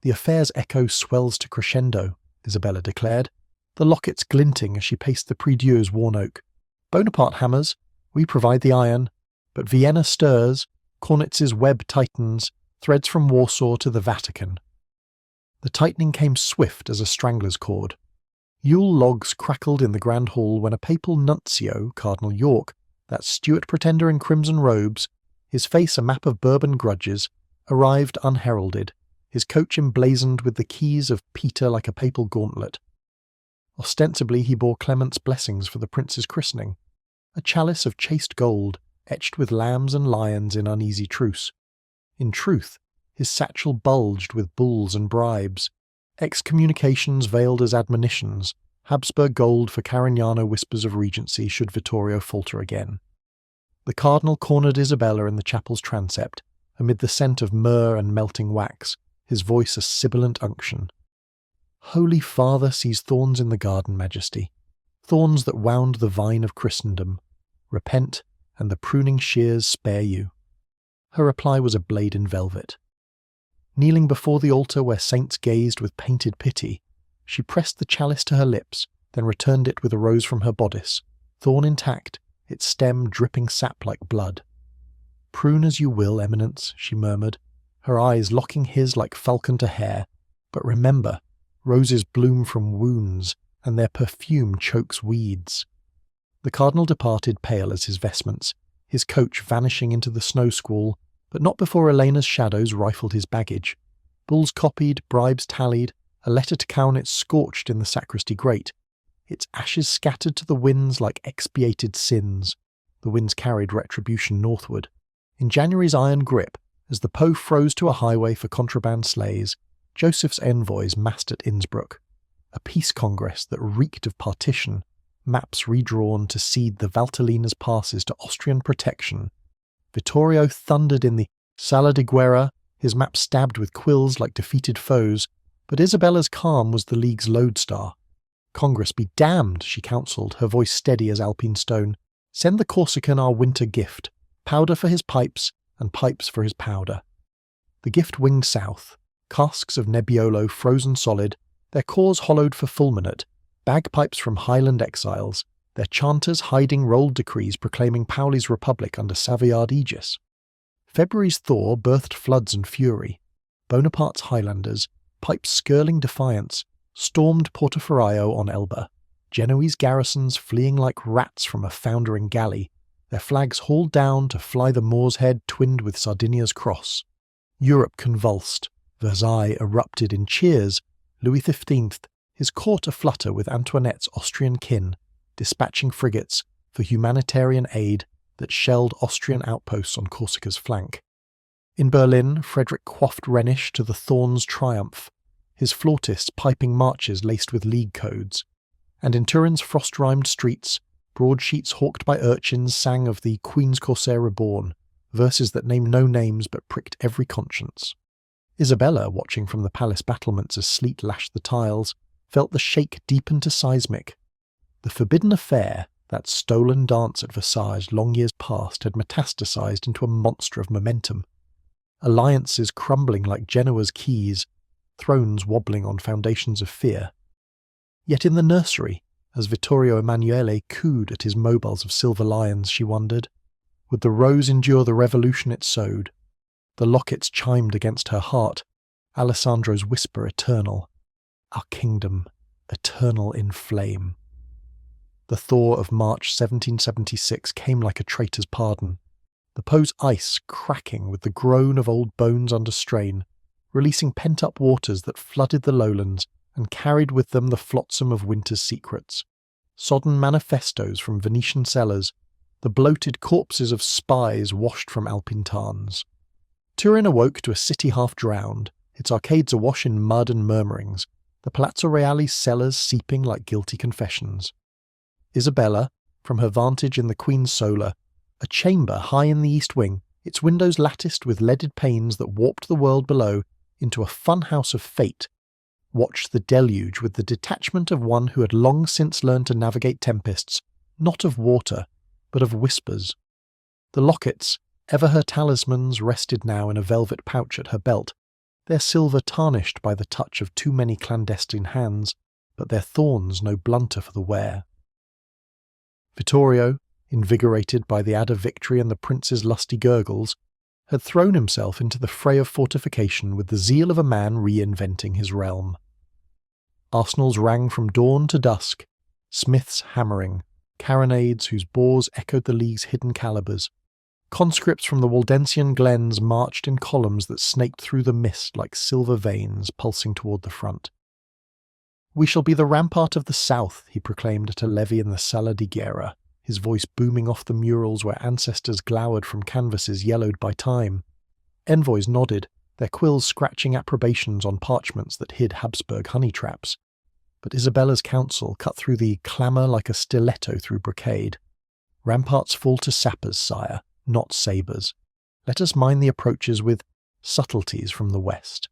"The affair's echo swells to crescendo," Isabella declared, the lockets glinting as she paced the prie-dieu's worn oak. "Bonaparte hammers, we provide the iron, but Vienna stirs, Cornitz's web tightens, threads from Warsaw to the Vatican." The tightening came swift as a strangler's cord. Yule logs crackled in the grand hall when a papal nuncio, Cardinal York, that Stuart pretender in crimson robes, his face a map of Bourbon grudges, arrived unheralded, his coach emblazoned with the keys of Peter like a papal gauntlet. Ostensibly he bore Clement's blessings for the prince's christening, a chalice of chased gold, etched with lambs and lions in uneasy truce. In truth, his satchel bulged with bulls and bribes, excommunications veiled as admonitions, Habsburg gold for Carignano whispers of regency should Vittorio falter again. The cardinal cornered Isabella in the chapel's transept, amid the scent of myrrh and melting wax, his voice a sibilant unction. "Holy Father sees thorns in the garden, Majesty, thorns that wound the vine of Christendom. Repent, and the pruning shears spare you." Her reply was a blade in velvet. Kneeling before the altar where saints gazed with painted pity, she pressed the chalice to her lips, then returned it with a rose from her bodice, thorn intact, its stem dripping sap like blood. "Prune as you will, Eminence," she murmured, her eyes locking his like falcon to hare, "but remember, roses bloom from wounds, and their perfume chokes weeds." The cardinal departed pale as his vestments, his coach vanishing into the snow squall, but not before Elena's shadows rifled his baggage. Bulls copied, bribes tallied, a letter to Kaunitz scorched in the sacristy grate, its ashes scattered to the winds like expiated sins. The winds carried retribution northward. In January's iron grip, as the Po froze to a highway for contraband sleighs, Joseph's envoys massed at Innsbruck. A peace congress that reeked of partition, maps redrawn to cede the Valtellina's passes to Austrian protection. Vittorio thundered in the Sala di Guerra, his map stabbed with quills like defeated foes, but Isabella's calm was the League's lodestar. "Congress be damned," she counselled, her voice steady as Alpine stone. "Send the Corsican our winter gift, powder for his pipes, and pipes for his powder." The gift winged south, casks of Nebbiolo frozen solid, their cores hollowed for fulminate, bagpipes from Highland exiles, their chanters hiding rolled decrees proclaiming Pauli's republic under Savoyard aegis. February's thaw birthed floods and fury. Bonaparte's Highlanders, pipes skirling defiance, stormed Portoferraio on Elba, Genoese garrisons fleeing like rats from a foundering galley, their flags hauled down to fly the Moor's Head twinned with Sardinia's cross. Europe convulsed, Versailles erupted in cheers, Louis XV, his court aflutter with Antoinette's Austrian kin, dispatching frigates for humanitarian aid that shelled Austrian outposts on Corsica's flank. In Berlin, Frederick quaffed Rhenish to the Thorn's triumph, his flautists piping marches laced with League codes, and in Turin's frost-rimed streets, broadsheets hawked by urchins sang of the Queen's Corsair reborn, verses that named no names but pricked every conscience. Isabella, watching from the palace battlements as sleet lashed the tiles, felt the shake deepen to seismic. The forbidden affair, that stolen dance at Versailles long years past, had metastasized into a monster of momentum. Alliances crumbling like Genoa's keys, thrones wobbling on foundations of fear. Yet in the nursery, as Vittorio Emanuele cooed at his mobiles of silver lions, she wondered, would the rose endure the revolution it sowed? The lockets chimed against her heart, Alessandro's whisper eternal, our kingdom eternal in flame. The thaw of March 1776 came like a traitor's pardon, the Po's ice cracking with the groan of old bones under strain, releasing pent-up waters that flooded the lowlands and carried with them the flotsam of winter's secrets. Sodden manifestos from Venetian cellars, the bloated corpses of spies washed from Alpine tarns. Turin awoke to a city half-drowned, its arcades awash in mud and murmurings, the Palazzo Reale's cellars seeping like guilty confessions. Isabella, from her vantage in the Queen's solar, a chamber high in the east wing, its windows latticed with leaded panes that warped the world below into a funhouse of fate, watched the deluge with the detachment of one who had long since learned to navigate tempests, not of water, but of whispers. The lockets, ever her talismans, rested now in a velvet pouch at her belt, their silver tarnished by the touch of too many clandestine hands, but their thorns no blunter for the wear. Vittorio, invigorated by the Adder victory and the prince's lusty gurgles, had thrown himself into the fray of fortification with the zeal of a man reinventing his realm. Arsenals rang from dawn to dusk, smiths hammering, carronades whose bores echoed the league's hidden calibers. Conscripts from the Waldensian glens marched in columns that snaked through the mist like silver veins pulsing toward the front. "We shall be the rampart of the south," he proclaimed at a levee in the Sala di Guerra, his voice booming off the murals where ancestors glowered from canvases yellowed by time. Envoys nodded, their quills scratching approbations on parchments that hid Habsburg honey traps. But Isabella's counsel cut through the clamour like a stiletto through brocade. "Ramparts fall to sappers, sire, not sabres. Let us mine the approaches with subtleties from the west."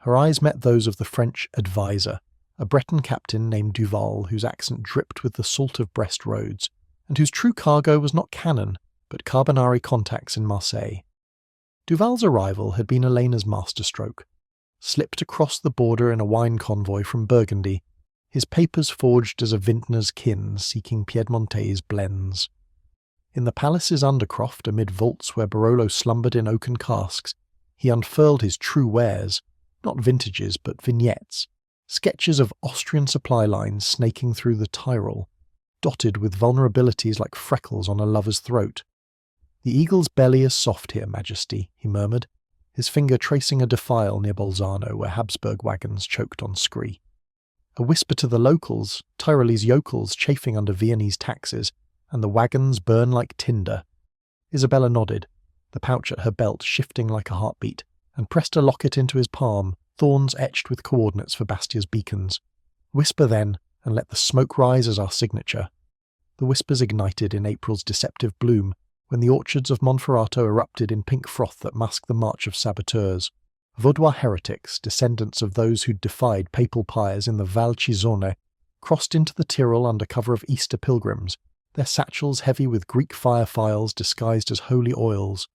Her eyes met those of the French adviser, a Breton captain named Duval, whose accent dripped with the salt of Brest roads, and whose true cargo was not cannon, but Carbonari contacts in Marseille. Duval's arrival had been Elena's masterstroke. Slipped across the border in a wine convoy from Burgundy, his papers forged as a vintner's kin seeking Piedmontese blends. In the palace's undercroft, amid vaults where Barolo slumbered in oaken casks, he unfurled his true wares, not vintages but vignettes, sketches of Austrian supply lines snaking through the Tyrol, dotted with vulnerabilities like freckles on a lover's throat. "The eagle's belly is soft here, Majesty," he murmured, his finger tracing a defile near Bolzano where Habsburg wagons choked on scree. A whisper to the locals, Tyrolese yokels chafing under Viennese taxes, and the wagons burn like tinder. Isabella nodded, the pouch at her belt shifting like a heartbeat, and pressed a locket into his palm, thorns etched with coordinates for Bastia's beacons. "Whisper then, and let the smoke rise as our signature." The whispers ignited in April's deceptive bloom, when the orchards of Monferrato erupted in pink froth that masked the march of saboteurs. Vaudois heretics, descendants of those who'd defied papal pyres in the Val Cisone, crossed into the Tyrol under cover of Easter pilgrims, their satchels heavy with Greek fire files disguised as holy oils.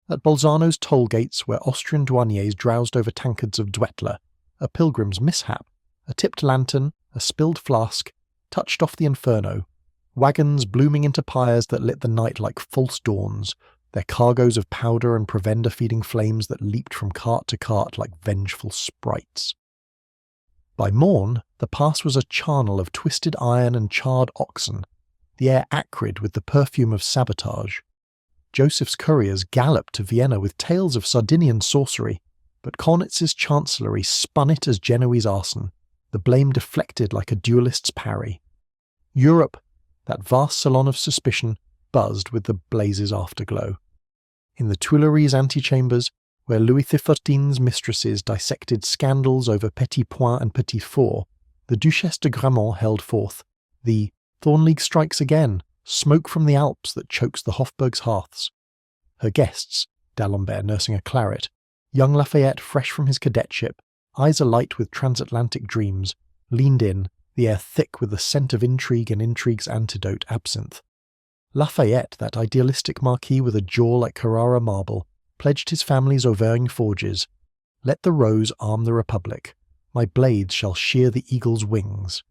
At Bolzano's toll gates, where Austrian douaniers drowsed over tankards of Duetler, a pilgrim's mishap, a tipped lantern, a spilled flask, touched off the inferno, wagons blooming into pyres that lit the night like false dawns, their cargoes of powder and provender feeding flames that leaped from cart to cart like vengeful sprites. By morn, the pass was a charnel of twisted iron and charred oxen, the air acrid with the perfume of sabotage. Joseph's couriers galloped to Vienna with tales of Sardinian sorcery, but Cornitz's chancellery spun it as Genoese arson, the blame deflected like a duelist's parry. Europe, that vast salon of suspicion, buzzed with the blaze's afterglow. In the Tuileries antechambers, where Louis XIV's mistresses dissected scandals over Petit Point and Petit Four, the Duchesse de Gramont held forth, the "Thornleague strikes again, smoke from the Alps that chokes the Hofburg's hearths." Her guests, D'Alembert nursing a claret, young Lafayette fresh from his cadetship, eyes alight with transatlantic dreams, leaned in, the air thick with the scent of intrigue and intrigue's antidote, absinthe. Lafayette, that idealistic marquis with a jaw like Carrara marble, pledged his family's Auvergne forges. "Let the rose arm the Republic. My blades shall shear the eagle's wings."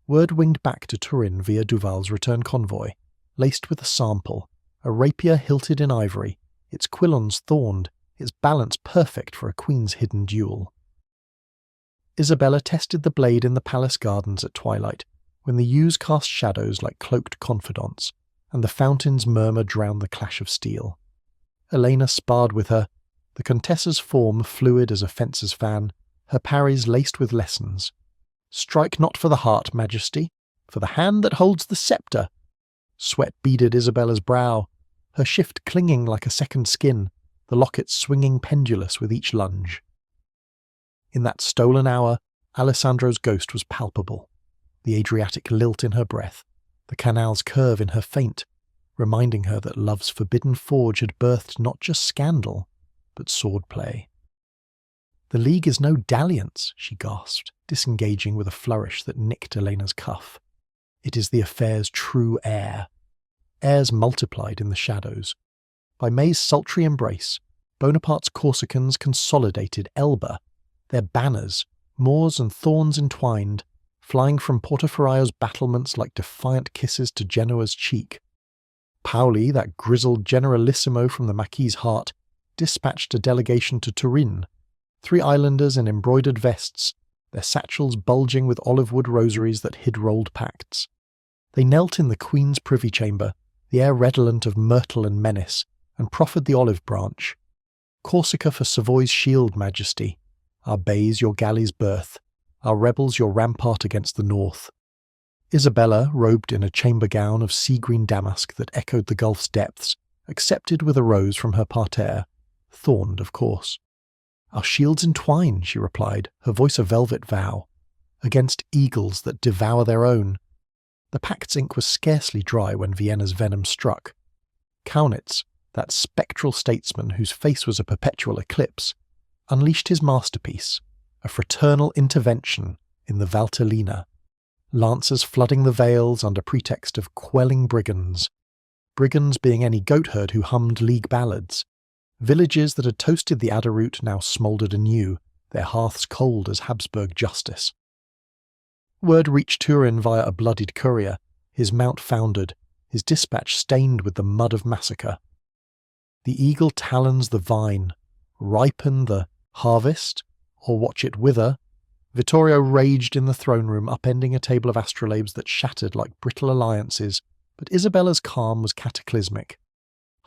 Word winged back to Turin via Duval's return convoy, laced with a sample, a rapier hilted in ivory, its quillons thorned, its balance perfect for a queen's hidden duel. Isabella tested the blade in the palace gardens at twilight, when the yews cast shadows like cloaked confidants, and the fountain's murmur drowned the clash of steel. Elena sparred with her, the Contessa's form fluid as a fencer's fan, her parries laced with lessons. "Strike not for the heart, Majesty, for the hand that holds the sceptre." Sweat beaded Isabella's brow, her shift clinging like a second skin, the locket swinging pendulous with each lunge. In that stolen hour, Alessandro's ghost was palpable, the Adriatic lilt in her breath, the canal's curve in her feint, reminding her that love's forbidden forge had birthed not just scandal, but swordplay. "The League is no dalliance," she gasped, disengaging with a flourish that nicked Elena's cuff. "It is the affair's true heir." Heirs multiplied in the shadows. By May's sultry embrace, Bonaparte's Corsicans consolidated Elba, their banners, moors and thorns entwined, flying from Portoferraio's battlements like defiant kisses to Genoa's cheek. Paoli, that grizzled generalissimo from the Marquis's heart, dispatched a delegation to Turin, 3 islanders in embroidered vests, their satchels bulging with olive-wood rosaries that hid rolled pacts. They knelt in the Queen's privy chamber, the air redolent of myrtle and menace, and proffered the olive branch. Corsica for Savoy's shield, Majesty. Our bays your galley's berth. Our rebels your rampart against the north. Isabella, robed in a chamber gown of sea-green damask that echoed the Gulf's depths, accepted with a rose from her parterre, thorned, of course. Our shields entwine, she replied, her voice a velvet vow, against eagles that devour their own. The pact's ink was scarcely dry when Vienna's venom struck. Kaunitz, that spectral statesman whose face was a perpetual eclipse, unleashed his masterpiece, a fraternal intervention in the Valtellina, lancers flooding the vales under pretext of quelling brigands being any goatherd who hummed league ballads. Villages that had toasted the adder root now smouldered anew, their hearths cold as Habsburg justice. Word reached Turin via a bloodied courier, his mount foundered, his dispatch stained with the mud of massacre. The eagle talons the vine, ripen the harvest, or watch it wither. Vittorio raged in the throne room, upending a table of astrolabes that shattered like brittle alliances, but Isabella's calm was cataclysmic.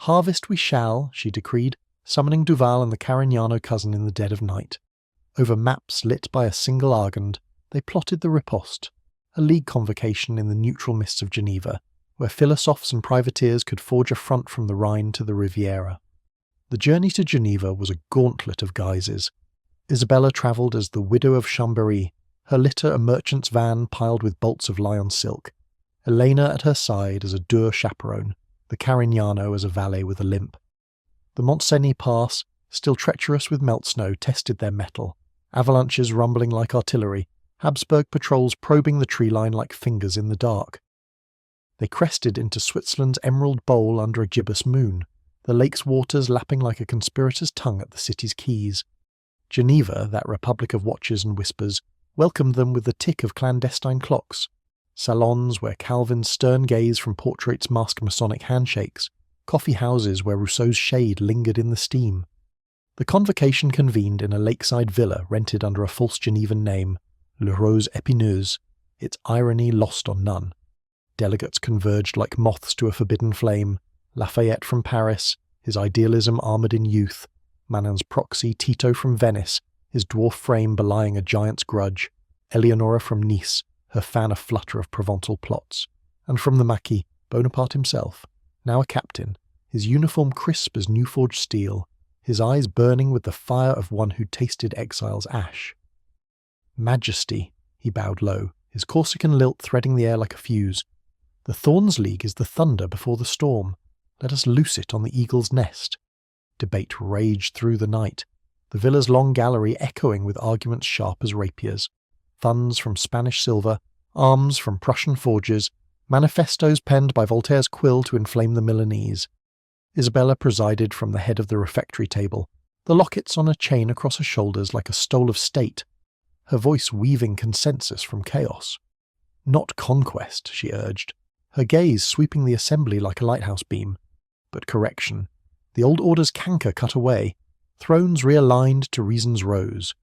Harvest we shall, she decreed, summoning Duval and the Carignano cousin in the dead of night. Over maps lit by a single Argand, they plotted the riposte, a league convocation in the neutral mists of Geneva, where philosophes and privateers could forge a front from the Rhine to the Riviera. The journey to Geneva was a gauntlet of guises. Isabella travelled as the widow of Chambéry, her litter a merchant's van piled with bolts of Lyons silk, Elena at her side as a dour chaperone, the Carignano as a valet with a limp. The Mont-Cenis pass, still treacherous with melt snow, tested their mettle, avalanches rumbling like artillery, Habsburg patrols probing the tree line like fingers in the dark. They crested into Switzerland's emerald bowl under a gibbous moon, the lake's waters lapping like a conspirator's tongue at the city's quays. Geneva, that republic of watches and whispers, welcomed them with the tick of clandestine clocks, salons where Calvin's stern gaze from portraits masked Masonic handshakes, coffee houses where Rousseau's shade lingered in the steam. The convocation convened in a lakeside villa rented under a false Genevan name, Le Rose Épineuse, its irony lost on none. Delegates converged like moths to a forbidden flame, Lafayette from Paris, his idealism armoured in youth, Manon's proxy Tito from Venice, his dwarf frame belying a giant's grudge, Eleonora from Nice, her fan a flutter of Provençal plots, and from the Maquis, Bonaparte himself, now a captain, his uniform crisp as new-forged steel, his eyes burning with the fire of one who tasted exile's ash. Majesty, he bowed low, his Corsican lilt threading the air like a fuse. The Thorns League is the thunder before the storm. Let us loose it on the eagle's nest. Debate raged through the night, the villa's long gallery echoing with arguments sharp as rapiers. Funds from Spanish silver, arms from Prussian forges, manifestos penned by Voltaire's quill to inflame the Milanese. Isabella presided from the head of the refectory table, the lockets on a chain across her shoulders like a stole of state, her voice weaving consensus from chaos. Not conquest, she urged, her gaze sweeping the assembly like a lighthouse beam, but correction. The old order's canker cut away, thrones realigned to reason's rose.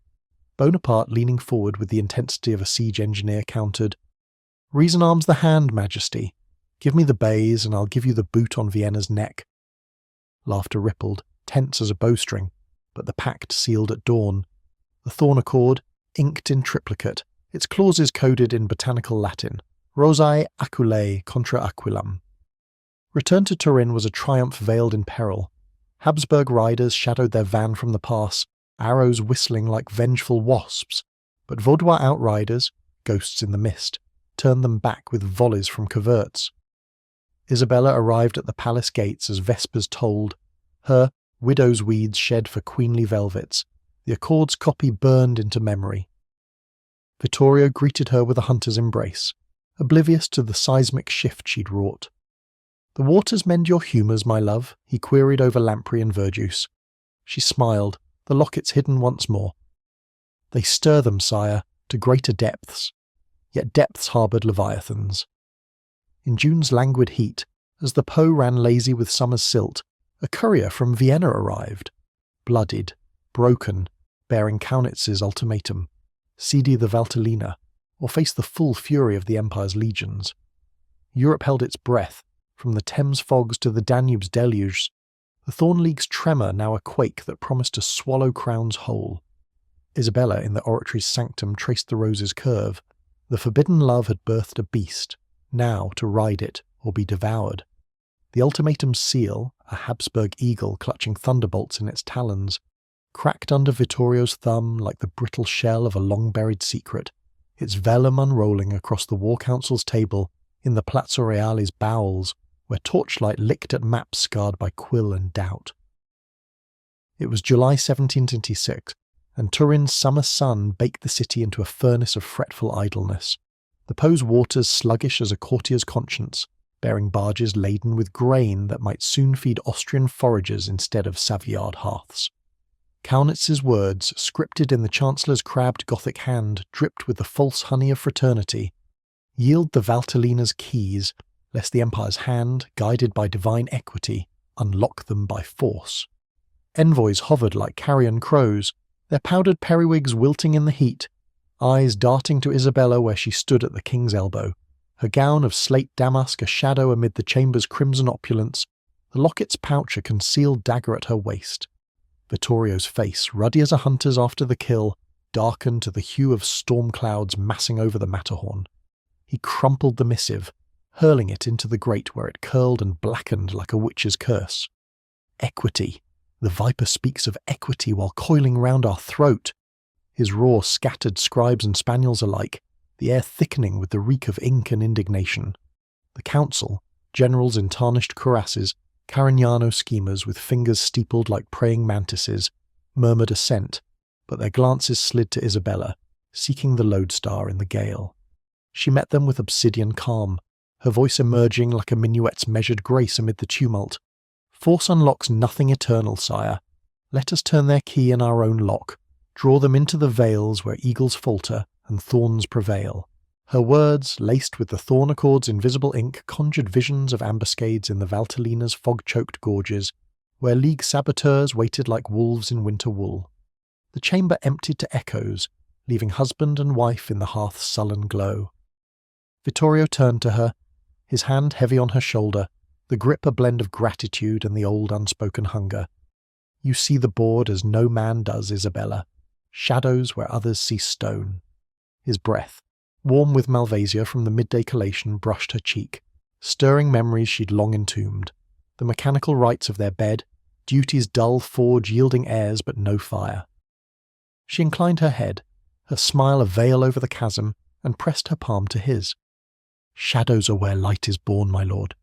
Bonaparte, leaning forward with the intensity of a siege engineer, countered, "Reason arms the hand, Majesty. Give me the bays, and I'll give you the boot on Vienna's neck." Laughter rippled, tense as a bowstring, but the pact sealed at dawn. The thorn accord, inked in triplicate, its clauses coded in botanical Latin, Rosae Aquilae contra Aquilam. Return to Turin was a triumph veiled in peril. Habsburg riders shadowed their van from the pass, arrows whistling like vengeful wasps, but Vaudois outriders, ghosts in the mist, turned them back with volleys from coverts. Isabella arrived at the palace gates as vespers tolled, her widow's weeds shed for queenly velvets, the accord's copy burned into memory. Vittorio greeted her with a hunter's embrace, oblivious to the seismic shift she'd wrought. "The waters mend your humours, my love?" he queried over lamprey and verjuice. She smiled, the lockets hidden once more. "They stir them, sire, to greater depths. Yet depths harboured leviathans." In June's languid heat, as the Po ran lazy with summer's silt, a courier from Vienna arrived, bloodied, broken, bearing Kaunitz's ultimatum: cede the Valtellina, or face the full fury of the Empire's legions. Europe held its breath, from the Thames fogs to the Danube's deluges, the Thorn League's tremor now a quake that promised to swallow crowns whole. Isabella in the oratory's sanctum traced the rose's curve. The forbidden love had birthed a beast, now to ride it or be devoured. The ultimatum's seal, a Habsburg eagle clutching thunderbolts in its talons, cracked under Vittorio's thumb like the brittle shell of a long-buried secret, its vellum unrolling across the War Council's table in the Palazzo Reale's bowels, where torchlight licked at maps scarred by quill and doubt. It was July 1726, and Turin's summer sun baked the city into a furnace of fretful idleness. The Po's waters sluggish as a courtier's conscience, bearing barges laden with grain that might soon feed Austrian foragers instead of Savoyard hearths. Kaunitz's words, scripted in the Chancellor's crabbed Gothic hand, dripped with the false honey of fraternity. Yield the Valtellina's keys, lest the Empire's hand, guided by divine equity, unlock them by force. Envoys hovered like carrion crows, their powdered periwigs wilting in the heat, eyes darting to Isabella where she stood at the king's elbow, her gown of slate damask a shadow amid the chamber's crimson opulence, the locket's pouch a concealed dagger at her waist. Vittorio's face, ruddy as a hunter's after the kill, darkened to the hue of storm clouds massing over the Matterhorn. He crumpled the missive, hurling it into the grate where it curled and blackened like a witch's curse. Equity. The viper speaks of equity while coiling round our throat. His roar scattered scribes and spaniels alike, the air thickening with the reek of ink and indignation. The council, generals in tarnished cuirasses, Carignano schemers with fingers steepled like praying mantises, murmured assent, but their glances slid to Isabella, seeking the lodestar in the gale. She met them with obsidian calm, her voice emerging like a minuet's measured grace amid the tumult. "Force unlocks nothing eternal, sire. Let us turn their key in our own lock, draw them into the vales where eagles falter and thorns prevail." Her words, laced with the thorn accord's invisible ink, conjured visions of ambuscades in the Valtellina's fog-choked gorges, where League saboteurs waited like wolves in winter wool. The chamber emptied to echoes, leaving husband and wife in the hearth's sullen glow. Vittorio turned to her, his hand heavy on her shoulder, the grip a blend of gratitude and the old unspoken hunger. "You see the board as no man does, Isabella. Shadows where others see stone." His breath, warm with Malvasia from the midday collation, brushed her cheek, stirring memories she'd long entombed. The mechanical rites of their bed, duty's dull forge yielding airs but no fire. She inclined her head, her smile a veil over the chasm, and pressed her palm to his. "Shadows are where light is born, my lord.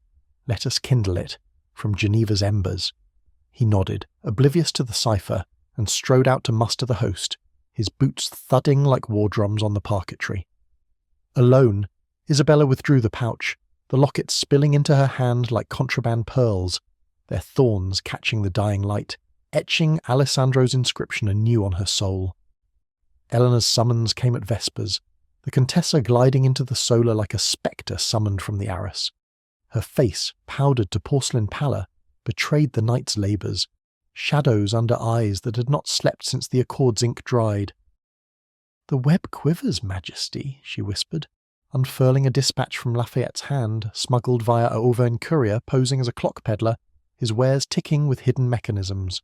Let us kindle it, from Geneva's embers." He nodded, oblivious to the cipher, and strode out to muster the host, his boots thudding like war drums on the parquetry. Alone, Isabella withdrew the pouch, the lockets spilling into her hand like contraband pearls, their thorns catching the dying light, etching Alessandro's inscription anew on her soul. Eleanor's summons came at vespers, the Contessa gliding into the solar like a spectre summoned from the arras. Her face, powdered to porcelain pallor, betrayed the night's labours, shadows under eyes that had not slept since the accord's ink dried. "The web quivers, Majesty," she whispered, unfurling a dispatch from Lafayette's hand, smuggled via a Auvergne courier posing as a clock peddler, his wares ticking with hidden mechanisms.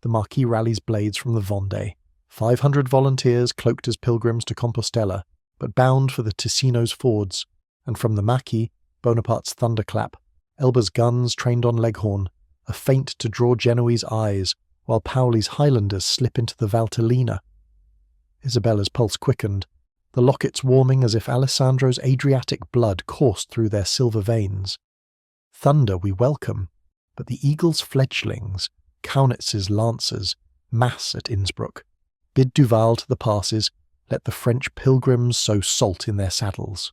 The Marquis rallies blades from the Vendée, 500 volunteers cloaked as pilgrims to Compostela, but bound for the Ticino's fords, and from the Maquis, Bonaparte's thunderclap, Elba's guns trained on Leghorn, a feint to draw Genoese eyes, while Paoli's Highlanders slip into the Valtellina. Isabella's pulse quickened, the lockets warming as if Alessandro's Adriatic blood coursed through their silver veins. Thunder we welcome, but the eagle's fledglings, Kaunitz's lancers, mass at Innsbruck. Bid Duval to the passes, let the French pilgrims sow salt in their saddles.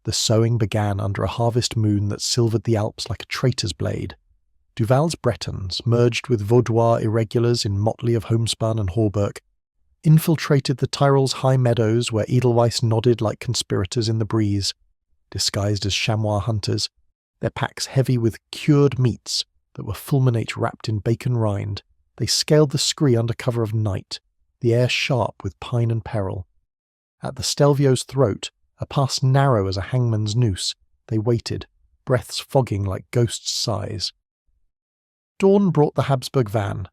The sowing began under a harvest moon that silvered the Alps like a traitor's blade. Duval's Bretons, merged with Vaudois irregulars in motley of homespun and hauberk, infiltrated the Tyrol's high meadows where edelweiss nodded like conspirators in the breeze. Disguised as chamois hunters, their packs heavy with cured meats that were fulminate wrapped in bacon rind, they scaled the scree under cover of night, the air sharp with pine and peril. At the Stelvio's throat, a pass narrow as a hangman's noose, they waited, breaths fogging like ghosts' sighs. Dawn brought the Habsburg van,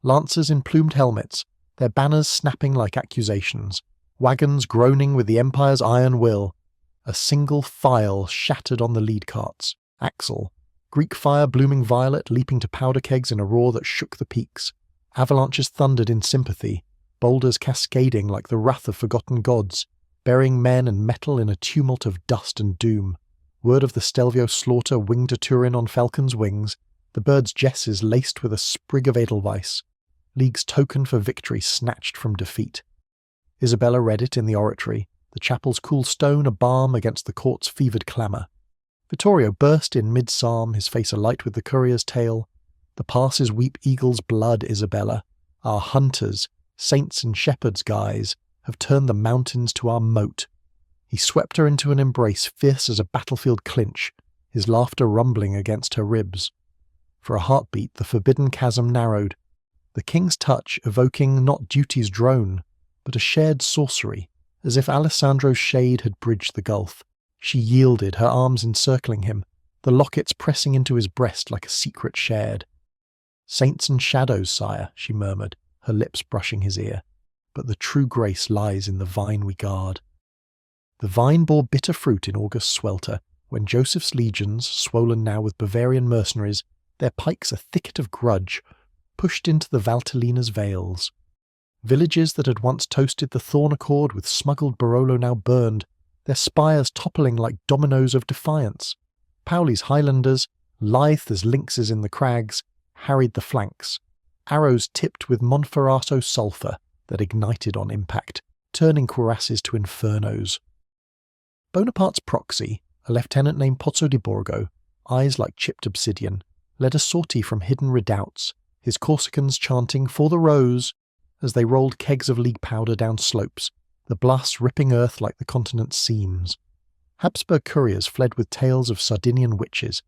lancers in plumed helmets, their banners snapping like accusations, wagons groaning with the Empire's iron will. A single file shattered on the lead carts, axle, Greek fire blooming violet leaping to powder kegs in a roar that shook the peaks. Avalanches thundered in sympathy, boulders cascading like the wrath of forgotten gods, burying men and metal in a tumult of dust and doom. Word of the Stelvio slaughter winged a Turin on falcon's wings, the bird's jesses laced with a sprig of edelweiss, League's token for victory snatched from defeat. Isabella read it in the oratory, the chapel's cool stone a balm against the court's fevered clamour. Vittorio burst in mid-psalm, his face alight with the courier's tale. The passes weep eagle's blood, Isabella. Our hunters, saints in shepherds' guise, have turned the mountains to our moat. He swept her into an embrace fierce as a battlefield clinch, his laughter rumbling against her ribs. For a heartbeat the forbidden chasm narrowed, the king's touch evoking not duty's drone, but a shared sorcery, as if Alessandro's shade had bridged the gulf. She yielded, her arms encircling him, the lockets pressing into his breast like a secret shared. "Saints and shadows, sire," she murmured, her lips brushing his ear, "but the true grace lies in the vine we guard." The vine bore bitter fruit in August swelter, when Joseph's legions, swollen now with Bavarian mercenaries, their pikes a thicket of grudge, pushed into the Valtellina's vales. Villages that had once toasted the thorn accord with smuggled Barolo now burned, their spires toppling like dominoes of defiance. Pauli's Highlanders, lithe as lynxes in the crags, harried the flanks, arrows tipped with Monferrato sulphur that ignited on impact, turning cuirasses to infernos. Bonaparte's proxy, a lieutenant named Pozzo di Borgo, eyes like chipped obsidian, led a sortie from hidden redoubts, his Corsicans chanting "For the Rose" as they rolled kegs of League powder down slopes, the blasts ripping earth like the continent's seams. Habsburg couriers fled with tales of Sardinian witches,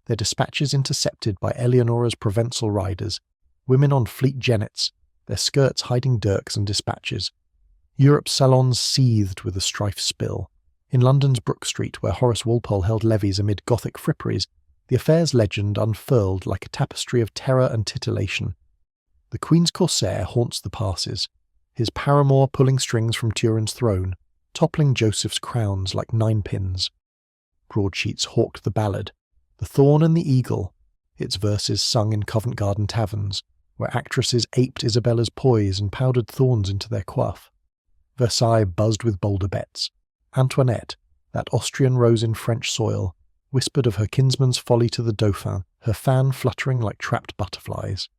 their dispatches intercepted by Eleonora's Provençal riders, women on fleet jennets, their skirts hiding dirks and dispatches. Europe's salons seethed with the strife spill. In London's Brook Street, where Horace Walpole held levees amid Gothic fripperies, the affair's legend unfurled like a tapestry of terror and titillation. The Queen's Corsair haunts the passes, his paramour pulling strings from Turin's throne, toppling Joseph's crowns like ninepins. Broadsheets hawked the ballad, The Thorn and the Eagle, its verses sung in Covent Garden taverns, where actresses aped Isabella's poise and powdered thorns into their coif. Versailles buzzed with bolder bets. Antoinette, that Austrian rose in French soil, whispered of her kinsman's folly to the Dauphin, her fan fluttering like trapped butterflies.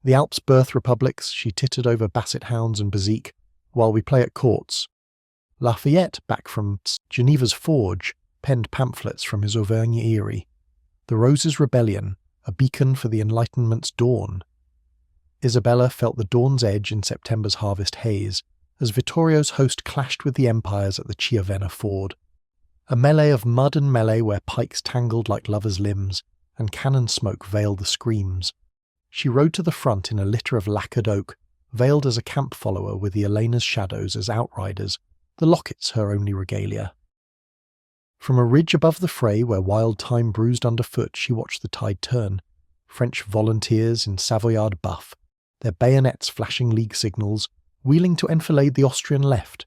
The Alps birth republics, she tittered over basset hounds and bezique, while we play at courts. Lafayette, back from Geneva's forge, penned pamphlets from his Auvergne eyrie. The Rose's Rebellion, a beacon for the Enlightenment's dawn. Isabella felt the dawn's edge in September's harvest haze, as Vittorio's host clashed with the Empire's at the Chiavenna ford. A melee of mud and melee where pikes tangled like lovers' limbs, and cannon smoke veiled the screams. She rode to the front in a litter of lacquered oak, veiled as a camp follower with the Elena's shadows as outriders, the lockets her only regalia. From a ridge above the fray where wild time bruised underfoot she watched the tide turn. French volunteers in Savoyard buff, their bayonets flashing League signals, wheeling to enfilade the Austrian left.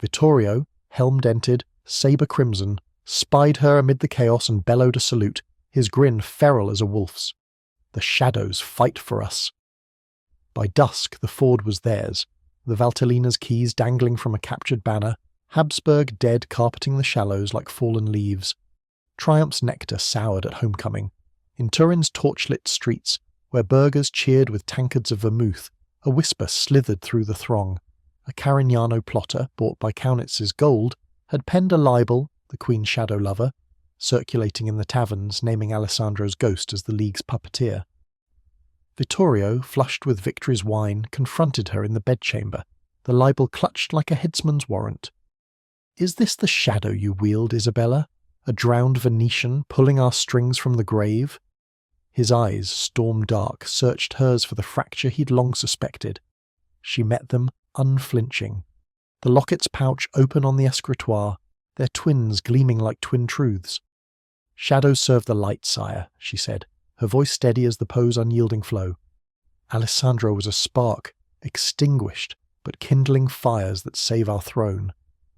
Vittorio, helm-dented, sabre crimson, spied her amid the chaos and bellowed a salute, his grin feral as a wolf's. The shadows fight for us. By dusk the ford was theirs, the Valtellina's keys dangling from a captured banner, Habsburg dead carpeting the shallows like fallen leaves. Triumph's nectar soured at homecoming. In Turin's torchlit streets, where burghers cheered with tankards of vermouth, a whisper slithered through the throng. A Carignano plotter, bought by Kaunitz's gold, had penned a libel the Queen's shadow lover, circulating in the taverns, naming Alessandro's ghost as the League's puppeteer. Vittorio, flushed with victory's wine, confronted her in the bedchamber, the libel clutched like a headsman's warrant. "Is this the shadow you wield, Isabella? A drowned Venetian pulling our strings from the grave?" His eyes, storm-dark, searched hers for the fracture he'd long suspected. She met them, unflinching. The locket's pouch open on the escritoire, their twins gleaming like twin truths. "Shadows serve the light, sire," she said, her voice steady as the Poe's unyielding flow. Alessandro was a spark, extinguished, but kindling fires that save our throne.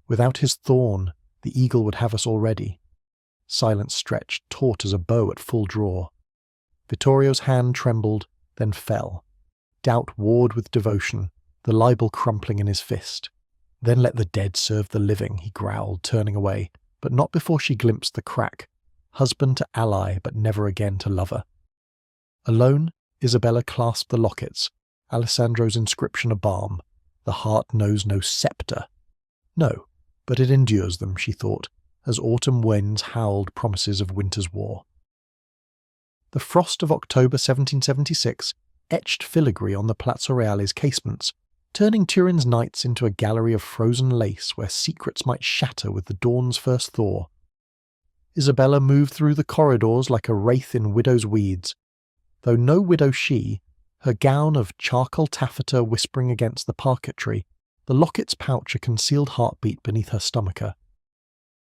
Without his thorn, the eagle would have us already. Silence stretched, taut as a bow at full draw. Vittorio's hand trembled, then fell. Doubt warred with devotion, the libel crumpling in his fist. "Then let the dead serve the living," he growled, turning away, but not before she glimpsed the crack. Husband to ally, but never again to lover. Alone, Isabella clasped the lockets, Alessandro's inscription a balm. The heart knows no sceptre. No, but it endures them, she thought, as autumn winds howled promises of winter's war. The frost of October 1776 etched filigree on the Palazzo Reale's casements, turning Turin's nights into a gallery of frozen lace where secrets might shatter with the dawn's first thaw. Isabella moved through the corridors like a wraith in widow's weeds. Though no widow she, her gown of charcoal taffeta whispering against the parquetry, the locket's pouch a concealed heartbeat beneath her stomacher.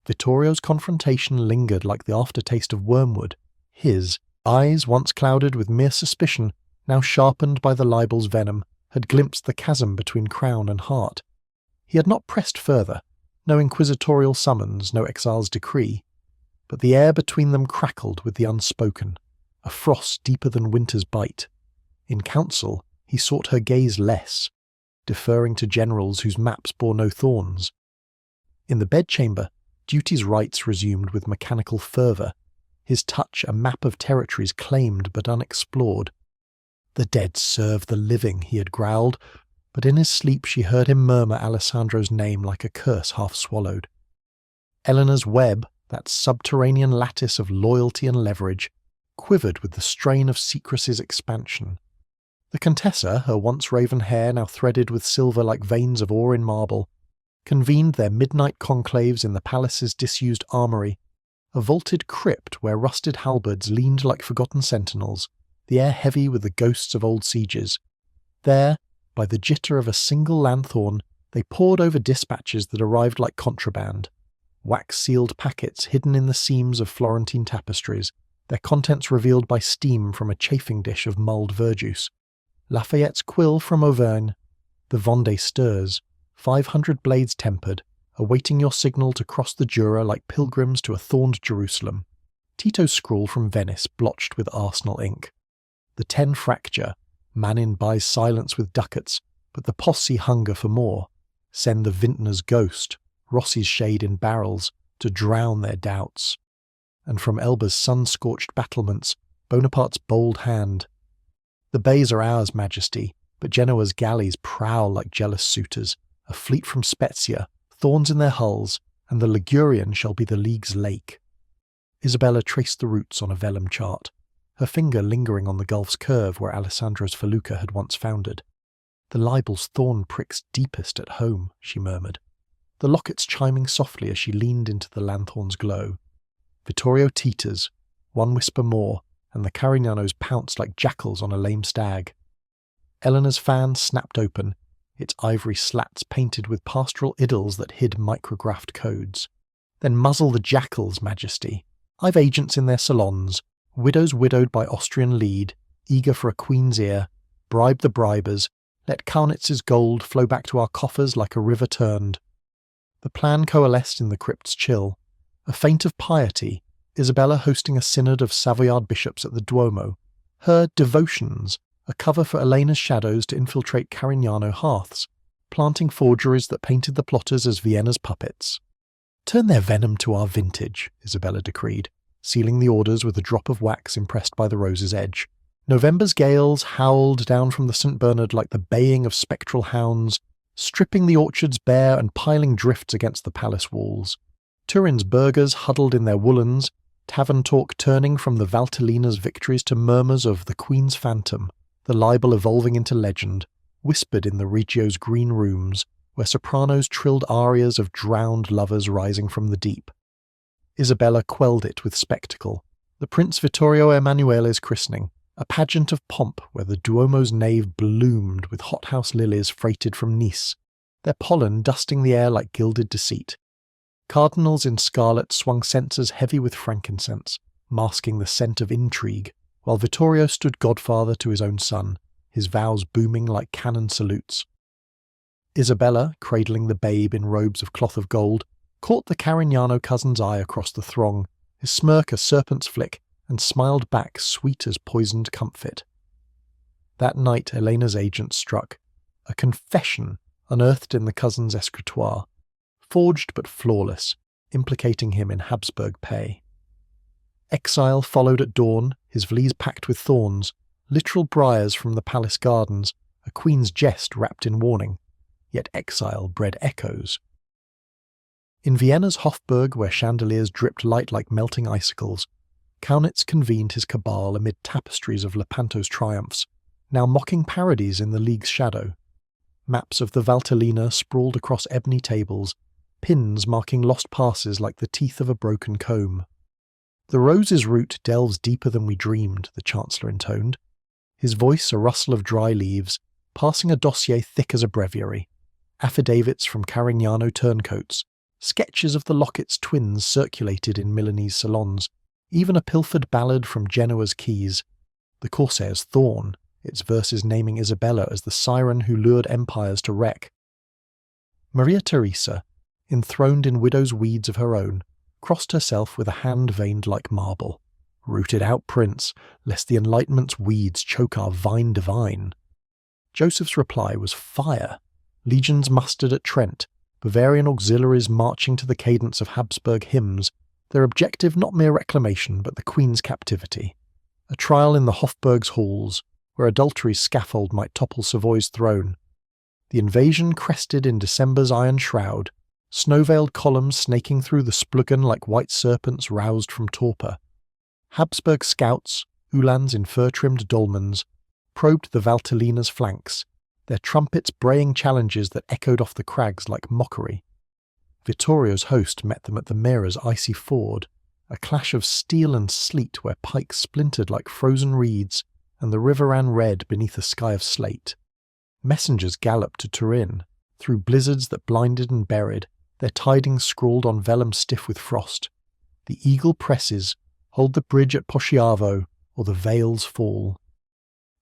Vittorio's confrontation lingered like the aftertaste of wormwood. His eyes, once clouded with mere suspicion, now sharpened by the libel's venom, had glimpsed the chasm between crown and heart. He had not pressed further, no inquisitorial summons, no exile's decree. But the air between them crackled with the unspoken, a frost deeper than winter's bite. In council, he sought her gaze less, deferring to generals whose maps bore no thorns. In the bedchamber, duty's rights resumed with mechanical fervour, his touch a map of territories claimed but unexplored. "The dead serve the living," he had growled, but in his sleep she heard him murmur Alessandro's name like a curse half swallowed. Eleanor's web, that subterranean lattice of loyalty and leverage, quivered with the strain of secrecy's expansion. The Contessa, her once raven hair now threaded with silver like veins of ore in marble, convened their midnight conclaves in the palace's disused armoury, a vaulted crypt where rusted halberds leaned like forgotten sentinels, the air heavy with the ghosts of old sieges. There, by the jitter of a single lanthorn, they pored over dispatches that arrived like contraband, wax-sealed packets hidden in the seams of Florentine tapestries, their contents revealed by steam from a chafing dish of mulled verjuice. Lafayette's quill from Auvergne, the Vendée stirs, 500 blades tempered, awaiting your signal to cross the Jura like pilgrims to a thorned Jerusalem. Tito's scrawl from Venice blotched with arsenal ink. The 10 fracture, Manin buys silence with ducats, but the posse hunger for more. Send the vintner's ghost, Rossi's shade in barrels, to drown their doubts. And from Elba's sun-scorched battlements, Bonaparte's bold hand. "The bays are ours, Majesty, but Genoa's galleys prowl like jealous suitors, a fleet from Spezia, thorns in their hulls, and the Ligurian shall be the League's lake." Isabella traced the routes on a vellum chart, her finger lingering on the gulf's curve where Alessandro's felucca had once foundered. "The libel's thorn pricks deepest at home," she murmured, the lockets chiming softly as she leaned into the lanthorn's glow. Vittorio teeters, one whisper more, and the Carignanos pounced like jackals on a lame stag. Eleanor's fan snapped open, its ivory slats painted with pastoral idylls that hid micrographed codes. "Then muzzle the jackals, Majesty. I've agents in their salons, widows widowed by Austrian lead, eager for a queen's ear. Bribe the bribers, let Kaunitz's gold flow back to our coffers like a river turned." The plan coalesced in the crypt's chill. A feint of piety, Isabella hosting a synod of Savoyard bishops at the Duomo. Her devotions, a cover for Elena's shadows to infiltrate Carignano hearths, planting forgeries that painted the plotters as Vienna's puppets. "Turn their venom to our vintage," Isabella decreed, sealing the orders with a drop of wax impressed by the rose's edge. November's gales howled down from the St. Bernard like the baying of spectral hounds, stripping the orchards bare and piling drifts against the palace walls. Turin's burghers huddled in their woolens, tavern talk turning from the Valtellina's victories to murmurs of the Queen's phantom, the libel evolving into legend, whispered in the Regio's green rooms, where sopranos trilled arias of drowned lovers rising from the deep. Isabella quelled it with spectacle, the Prince Vittorio Emanuele's christening, a pageant of pomp where the Duomo's nave bloomed with hothouse lilies freighted from Nice, their pollen dusting the air like gilded deceit. Cardinals in scarlet swung censers heavy with frankincense, masking the scent of intrigue, while Vittorio stood godfather to his own son, his vows booming like cannon salutes. Isabella, cradling the babe in robes of cloth of gold, caught the Carignano cousin's eye across the throng, his smirk a serpent's flick, and smiled back sweet as poisoned comfit. That night Elena's agent struck, a confession unearthed in the cousin's escritoire, forged but flawless, implicating him in Habsburg pay. Exile followed at dawn, his valise packed with thorns, literal briars from the palace gardens, a queen's jest wrapped in warning, yet exile bred echoes. In Vienna's Hofburg, where chandeliers dripped light like melting icicles, Kaunitz convened his cabal amid tapestries of Lepanto's triumphs, now mocking parodies in the League's shadow. Maps of the Valtellina sprawled across ebony tables, pins marking lost passes like the teeth of a broken comb. "The rose's root delves deeper than we dreamed," the Chancellor intoned, his voice a rustle of dry leaves, passing a dossier thick as a breviary, affidavits from Carignano turncoats, sketches of the Locket's twins circulated in Milanese salons, even a pilfered ballad from Genoa's quays, the Corsair's Thorn, its verses naming Isabella as the siren who lured empires to wreck. Maria Theresa, enthroned in widow's weeds of her own, crossed herself with a hand veined like marble. "Rooted out, Prince, lest the Enlightenment's weeds choke our vine divine." Joseph's reply was fire. Legions mustered at Trent, Bavarian auxiliaries marching to the cadence of Habsburg hymns, their objective not mere reclamation but the Queen's captivity. A trial in the Hofburg's halls, where adultery's scaffold might topple Savoy's throne. The invasion crested in December's iron shroud, snow-veiled columns snaking through the Spluggen like white serpents roused from torpor. Habsburg scouts, Uhlans in fur-trimmed dolmans, probed the Valtellina's flanks, their trumpets braying challenges that echoed off the crags like mockery. Vittorio's host met them at the Mera's icy ford, a clash of steel and sleet where pikes splintered like frozen reeds, and the river ran red beneath a sky of slate. Messengers galloped to Turin, through blizzards that blinded and buried, their tidings scrawled on vellum stiff with frost. The eagle presses, hold the bridge at Poschiavo, or the veils fall.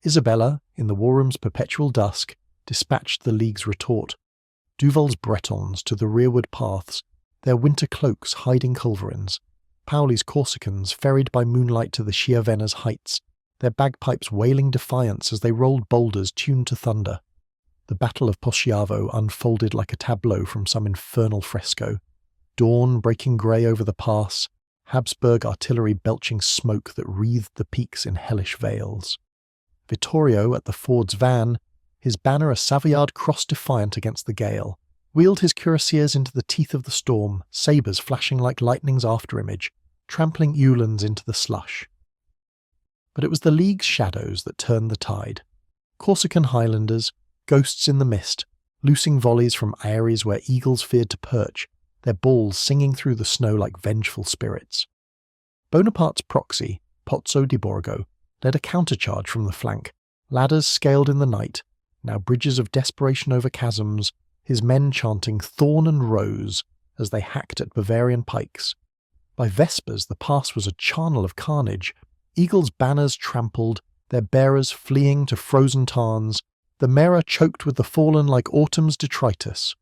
Isabella, in the war room's perpetual dusk, dispatched the League's retort. Duval's Bretons to the rearward paths, their winter cloaks hiding culverins. Pauli's Corsicans ferried by moonlight to the Chiavenna's heights, their bagpipes wailing defiance as they rolled boulders tuned to thunder. The Battle of Poschiavo unfolded like a tableau from some infernal fresco. Dawn breaking grey over the pass, Habsburg artillery belching smoke that wreathed the peaks in hellish veils. Vittorio at the ford's van, his banner a Savoyard cross defiant against the gale, wheeled his cuirassiers into the teeth of the storm, sabres flashing like lightning's afterimage, trampling Uhlans into the slush. But it was the League's shadows that turned the tide. Corsican Highlanders, ghosts in the mist, loosing volleys from eyries where eagles feared to perch, their balls singing through the snow like vengeful spirits. Bonaparte's proxy, Pozzo di Borgo, led a countercharge from the flank, ladders scaled in the night, now bridges of desperation over chasms, his men chanting Thorn and Rose as they hacked at Bavarian pikes. By Vespers the pass was a charnel of carnage, eagles' banners trampled, their bearers fleeing to frozen tarns, the Mera choked with the fallen like autumn's detritus.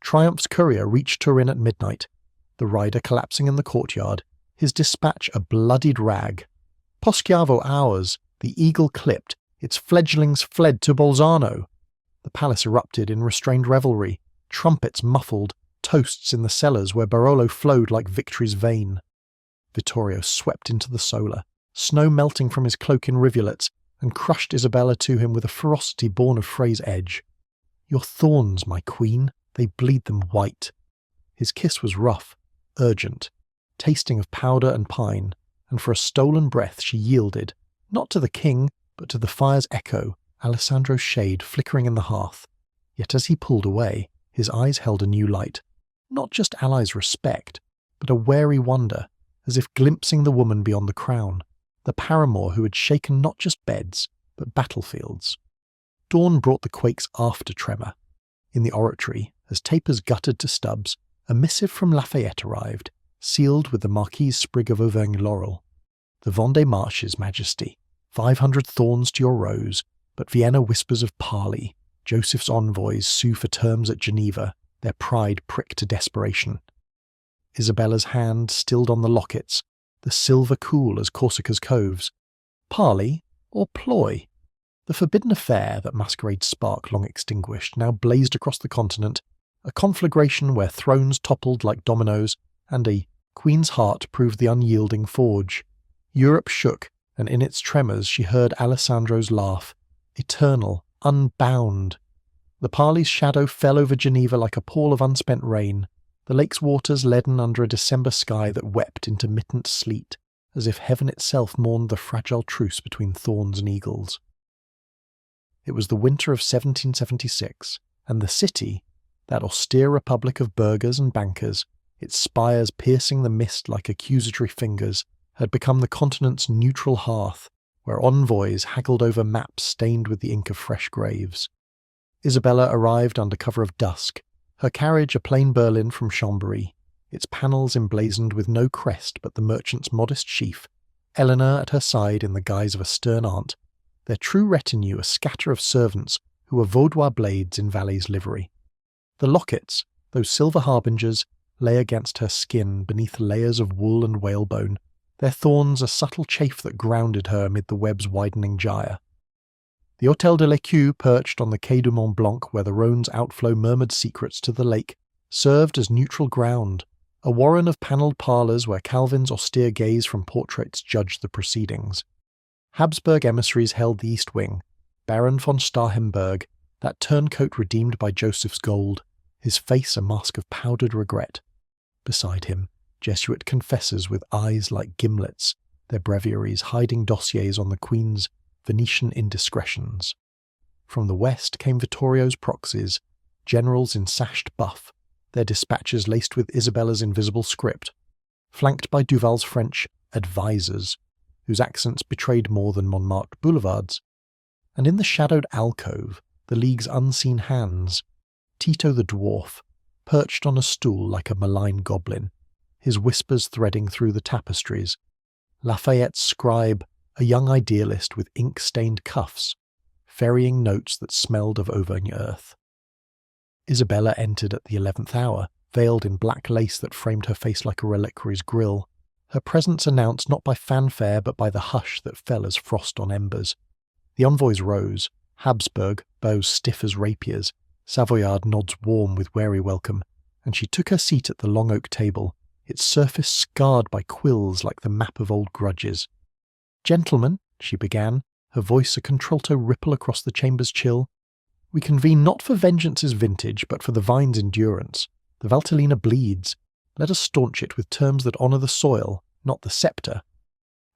Triumph's courier reached Turin at midnight, the rider collapsing in the courtyard, his dispatch a bloodied rag. Poschiavo ours, the eagle clipped, its fledglings fled to Bolzano. The palace erupted in restrained revelry, trumpets muffled, toasts in the cellars where Barolo flowed like victory's vein. Vittorio swept into the solar, snow melting from his cloak in rivulets, and crushed Isabella to him with a ferocity born of Frey's edge. "Your thorns, my queen, they bleed them white." His kiss was rough, urgent, tasting of powder and pine, and for a stolen breath she yielded, not to the king, but to the fire's echo, Alessandro's shade flickering in the hearth. Yet as he pulled away, his eyes held a new light, not just Ally's respect, but a wary wonder, as if glimpsing the woman beyond the crown, the paramour who had shaken not just beds, but battlefields. Dawn brought the quake's after-tremor. In the oratory, as tapers guttered to stubs, a missive from Lafayette arrived, sealed with the Marquis's sprig of Auvergne laurel. The Vendée Marches, Majesty. 500 thorns to your rose, but Vienna whispers of parley. Joseph's envoys sue for terms at Geneva, their pride pricked to desperation. Isabella's hand stilled on the lockets, the silver cool as Corsica's coves. Parley or ploy? The forbidden affair that masquerade spark long extinguished now blazed across the continent, a conflagration where thrones toppled like dominoes, and a queen's heart proved the unyielding forge. Europe shook, and in its tremors she heard Alessandro's laugh, eternal, unbound. The parley's shadow fell over Geneva like a pall of unspent rain, the lake's waters leaden under a December sky that wept intermittent sleet, as if heaven itself mourned the fragile truce between thorns and eagles. It was the winter of 1776, and the city, that austere republic of burghers and bankers, its spires piercing the mist like accusatory fingers, had become the continent's neutral hearth, where envoys haggled over maps stained with the ink of fresh graves. Isabella arrived under cover of dusk, her carriage a plain berlin from Chambéry, its panels emblazoned with no crest but the merchant's modest sheaf, Eleanor at her side in the guise of a stern aunt, their true retinue a scatter of servants who were Vaudois blades in valet's livery. The lockets, those silver harbingers, lay against her skin beneath layers of wool and whalebone, their thorns a subtle chafe that grounded her amid the web's widening gyre. The Hôtel de l'Écu, perched on the Quai du Mont Blanc where the Rhone's outflow murmured secrets to the lake, served as neutral ground, a warren of panelled parlours where Calvin's austere gaze from portraits judged the proceedings. Habsburg emissaries held the east wing, Baron von Starhemberg, that turncoat redeemed by Joseph's gold, his face a mask of powdered regret. Beside him, Jesuit confessors with eyes like gimlets, their breviaries hiding dossiers on the Queen's Venetian indiscretions. From the west came Vittorio's proxies, generals in sashed buff, their dispatches laced with Isabella's invisible script, flanked by Duval's French advisers, whose accents betrayed more than Montmartre boulevards. And in the shadowed alcove, the League's unseen hands, Tito the dwarf, perched on a stool like a malign goblin, his whispers threading through the tapestries, Lafayette's scribe, a young idealist with ink-stained cuffs, ferrying notes that smelled of Auvergne earth. Isabella entered at the 11th hour, veiled in black lace that framed her face like a reliquary's grille, her presence announced not by fanfare but by the hush that fell as frost on embers. The envoys rose, Habsburg bows stiff as rapiers, Savoyard nods warm with wary welcome, and she took her seat at the long oak table, its surface scarred by quills like the map of old grudges. "Gentlemen," she began, her voice a contralto ripple across the chamber's chill, "we convene not for vengeance's vintage, but for the vine's endurance. The Valtellina bleeds. Let us staunch it with terms that honour the soil, not the sceptre."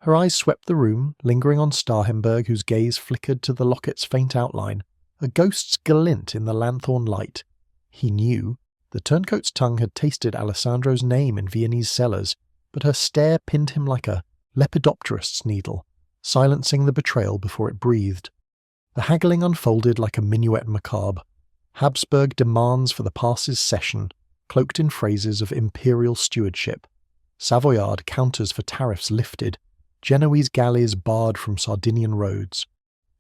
Her eyes swept the room, lingering on Starhemberg, whose gaze flickered to the locket's faint outline, a ghost's glint in the lanthorn light. He knew. The turncoat's tongue had tasted Alessandro's name in Viennese cellars, but her stare pinned him like a lepidopterist's needle, silencing the betrayal before it breathed. The haggling unfolded like a minuet macabre. Habsburg demands for the pass's session, cloaked in phrases of imperial stewardship. Savoyard counters for tariffs lifted, Genoese galleys barred from Sardinian roads.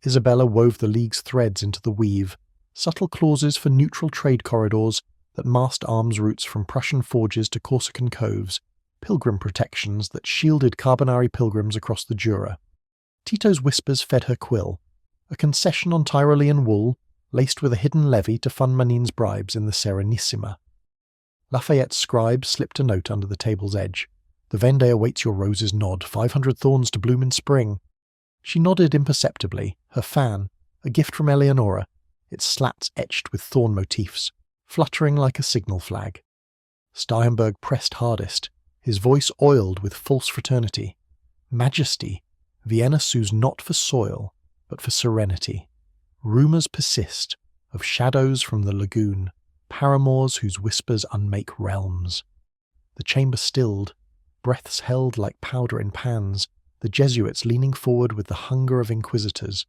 Isabella wove the League's threads into the weave, subtle clauses for neutral trade corridors that masked arms routes from Prussian forges to Corsican coves, pilgrim protections that shielded Carbonari pilgrims across the Jura. Tito's whispers fed her quill, a concession on Tyrolean wool, laced with a hidden levy to fund Manin's bribes in the Serenissima. Lafayette's scribe slipped a note under the table's edge. "The Vendée awaits your rose's nod, 500 thorns to bloom in spring." She nodded imperceptibly, her fan, a gift from Eleonora, its slats etched with thorn motifs, fluttering like a signal flag. Starhemberg pressed hardest, his voice oiled with false fraternity. Majesty, Vienna sues not for soil, but for serenity. Rumours persist of shadows from the lagoon, paramours whose whispers unmake realms. The chamber stilled, breaths held like powder in pans, the Jesuits leaning forward with the hunger of inquisitors.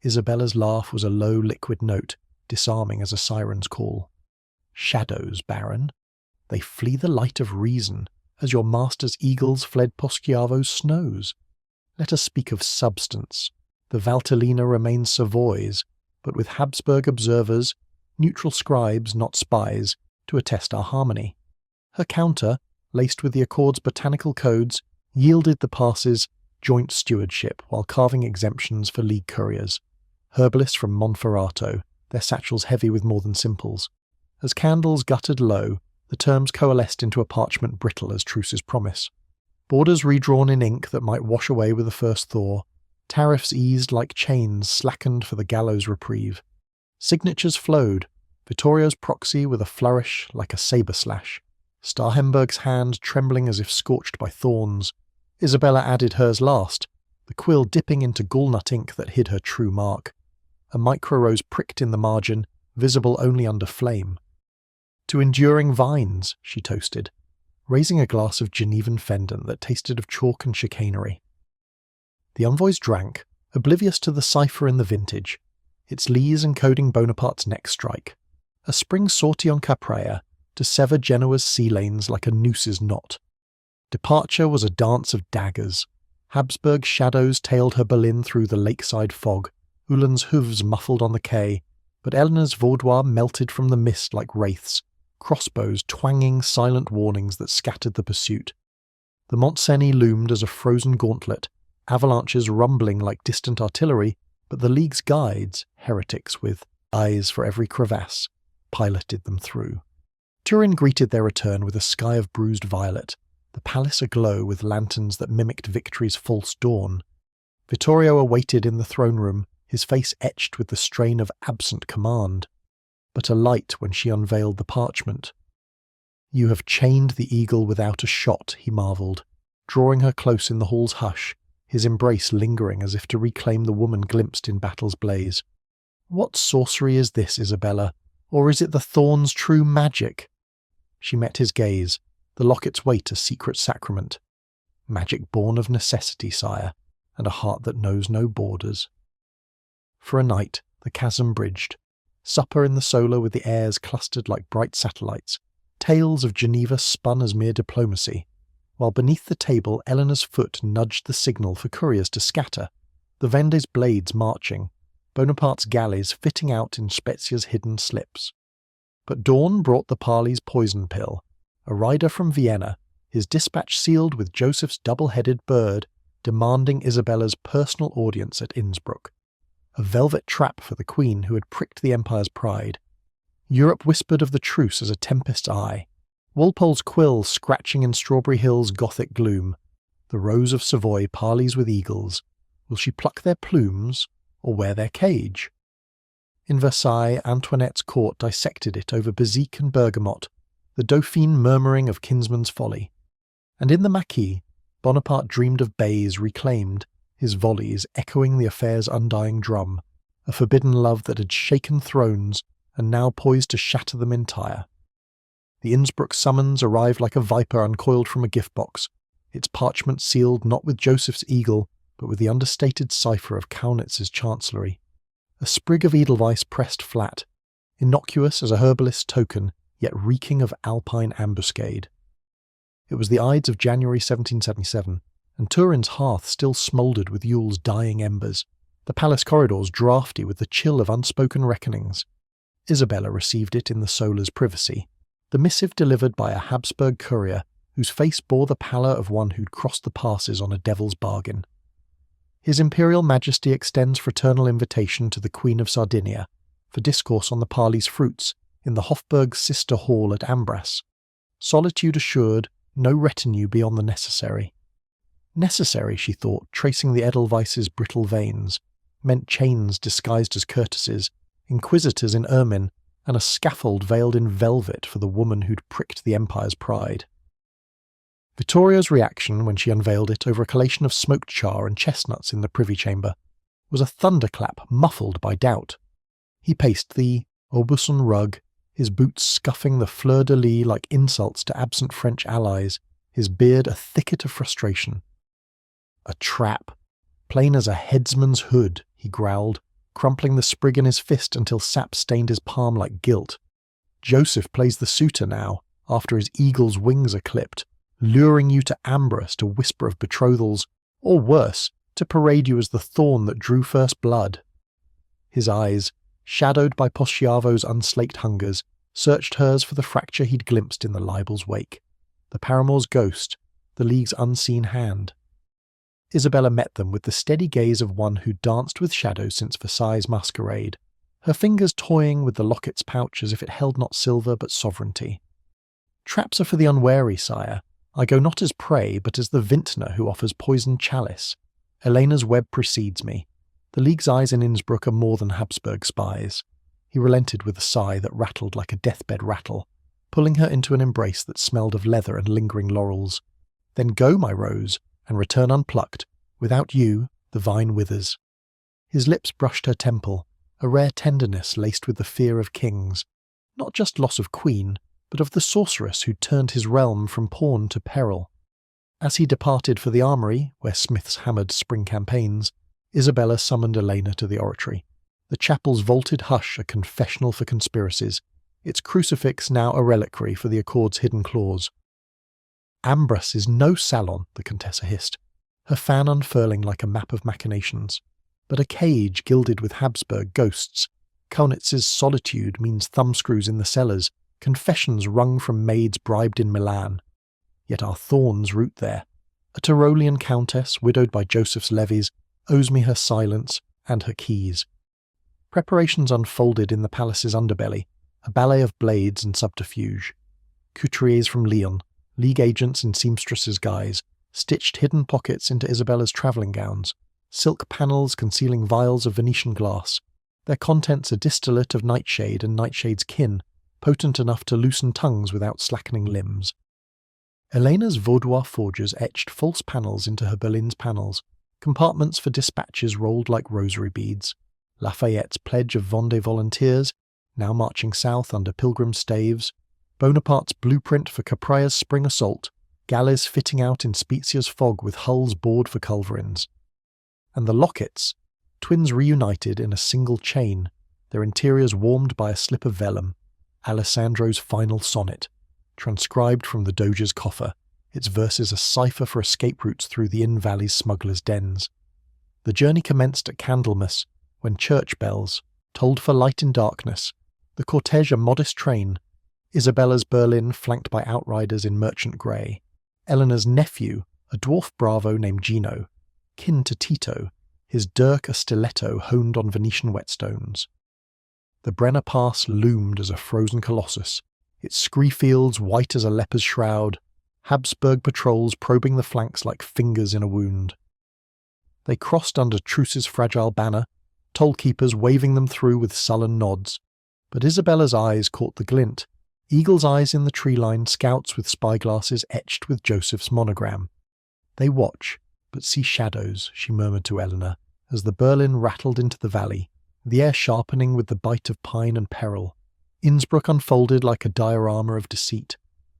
Isabella's laugh was a low liquid note, disarming as a siren's call. Shadows, Baron. They flee the light of reason, as your master's eagles fled Poschiavo's snows. Let us speak of substance. The Valtellina remains Savoy's, but with Habsburg observers, neutral scribes, not spies, to attest our harmony. Her counter, laced with the Accord's botanical codes, yielded the passes joint stewardship while carving exemptions for league couriers. Herbalists from Monferrato, their satchels heavy with more than simples. As candles guttered low, the terms coalesced into a parchment brittle as truces promise. Borders redrawn in ink that might wash away with the first thaw. Tariffs eased like chains slackened for the gallows reprieve. Signatures flowed, Vittorio's proxy with a flourish like a sabre slash. Starhemberg's hand trembling as if scorched by thorns. Isabella added hers last, the quill dipping into gallnut ink that hid her true mark. A micro-rose pricked in the margin, visible only under flame. To enduring vines, she toasted, raising a glass of Genevan fendant that tasted of chalk and chicanery. The envoys drank, oblivious to the cipher in the vintage, its lees encoding Bonaparte's neck strike. A spring sortie on Capraia, to sever Genoa's sea lanes like a noose's knot. Departure was a dance of daggers. Habsburg's shadows tailed her Berlin through the lakeside fog, Uhlans' hooves muffled on the quay, but Eleanor's Vaudois melted from the mist like wraiths, crossbows twanging silent warnings that scattered the pursuit. The Mont Cenis loomed as a frozen gauntlet, avalanches rumbling like distant artillery, but the League's guides, heretics with eyes for every crevasse, piloted them through. Turin greeted their return with a sky of bruised violet, the palace aglow with lanterns that mimicked victory's false dawn. Vittorio awaited in the throne room, his face etched with the strain of absent command, but alight when she unveiled the parchment. "You have chained the eagle without a shot," he marvelled, drawing her close in the hall's hush, his embrace lingering as if to reclaim the woman glimpsed in battle's blaze. "What sorcery is this, Isabella, or is it the thorn's true magic?" She met his gaze, the locket's weight a secret sacrament. "Magic born of necessity, sire, and a heart that knows no borders." For a night, the chasm bridged. Supper in the solar with the airs clustered like bright satellites. Tales of Geneva spun as mere diplomacy. While beneath the table Eleanor's foot nudged the signal for couriers to scatter, the Vende's blades marching, Bonaparte's galleys fitting out in Spezia's hidden slips. But dawn brought the parley's poison pill, a rider from Vienna, his dispatch sealed with Joseph's double-headed bird, demanding Isabella's personal audience at Innsbruck. A velvet trap for the Queen who had pricked the Empire's pride. Europe whispered of the truce as a tempest's eye. Walpole's quill scratching in Strawberry Hill's Gothic gloom. The Rose of Savoy parleys with eagles. Will she pluck their plumes, or wear their cage? In Versailles, Antoinette's court dissected it over Bezique and Bergamot, the Dauphine murmuring of kinsman's folly. And in the Maquis, Bonaparte dreamed of bays reclaimed, his volleys echoing the affair's undying drum, a forbidden love that had shaken thrones and now poised to shatter them entire. The Innsbruck summons arrived like a viper uncoiled from a gift box, its parchment sealed not with Joseph's eagle, but with the understated cipher of Kaunitz's chancellery. A sprig of edelweiss pressed flat, innocuous as a herbalist's token, yet reeking of alpine ambuscade. It was the Ides of January 1777, and Turin's hearth still smouldered with Yule's dying embers, the palace corridors draughty with the chill of unspoken reckonings. Isabella received it in the Solar's privacy, the missive delivered by a Habsburg courier whose face bore the pallor of one who'd crossed the passes on a devil's bargain. His Imperial Majesty extends fraternal invitation to the Queen of Sardinia for discourse on the parley's fruits in the Hofburg's sister hall at Ambras. Solitude assured, no retinue beyond the necessary. Necessary, she thought, tracing the Edelweiss's brittle veins, meant chains disguised as courtesies, inquisitors in ermine, and a scaffold veiled in velvet for the woman who'd pricked the Empire's pride. Vittoria's reaction when she unveiled it over a collation of smoked char and chestnuts in the privy chamber was a thunderclap muffled by doubt. He paced the Aubusson rug, his boots scuffing the fleur-de-lis like insults to absent French allies, his beard a thicket of frustration. "A trap, plain as a headsman's hood," he growled, crumpling the sprig in his fist until sap stained his palm like gilt. "Joseph plays the suitor now, after his eagle's wings are clipped, luring you to Ambrose to whisper of betrothals, or worse, to parade you as the thorn that drew first blood." His eyes, shadowed by Poschiavo's unslaked hungers, searched hers for the fracture he'd glimpsed in the libel's wake, the paramour's ghost, the League's unseen hand. Isabella met them with the steady gaze of one who danced with shadows since Versailles' masquerade, her fingers toying with the locket's pouch as if it held not silver but sovereignty. "Traps are for the unwary, sire. I go not as prey, but as the vintner who offers poisoned chalice. Elena's web precedes me. The League's eyes in Innsbruck are more than Habsburg spies." He relented with a sigh that rattled like a deathbed rattle, pulling her into an embrace that smelled of leather and lingering laurels. "Then go, my rose, and return unplucked. Without you, the vine withers." His lips brushed her temple, a rare tenderness laced with the fear of kings. Not just loss of queen, but of the sorceress who turned his realm from pawn to peril. As he departed for the armoury, where smiths hammered spring campaigns, Isabella summoned Elena to the oratory. The chapel's vaulted hush a confessional for conspiracies, its crucifix now a reliquary for the accord's hidden claws. "Ambrose is no salon," the Contessa hissed, her fan unfurling like a map of machinations, "but a cage gilded with Habsburg ghosts. Kaunitz's solitude means thumbscrews in the cellars, confessions wrung from maids bribed in Milan. Yet our thorns root there. A Tyrolean countess, widowed by Joseph's levies, owes me her silence and her keys." Preparations unfolded in the palace's underbelly, a ballet of blades and subterfuge. Couturiers from Lyon, League agents in seamstresses' guise, stitched hidden pockets into Isabella's travelling gowns, silk panels concealing vials of Venetian glass, their contents a distillate of nightshade and nightshade's kin, potent enough to loosen tongues without slackening limbs. Elena's Vaudois forgers etched false panels into her Berlin's panels, compartments for dispatches rolled like rosary beads, Lafayette's pledge of Vendée volunteers, now marching south under pilgrim staves, Bonaparte's blueprint for Capraya's spring assault, galleys fitting out in Spezia's fog with hulls bored for culverins. And the lockets, twins reunited in a single chain, their interiors warmed by a slip of vellum, Alessandro's final sonnet, transcribed from the Doge's coffer, its verses a cipher for escape routes through the Inn Valley's smugglers' dens. The journey commenced at Candlemas, when church bells tolled for light in darkness, the cortege a modest train, Isabella's Berlin flanked by outriders in merchant grey, Eleanor's nephew, a dwarf bravo named Gino, kin to Tito, his dirk a stiletto honed on Venetian whetstones. The Brenner Pass loomed as a frozen colossus, its scree fields white as a leper's shroud, Habsburg patrols probing the flanks like fingers in a wound. They crossed under Truce's fragile banner, toll-keepers waving them through with sullen nods, but Isabella's eyes caught the glint, eagle's eyes in the tree-line, scouts with spyglasses etched with Joseph's monogram. "They watch, but see shadows," she murmured to Eleanor, as the Berlin rattled into the valley, the air sharpening with the bite of pine and peril. Innsbruck unfolded like a diorama of deceit,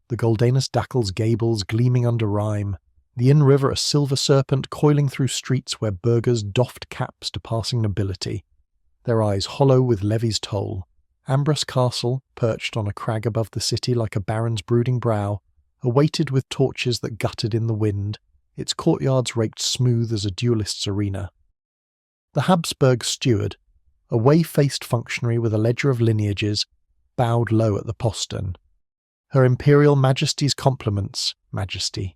the Goldanus Dackel's gables gleaming under rime, the Inn River a silver serpent coiling through streets where burghers doffed caps to passing nobility, their eyes hollow with levy's toll. Ambrose Castle, perched on a crag above the city like a baron's brooding brow, awaited with torches that guttered in the wind, its courtyards raked smooth as a duelist's arena. The Habsburg steward, a way-faced functionary with a ledger of lineages, bowed low at the postern. "Her Imperial Majesty's compliments, Majesty.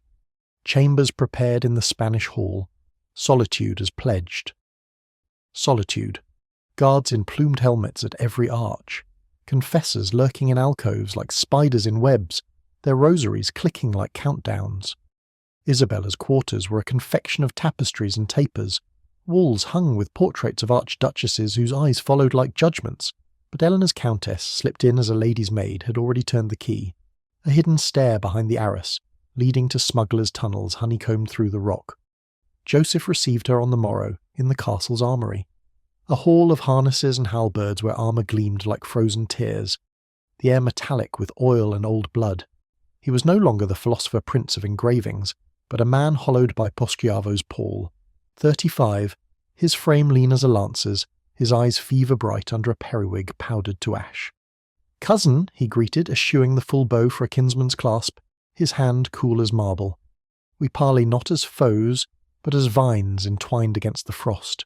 Chambers prepared in the Spanish hall. Solitude as pledged." Solitude. Guards in plumed helmets at every arch. Confessors lurking in alcoves like spiders in webs, their rosaries clicking like countdowns. Isabella's quarters were a confection of tapestries and tapers, walls hung with portraits of archduchesses whose eyes followed like judgments, But Eleanor's countess slipped in as a lady's maid had already turned the key, a hidden stair behind the arras, leading to smugglers' tunnels honeycombed through the rock. Joseph received her on the morrow in the castle's armoury, a hall of harnesses and halberds where armour gleamed like frozen tears, the air metallic with oil and old blood. He was no longer the philosopher prince of engravings, but a man hollowed by Poschiavo's pall. 35, his frame lean as a lancer's, his eyes fever-bright under a periwig powdered to ash. "Cousin," he greeted, eschewing the full bow for a kinsman's clasp, his hand cool as marble. "We parley not as foes, but as vines entwined against the frost.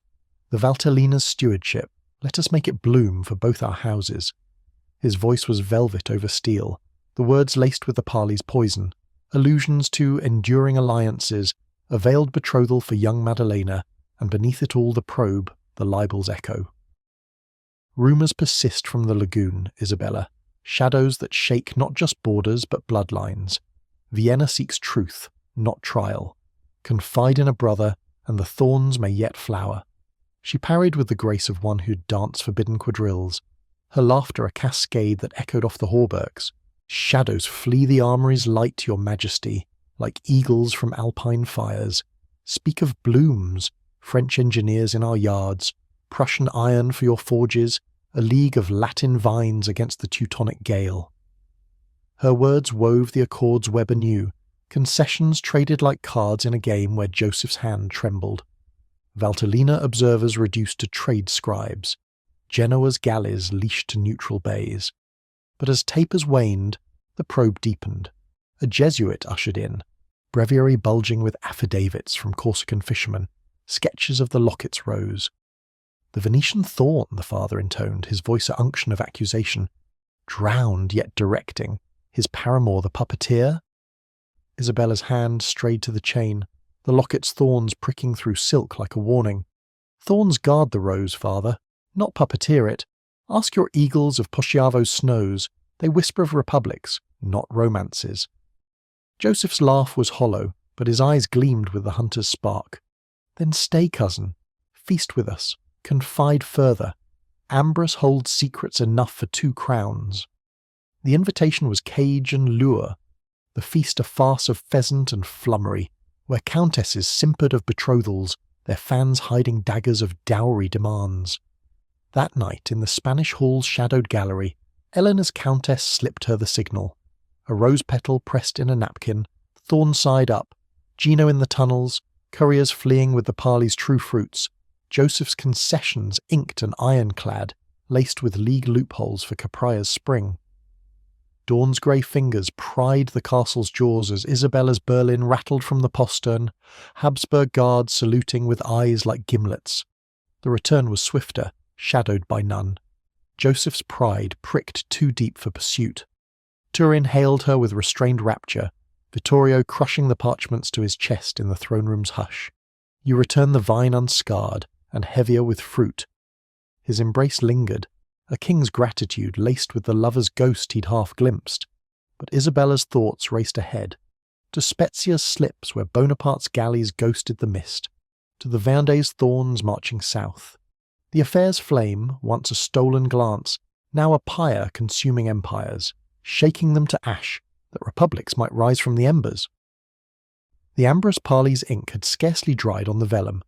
The Valtellina's stewardship, let us make it bloom for both our houses." His voice was velvet over steel, the words laced with the parley's poison, allusions to enduring alliances, a veiled betrothal for young Maddalena, and beneath it all the probe, the libel's echo. Rumours persist from the lagoon, Isabella, shadows that shake not just borders but bloodlines. Vienna seeks truth, not trial. Confide in a brother, and the thorns may yet flower. She parried with the grace of one who'd danced forbidden quadrilles, her laughter a cascade that echoed off the hauberks. "Shadows flee the armoury's light, your majesty, like eagles from alpine fires. Speak of blooms, French engineers in our yards, Prussian iron for your forges, a league of Latin vines against the Teutonic gale." Her words wove the accord's web anew, concessions traded like cards in a game where Joseph's hand trembled. Valtellina observers reduced to trade scribes, Genoa's galleys leashed to neutral bays. But as tapers waned, the probe deepened. A Jesuit ushered in, breviary bulging with affidavits from Corsican fishermen, sketches of the Locket's Rose. "The Venetian thorn," the father intoned, his voice a unction of accusation. "Drowned yet directing, his paramour the puppeteer?" Isabella's hand strayed to the chain, the locket's thorns pricking through silk like a warning. "Thorns guard the rose, father, not puppeteer it. Ask your eagles of Poschiavo's snows, they whisper of republics, not romances." Joseph's laugh was hollow, but his eyes gleamed with the hunter's spark. "Then stay, cousin. Feast with us. Confide further. Ambrose holds secrets enough for 2 crowns." The invitation was cage and lure, the feast a farce of pheasant and flummery, where countesses simpered of betrothals, their fans hiding daggers of dowry demands. That night, in the Spanish Hall's shadowed gallery, Eleanor's countess slipped her the signal. A rose petal pressed in a napkin, thorn side up, Gino in the tunnels, couriers fleeing with the parley's true fruits, Joseph's concessions inked and ironclad, laced with league loopholes for Capraya's spring. Dawn's grey fingers pried the castle's jaws as Isabella's Berlin rattled from the postern, Habsburg guards saluting with eyes like gimlets. The return was swifter, shadowed by none. Joseph's pride pricked too deep for pursuit. Turin hailed her with restrained rapture, Vittorio crushing the parchments to his chest in the throne room's hush. "You return the vine unscarred, and heavier with fruit." His embrace lingered, a king's gratitude laced with the lover's ghost he'd half glimpsed. But Isabella's thoughts raced ahead, to Spezia's slips where Bonaparte's galleys ghosted the mist, to the Vendée's thorns marching south. The affair's flame, once a stolen glance, now a pyre consuming empires, shaking them to ash, that republics might rise from the embers. The Ambrose Parley's ink had scarcely dried on the vellum,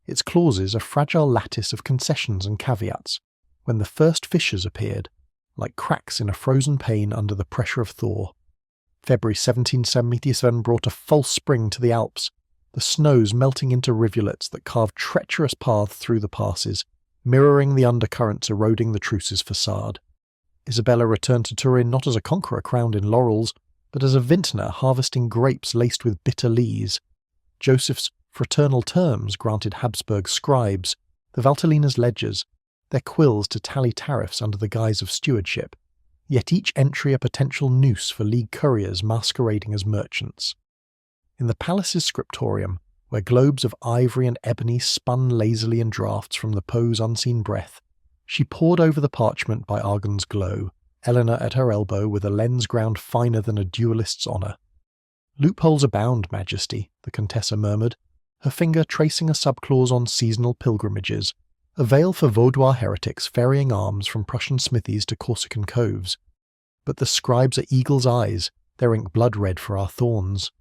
its clauses a fragile lattice of concessions and caveats, when the first fissures appeared, like cracks in a frozen pane under the pressure of thaw. February 1777 brought a false spring to the Alps, the snows melting into rivulets that carved treacherous paths through the passes, mirroring the undercurrents eroding the truce's facade. Isabella returned to Turin not as a conqueror crowned in laurels, but as a vintner harvesting grapes laced with bitter lees. Joseph's fraternal terms granted Habsburg scribes, the Valtellina's ledgers, their quills to tally tariffs under the guise of stewardship, yet each entry a potential noose for league couriers masquerading as merchants. In the palace's scriptorium, where globes of ivory and ebony spun lazily in draughts from the Poe's unseen breath, she pored over the parchment by Argan's glow, Eleanor at her elbow with a lens ground finer than a duellist's honour. "Loopholes abound, Majesty," the Contessa murmured, her finger tracing a subclause on seasonal pilgrimages, a veil for Vaudois heretics ferrying arms from Prussian smithies to Corsican coves. But the scribes are eagle's eyes, their ink blood red for our thorns.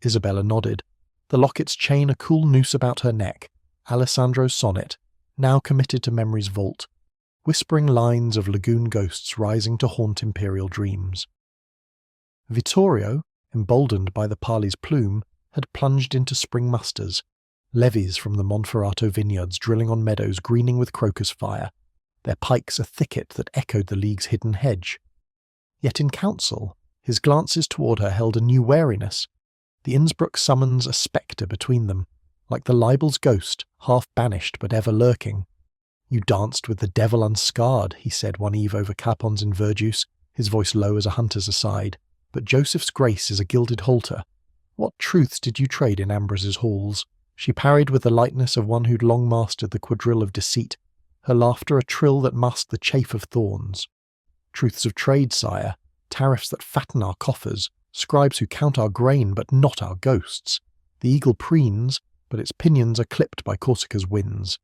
Isabella nodded, the locket's chain a cool noose about her neck, Alessandro's sonnet, now committed to memory's vault, whispering lines of lagoon ghosts rising to haunt imperial dreams. Vittorio, emboldened by the Parley's plume, had plunged into spring musters, levies from the Monferrato vineyards drilling on meadows greening with crocus fire, their pikes a thicket that echoed the league's hidden hedge. Yet in council, his glances toward her held a new wariness. The Innsbruck summons a spectre between them, like the libel's ghost, half banished but ever lurking. "You danced with the devil unscarred," he said one eve over capons in Verjuice, his voice low as a hunter's aside, "but Joseph's grace is a gilded halter. What truths did you trade in Ambrose's halls?" She parried with the lightness of one who'd long mastered the quadrille of deceit, her laughter a trill that masked the chafe of thorns. "Truths of trade, sire, tariffs that fatten our coffers, scribes who count our grain but not our ghosts. The eagle preens, but its pinions are clipped by Corsica's winds."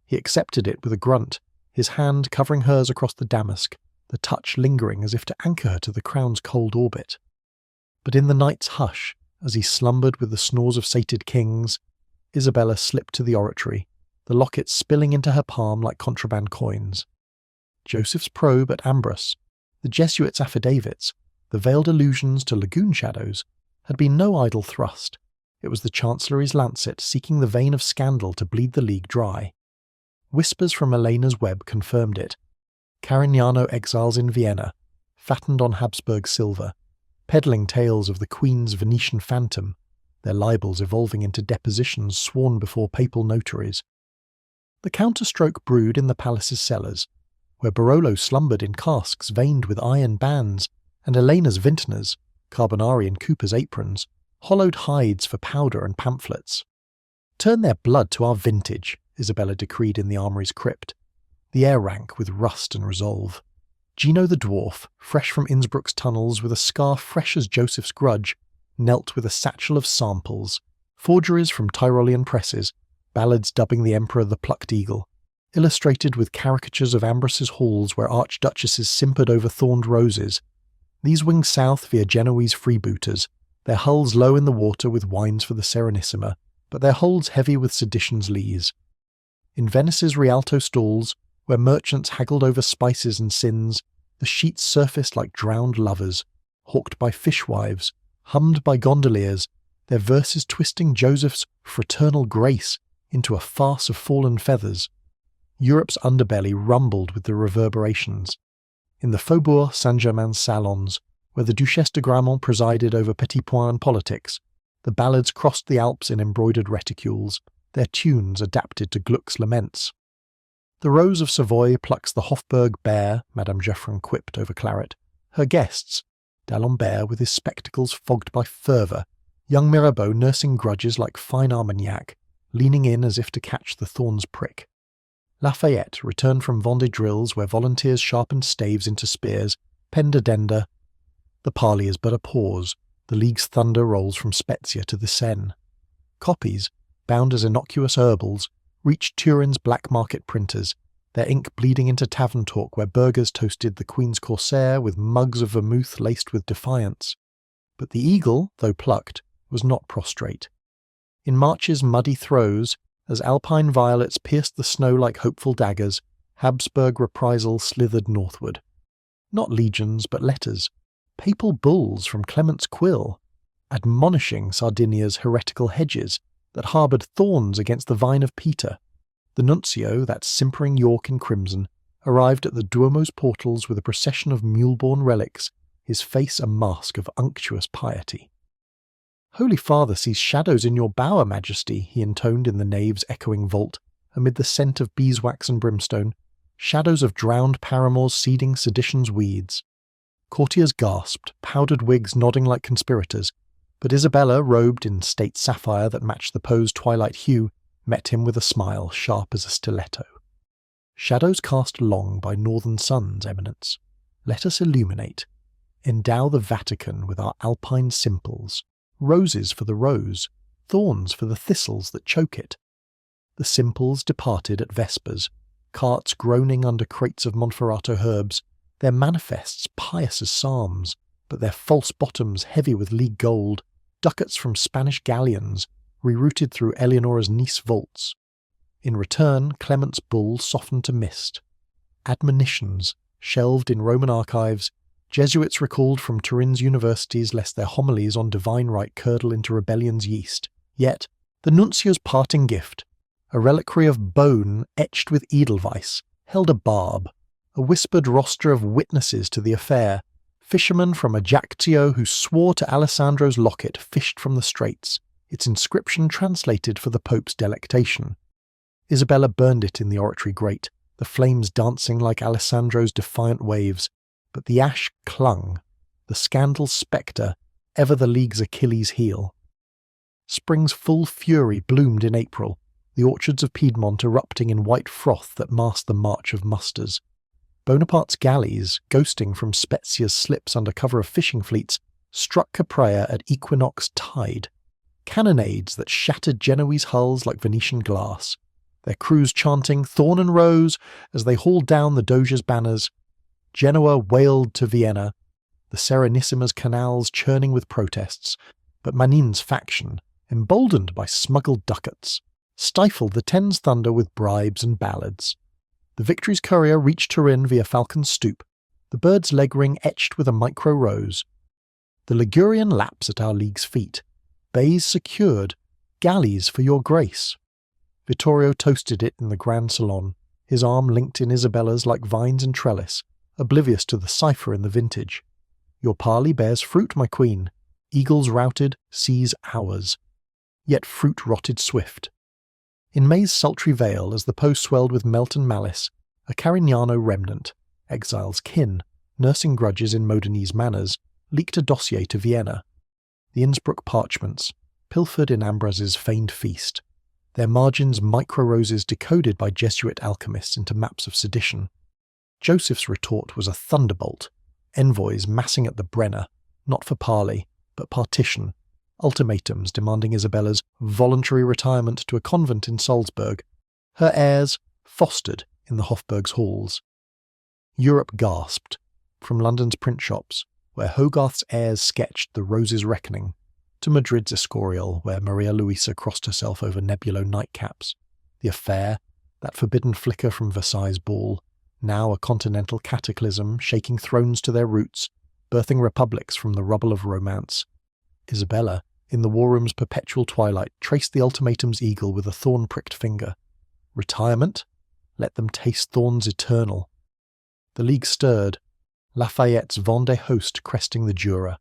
He accepted it with a grunt, his hand covering hers across the damask, the touch lingering as if to anchor her to the crown's cold orbit. But in the night's hush, as he slumbered with the snores of sated kings, Isabella slipped to the oratory, the locket spilling into her palm like contraband coins. Joseph's probe at Ambrose, the Jesuits' affidavits, the veiled allusions to lagoon shadows, had been no idle thrust. It was the Chancellery's lancet seeking the vein of scandal to bleed the league dry. Whispers from Elena's web confirmed it. Carignano exiles in Vienna, fattened on Habsburg silver, peddling tales of the Queen's Venetian phantom, their libels evolving into depositions sworn before papal notaries. The counterstroke brewed in the palace's cellars, where Barolo slumbered in casks veined with iron bands, and Elena's vintners, Carbonari and Cooper's aprons, hollowed hides for powder and pamphlets. "Turn their blood to our vintage," Isabella decreed in the armory's crypt. The air rank with rust and resolve. Gino the dwarf, fresh from Innsbruck's tunnels with a scar fresh as Joseph's grudge, knelt with a satchel of samples, forgeries from Tyrolean presses, ballads dubbing the emperor the plucked eagle, illustrated with caricatures of Ambrose's halls where archduchesses simpered over thorned roses. These winged south via Genoese freebooters, their hulls low in the water with wines for the Serenissima, but their holds heavy with sedition's lees. In Venice's Rialto stalls, where merchants haggled over spices and sins, the sheets surfaced like drowned lovers, hawked by fishwives, hummed by gondoliers, their verses twisting Joseph's fraternal grace into a farce of fallen feathers. Europe's underbelly rumbled with the reverberations. In the Faubourg Saint-Germain's salons, where the Duchesse de Gramont presided over petit point and politics, the ballads crossed the Alps in embroidered reticules, their tunes adapted to Gluck's laments. "The Rose of Savoy plucks the Hofburg bear," Madame Geoffrin quipped over claret. Her guests, D'Alembert with his spectacles fogged by fervour, young Mirabeau nursing grudges like fine Armagnac, leaning in as if to catch the thorn's prick. Lafayette returned from Vendée drills where volunteers sharpened staves into spears, penned addenda. The parley is but a pause, the League's thunder rolls from Spezia to the Seine. Copies, bound as innocuous herbals, reached Turin's black market printers, their ink bleeding into tavern talk where burghers toasted the Queen's Corsair with mugs of vermouth laced with defiance. But the eagle, though plucked, was not prostrate. In March's muddy throes, as alpine violets pierced the snow like hopeful daggers, Habsburg reprisal slithered northward. Not legions, but letters, papal bulls from Clement's quill, admonishing Sardinia's heretical hedges that harboured thorns against the vine of Peter. The nuncio, that simpering York in crimson, arrived at the Duomo's portals with a procession of mule-born relics, his face a mask of unctuous piety. "Holy Father sees shadows in your bower, Majesty," he intoned in the nave's echoing vault, amid the scent of beeswax and brimstone, shadows of drowned paramours seeding sedition's weeds. Courtiers gasped, powdered wigs nodding like conspirators, but Isabella, robed in state sapphire that matched the Poe's twilight hue, met him with a smile sharp as a stiletto. "Shadows cast long by northern suns, Eminence. Let us illuminate. Endow the Vatican with our alpine simples, roses for the rose, thorns for the thistles that choke it." The simples departed at vespers, carts groaning under crates of Monferrato herbs, their manifests pious as psalms, but their false bottoms heavy with league gold, ducats from Spanish galleons, rerouted through Eleonora's Nice vaults. In return, Clement's bull softened to mist. Admonitions, shelved in Roman archives, Jesuits recalled from Turin's universities lest their homilies on divine right curdle into rebellion's yeast. Yet, the nuncio's parting gift, a reliquary of bone etched with edelweiss, held a barb, a whispered roster of witnesses to the affair, fishermen from Ajaccio who swore to Alessandro's locket fished from the straits, its inscription translated for the Pope's delectation. Isabella burned it in the oratory grate, the flames dancing like Alessandro's defiant waves, but the ash clung, the scandal's spectre, ever the League's Achilles' heel. Spring's full fury bloomed in April, the orchards of Piedmont erupting in white froth that masked the march of musters. Bonaparte's galleys, ghosting from Spezia's slips under cover of fishing fleets, struck Capraia at equinox tide. Cannonades that shattered Genoese hulls like Venetian glass, their crews chanting "Thorn and Rose" as they hauled down the Doge's banners. Genoa wailed to Vienna, the Serenissima's canals churning with protests, but Manin's faction, emboldened by smuggled ducats, stifled the Ten's thunder with bribes and ballads. The Victory's courier reached Turin via Falcon's Stoop, the bird's leg ring etched with a micro-rose. The Ligurian laps at our League's feet, bays secured, galleys for your grace. Vittorio toasted it in the Grand Salon, his arm linked in Isabella's like vines and trellis, oblivious to the cipher in the vintage. Your parley bears fruit, my queen. Eagles routed, seas ours. Yet fruit rotted swift. In May's sultry vale, as the Po swelled with melt and malice, a Carignano remnant, exile's kin, nursing grudges in Modenese manners, leaked a dossier to Vienna. The Innsbruck parchments, pilfered in Ambrose's feigned feast, their margins micro-roses decoded by Jesuit alchemists into maps of sedition. Joseph's retort was a thunderbolt, envoys massing at the Brenner, not for parley, but partition, ultimatums demanding Isabella's voluntary retirement to a convent in Salzburg, her heirs fostered in the Hofburg's halls. Europe gasped, from London's print shops, where Hogarth's heirs sketched the Rose's Reckoning, to Madrid's Escorial, where Maria Luisa crossed herself over Nebulo nightcaps. The affair, that forbidden flicker from Versailles' ball, now a continental cataclysm shaking thrones to their roots, birthing republics from the rubble of romance. Isabella, in the war room's perpetual twilight, traced the ultimatum's eagle with a thorn-pricked finger. Retirement? Let them taste thorns eternal. The League stirred, Lafayette's Vendée host cresting the Jura,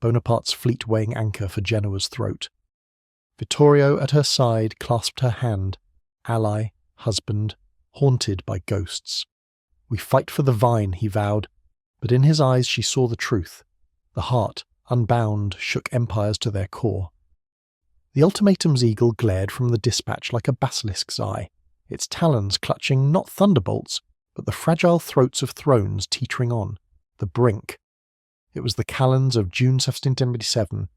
Bonaparte's fleet weighing anchor for Genoa's throat. Vittorio at her side clasped her hand, ally, husband, haunted by ghosts. We fight for the vine, he vowed, but in his eyes she saw the truth. The heart, unbound, shook empires to their core. The ultimatum's eagle glared from the dispatch like a basilisk's eye, its talons clutching not thunderbolts, but the fragile throats of thrones teetering on, the brink. It was the calends of June 1777,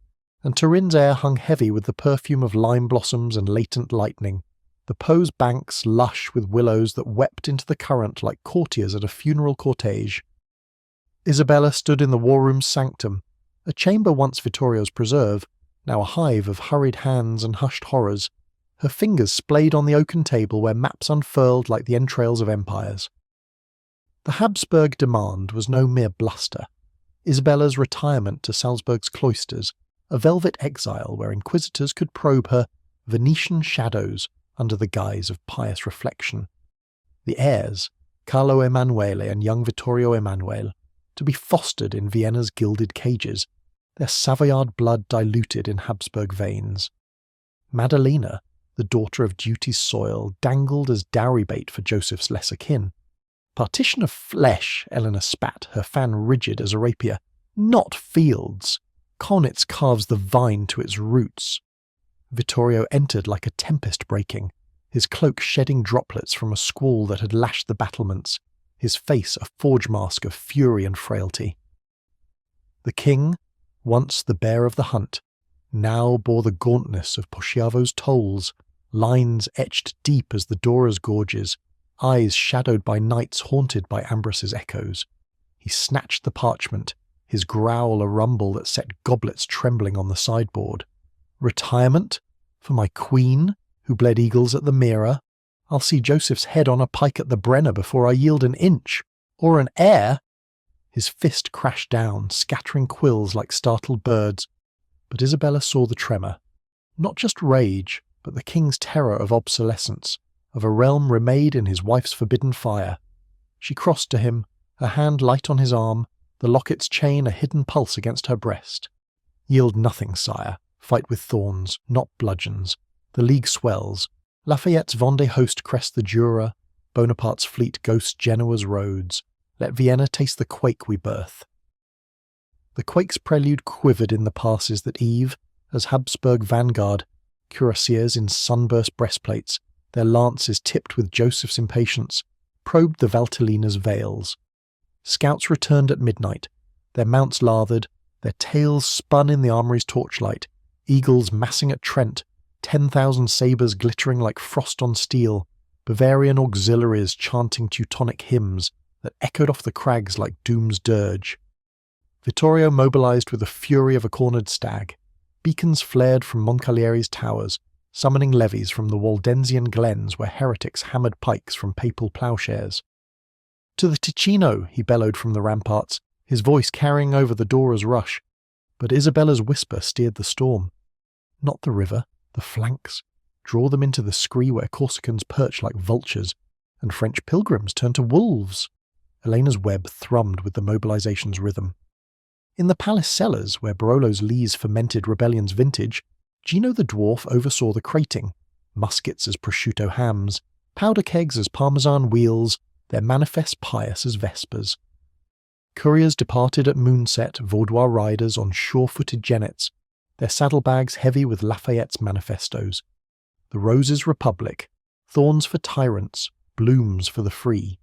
and Turin's air hung heavy with the perfume of lime blossoms and latent lightning, the Po's banks lush with willows that wept into the current like courtiers at a funeral cortege. Isabella stood in the war room's sanctum, a chamber once Vittorio's preserve, now a hive of hurried hands and hushed horrors, her fingers splayed on the oaken table where maps unfurled like the entrails of empires. The Habsburg demand was no mere bluster. Isabella's retirement to Salzburg's cloisters, a velvet exile where inquisitors could probe her Venetian shadows under the guise of pious reflection. The heirs, Carlo Emanuele and young Vittorio Emanuele, to be fostered in Vienna's gilded cages, their Savoyard blood diluted in Habsburg veins. Madalena, the daughter of duty's soil, dangled as dowry bait for Joseph's lesser kin. Partition of flesh, Eleanor spat, her fan rigid as a rapier. Not fields. Kaunitz carves the vine to its roots. Vittorio entered like a tempest breaking, his cloak shedding droplets from a squall that had lashed the battlements, his face a forge mask of fury and frailty. The king, once the bear of the hunt, now bore the gauntness of Posciavo's tolls, lines etched deep as the Dora's gorges, eyes shadowed by nights haunted by Ambros's echoes. He snatched the parchment, his growl a rumble that set goblets trembling on the sideboard. Retirement? For my queen, who bled eagles at the Mira? I'll see Joseph's head on a pike at the Brenner before I yield an inch. Or an heir? His fist crashed down, scattering quills like startled birds. But Isabella saw the tremor. Not just rage, but the king's terror of obsolescence, of a realm remade in his wife's forbidden fire. She crossed to him, her hand light on his arm, the locket's chain a hidden pulse against her breast. Yield nothing, sire. Fight with thorns, not bludgeons. The league swells. Lafayette's Vendée host crest the Jura. Bonaparte's fleet ghosts Genoa's roads. Let Vienna taste the quake we birth. The quake's prelude quivered in the passes that eve, as Habsburg vanguard, cuirassiers in sunburst breastplates, their lances tipped with Joseph's impatience, probed the Valtellina's veils. Scouts returned at midnight, their mounts lathered, their tails spun in the armory's torchlight, eagles massing at Trent, 10,000 sabres glittering like frost on steel, Bavarian auxiliaries chanting Teutonic hymns that echoed off the crags like doom's dirge. Vittorio mobilized with the fury of a cornered stag. Beacons flared from Moncalieri's towers, summoning levies from the Waldensian glens where heretics hammered pikes from papal ploughshares. "To the Ticino!" he bellowed from the ramparts, his voice carrying over the Dora's rush. But Isabella's whisper steered the storm. Not the river, the flanks. Draw them into the scree where Corsicans perch like vultures, and French pilgrims turn to wolves. Elena's web thrummed with the mobilization's rhythm. In the palace cellars, where Barolo's lees fermented rebellion's vintage, Gino the dwarf oversaw the crating, muskets as prosciutto hams, powder kegs as parmesan wheels, their manifests pious as vespers. Couriers departed at moonset, Vaudois riders on sure-footed jennets, their saddlebags heavy with Lafayette's manifestos. The roses republic, thorns for tyrants, blooms for the free.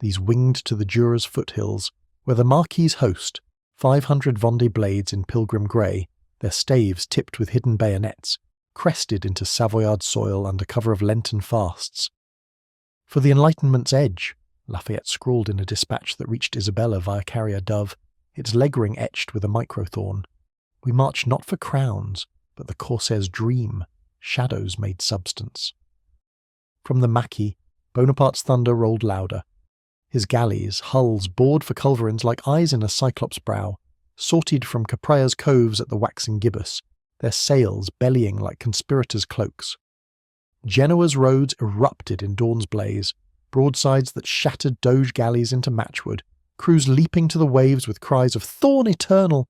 These winged to the Jura's foothills, where the Marquis's host, 500 Vendée blades in pilgrim grey, their staves tipped with hidden bayonets, crested into Savoyard soil under cover of Lenten fasts. For the Enlightenment's edge, Lafayette scrawled in a dispatch that reached Isabella via carrier dove, its leg-ring etched with a microthorn. We march not for crowns, but the corsair's dream, shadows made substance. From the Maquis, Bonaparte's thunder rolled louder. His galleys, hulls bored for culverins like eyes in a cyclops' brow, sorted from Capraea's coves at the waxing gibbous, their sails bellying like conspirators' cloaks. Genoa's roads erupted in dawn's blaze, broadsides that shattered doge galleys into matchwood, crews leaping to the waves with cries of "Thorn eternal!"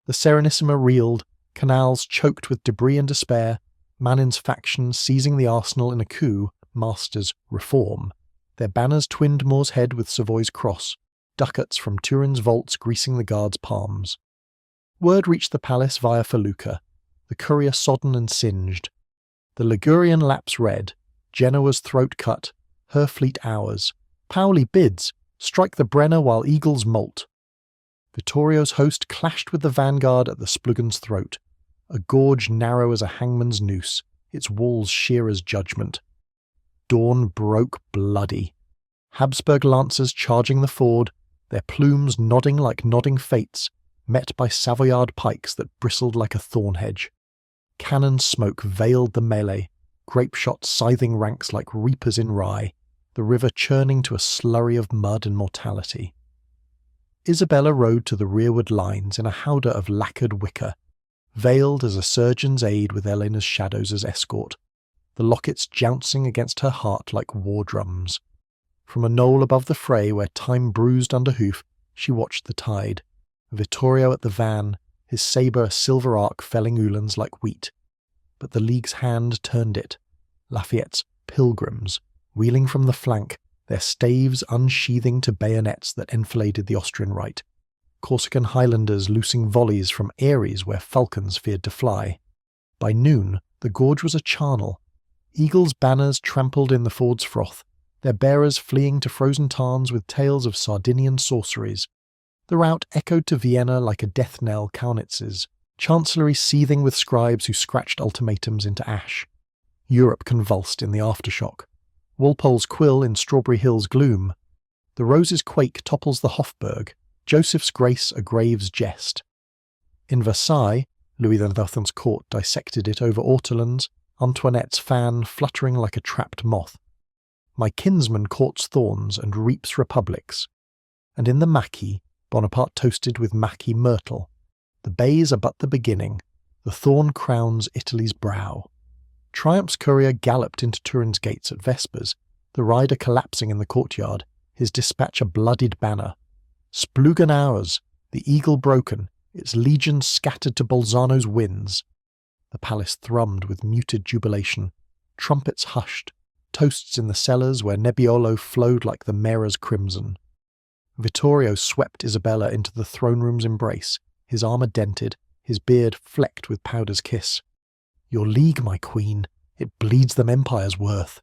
The Serenissima reeled, canals choked with debris and despair, Manin's faction seizing the arsenal in a coup, Master's reform. Their banners twinned Moore's Head with Savoy's cross, ducats from Turin's vaults greasing the guards' palms. Word reached the palace via felucca, the courier sodden and singed. The Ligurian laps read, Genoa's throat cut, her fleet ours. Paoli bids, strike the Brenner while eagles molt. Vittorio's host clashed with the vanguard at the Splugen's throat, a gorge narrow as a hangman's noose, its walls sheer as judgment. Dawn broke bloody. Habsburg lancers charging the ford, their plumes nodding like nodding fates, met by Savoyard pikes that bristled like a thorn hedge. Cannon smoke veiled the melee, grape-shot scything ranks like reapers in rye, the river churning to a slurry of mud and mortality. Isabella rode to the rearward lines in a howdah of lacquered wicker, veiled as a surgeon's aide with Elena's shadows as escort, the lockets jouncing against her heart like war drums. From a knoll above the fray where time bruised under hoof, she watched the tide. Vittorio at the van, his sabre a silver arc felling Uhlans like wheat. But the League's hand turned it. Lafayette's pilgrims, wheeling from the flank, their staves unsheathing to bayonets that enfiladed the Austrian right. Corsican Highlanders loosing volleys from eyries where falcons feared to fly. By noon, the gorge was a charnel. Eagles' banners trampled in the ford's froth, their bearers fleeing to frozen tarns with tales of Sardinian sorceries. The rout echoed to Vienna like a death knell Kaunitz's, chancellery seething with scribes who scratched ultimatums into ash. Europe convulsed in the aftershock. Walpole's quill in Strawberry Hill's gloom. The Rose's quake topples the Hofburg, Joseph's grace a grave's jest. In Versailles, Louis XII's court dissected it over ortolans, Antoinette's fan fluttering like a trapped moth. My kinsman courts thorns and reaps republics. And in the Maquis, Bonaparte toasted with Maquis myrtle. The bays are but the beginning, the thorn crowns Italy's brow. Triumph's courier galloped into Turin's gates at vespers, the rider collapsing in the courtyard, his dispatch a bloodied banner. Splugen ours, the eagle broken, its legions scattered to Bolzano's winds. The palace thrummed with muted jubilation, trumpets hushed, toasts in the cellars where Nebbiolo flowed like the Mera's crimson. Vittorio swept Isabella into the throne room's embrace, his armour dented, his beard flecked with powder's kiss. Your league, my queen, it bleeds them empire's worth.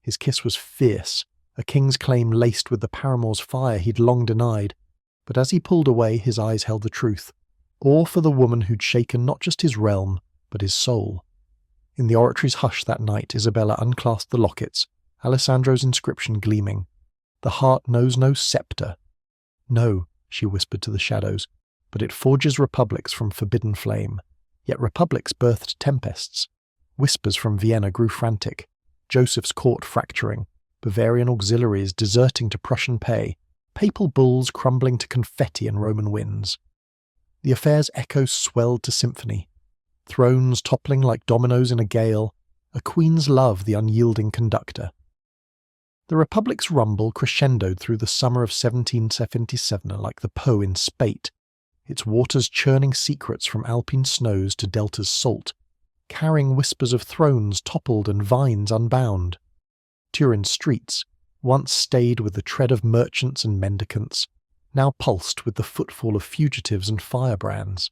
His kiss was fierce, a king's claim laced with the paramour's fire he'd long denied, but as he pulled away his eyes held the truth, awe for the woman who'd shaken not just his realm, but his soul. In the oratory's hush that night Isabella unclasped the lockets, Alessandro's inscription gleaming. The heart knows no sceptre. No, she whispered to the shadows, but it forges republics from forbidden flame. Yet republics birthed tempests. Whispers from Vienna grew frantic, Joseph's court fracturing, Bavarian auxiliaries deserting to Prussian pay, papal bulls crumbling to confetti in Roman winds. The affair's echoes swelled to symphony, thrones toppling like dominoes in a gale, a queen's love the unyielding conductor. The Republic's rumble crescendoed through the summer of 1777 like the Po in spate, its waters churning secrets from Alpine snows to delta's salt, carrying whispers of thrones toppled and vines unbound. Turin's streets, once stayed with the tread of merchants and mendicants, now pulsed with the footfall of fugitives and firebrands.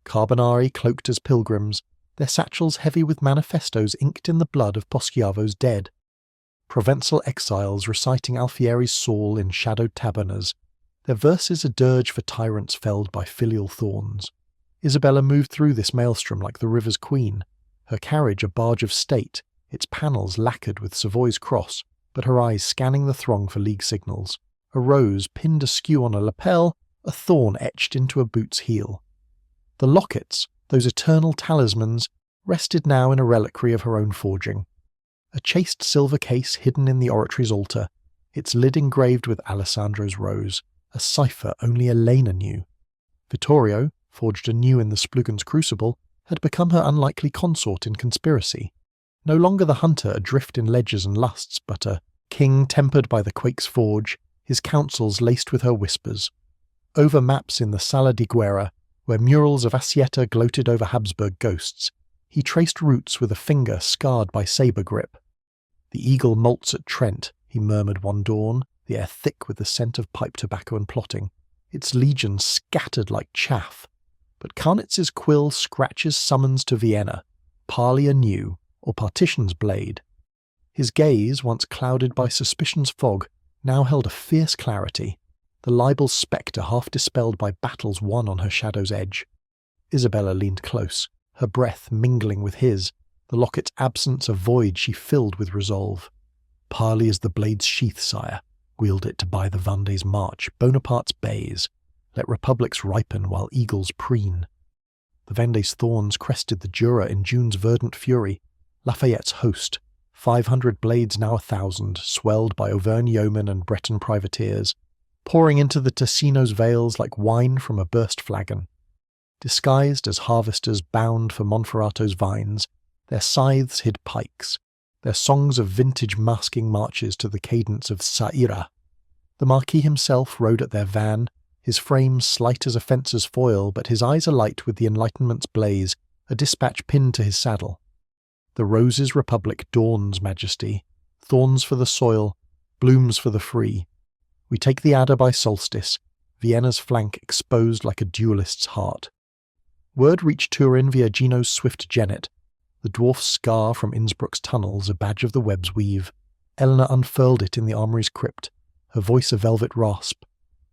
Carbonari cloaked as pilgrims, their satchels heavy with manifestos inked in the blood of Poschiavo's dead. Provençal exiles reciting Alfieri's Saul in shadowed tabernas, their verses a dirge for tyrants felled by filial thorns. Isabella moved through this maelstrom like the river's queen, her carriage a barge of state, its panels lacquered with Savoy's cross, but her eyes scanning the throng for league signals. A rose pinned askew on a lapel, a thorn etched into a boot's heel. The lockets, those eternal talismans, rested now in a reliquary of her own forging. A chased silver case hidden in the oratory's altar, its lid engraved with Alessandro's rose, a cipher only Elena knew. Vittorio, forged anew in the Splugen's crucible, had become her unlikely consort in conspiracy. No longer the hunter adrift in ledgers and lusts, but a king tempered by the quake's forge, his counsels laced with her whispers. Over maps in the Sala di Guerra, where murals of Assietta gloated over Habsburg ghosts, he traced routes with a finger scarred by sabre grip. The eagle molts at Trent, he murmured one dawn, the air thick with the scent of pipe tobacco and plotting, its legions scattered like chaff. But Karnitz's quill scratches summons to Vienna, parley anew, or partition's blade. His gaze, once clouded by suspicion's fog, now held a fierce clarity, the libel's spectre half dispelled by battles won on her shadow's edge. Isabella leaned close, her breath mingling with his, the locket's absence a void she filled with resolve. Parley is the blade's sheath, sire. Wield it to buy the Vendée's march, Bonaparte's bays. Let republics ripen while eagles preen. The Vendée's thorns crested the Jura in June's verdant fury. Lafayette's host, 500 blades now 1,000, swelled by Auvergne yeomen and Breton privateers, pouring into the Ticino's vales like wine from a burst flagon. Disguised as harvesters bound for Monferrato's vines, their scythes hid pikes, their songs of vintage masking marches to the cadence of Saira. The Marquis himself rode at their van, his frame slight as a fencer's foil, but his eyes alight with the Enlightenment's blaze, a dispatch pinned to his saddle. The Rose's Republic dawns, Majesty, thorns for the soil, blooms for the free. We take the adder by solstice, Vienna's flank exposed like a duelist's heart. Word reached Turin via Gino's swift jennet, the dwarf's scar from Innsbruck's tunnels a badge of the web's weave. Eleanor unfurled it in the armory's crypt, her voice a velvet rasp.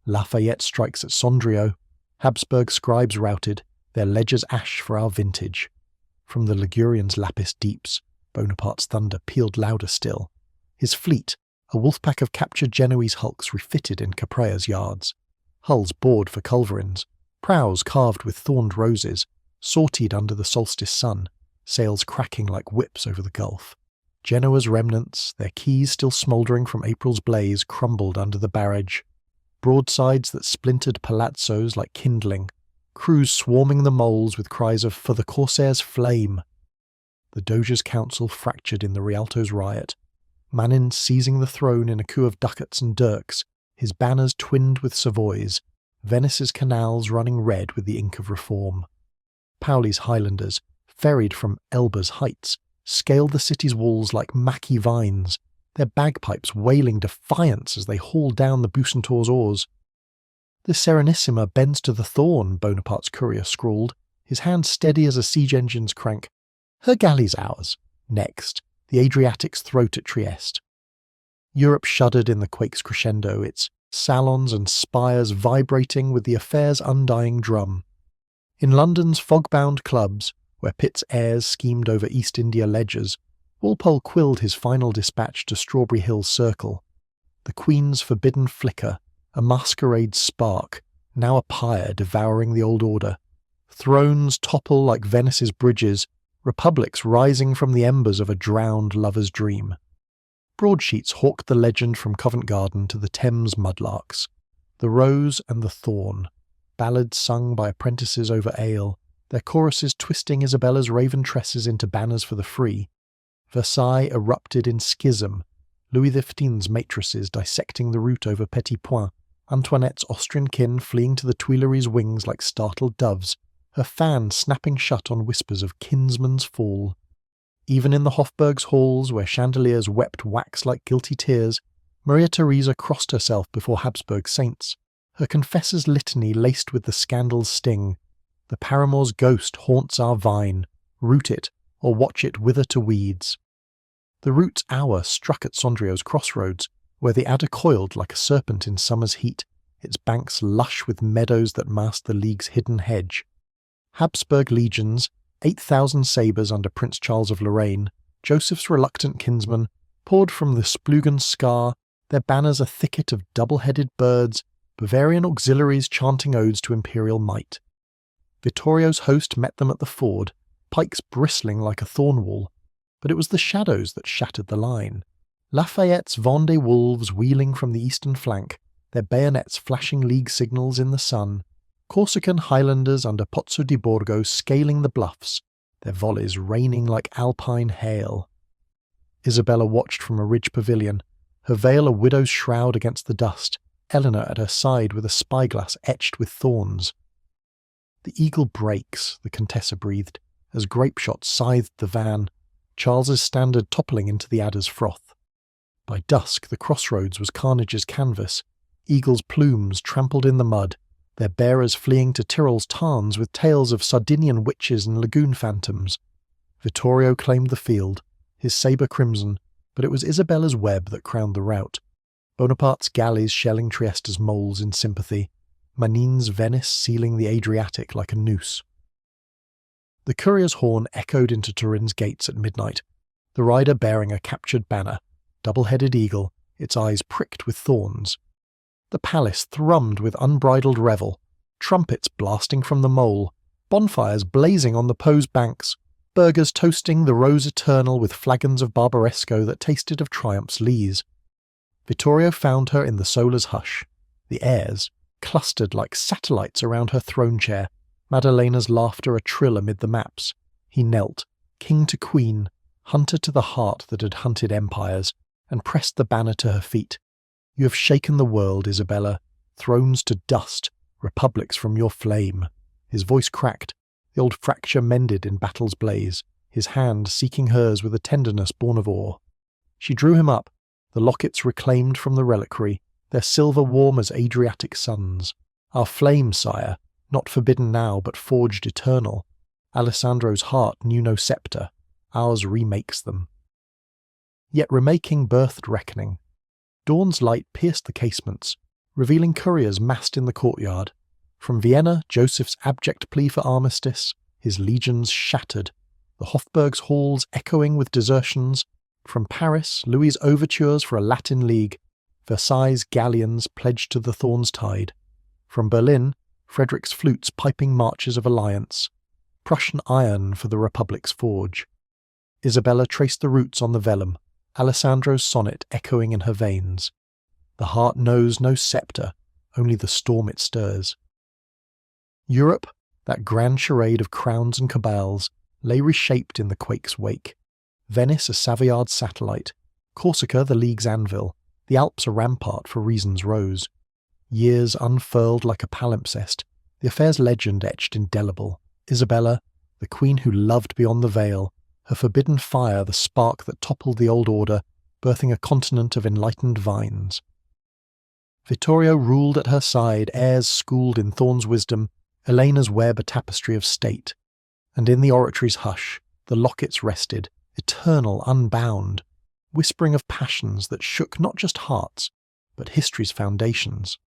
Lafayette strikes at Sondrio, Habsburg scribes routed, their ledgers ash for our vintage. From the Ligurian's lapis deeps, Bonaparte's thunder pealed louder still. His fleet, a wolf-pack of captured Genoese hulks refitted in Caprea's yards. Hulls bored for culverins, prows carved with thorned roses, sortied under the solstice sun, sails cracking like whips over the gulf. Genoa's remnants, their quays still smouldering from April's blaze, crumbled under the barrage. Broadsides that splintered palazzos like kindling, crews swarming the moles with cries of "For the Corsair's flame!" The Doge's council fractured in the Rialto's riot. Manin seizing the throne in a coup of ducats and dirks, his banners twinned with Savoy's, Venice's canals running red with the ink of reform. Pauli's Highlanders, ferried from Elba's heights, scaled the city's walls like macky vines, their bagpipes wailing defiance as they hauled down the Bucentaure's oars. "The Serenissima bends to the thorn," Bonaparte's courier scrawled, his hand steady as a siege engine's crank. "Her galley's ours. Next, the Adriatic's throat at Trieste." Europe shuddered in the quake's crescendo, its salons and spires vibrating with the affair's undying drum. In London's fog-bound clubs, where Pitt's heirs schemed over East India ledgers, Walpole quilled his final dispatch to Strawberry Hill's circle. The Queen's forbidden flicker, a masquerade spark, now a pyre devouring the old order. Thrones topple like Venice's bridges, republics rising from the embers of a drowned lover's dream. Broadsheets hawked the legend from Covent Garden to the Thames mudlarks. The Rose and the Thorn, ballads sung by apprentices over ale, their choruses twisting Isabella's raven tresses into banners for the free. Versailles erupted in schism, Louis XV's matrices dissecting the route over Petit Point, Antoinette's Austrian kin fleeing to the Tuileries' wings like startled doves, her fan snapping shut on whispers of kinsman's fall. Even in the Hofburg's halls, where chandeliers wept wax like guilty tears, Maria Theresa crossed herself before Habsburg saints, her confessor's litany laced with the scandal's sting. The paramour's ghost haunts our vine, root it, or watch it wither to weeds. The root's hour struck at Sondrio's crossroads, where the adder coiled like a serpent in summer's heat, its banks lush with meadows that masked the league's hidden hedge. Habsburg legions, 8,000 sabres under Prince Charles of Lorraine, Joseph's reluctant kinsmen, poured from the Splugen scar, their banners a thicket of double-headed birds, Bavarian auxiliaries chanting odes to imperial might. Vittorio's host met them at the ford, pikes bristling like a thorn wall, but it was the shadows that shattered the line. Lafayette's Vendée wolves wheeling from the eastern flank, their bayonets flashing league signals in the sun, Corsican Highlanders under Pozzo di Borgo scaling the bluffs, their volleys raining like alpine hail. Isabella watched from a ridge pavilion, her veil a widow's shroud against the dust, Eleanor at her side with a spyglass etched with thorns. "The eagle breaks," the Contessa breathed, as grape-shot scythed the van, Charles's standard toppling into the adder's froth. By dusk the crossroads was carnage's canvas, eagles' plumes trampled in the mud, their bearers fleeing to Tyrol's tarns with tales of Sardinian witches and lagoon phantoms. Vittorio claimed the field, his sabre crimson, but it was Isabella's web that crowned the rout. Bonaparte's galleys shelling Trieste's moles in sympathy, Manin's Venice sealing the Adriatic like a noose. The courier's horn echoed into Turin's gates at midnight, the rider bearing a captured banner, double-headed eagle, its eyes pricked with thorns. The palace thrummed with unbridled revel, trumpets blasting from the mole, bonfires blazing on the Po's banks, burghers toasting the rose eternal with flagons of Barbaresco that tasted of triumph's lees. Vittorio found her in the Sola's hush, the heirs, clustered like satellites around her throne chair, Maddalena's laughter a trill amid the maps. He knelt, king to queen, hunter to the heart that had hunted empires, and pressed the banner to her feet. "You have shaken the world, Isabella, thrones to dust, republics from your flame." His voice cracked, the old fracture mended in battle's blaze, his hand seeking hers with a tenderness born of awe. She drew him up, the lockets reclaimed from the reliquary, their silver warm as Adriatic suns. "Our flame, sire, not forbidden now, but forged eternal. Alessandro's heart knew no sceptre, ours remakes them." Yet remaking birthed reckoning. Dawn's light pierced the casements, revealing couriers massed in the courtyard. From Vienna, Joseph's abject plea for armistice, his legions shattered, the Hofburg's halls echoing with desertions, from Paris, Louis's overtures for a Latin League, Versailles' galleons pledged to the Thorn's tide, from Berlin, Frederick's flutes piping marches of alliance, Prussian iron for the Republic's forge. Isabella traced the roots on the vellum, Alessandro's sonnet echoing in her veins. The heart knows no sceptre, only the storm it stirs. Europe, that grand charade of crowns and cabals, lay reshaped in the quake's wake. Venice a Savoyard's satellite, Corsica the League's anvil, the Alps a rampart for reason's rose. Years unfurled like a palimpsest, the affair's legend etched indelible. Isabella, the queen who loved beyond the veil, her forbidden fire the spark that toppled the old order, birthing a continent of enlightened vines. Vittorio ruled at her side heirs schooled in Thorn's wisdom, Elena's web a tapestry of state. And in the oratory's hush, the lockets rested, eternal, unbound, whispering of passions that shook not just hearts, but history's foundations.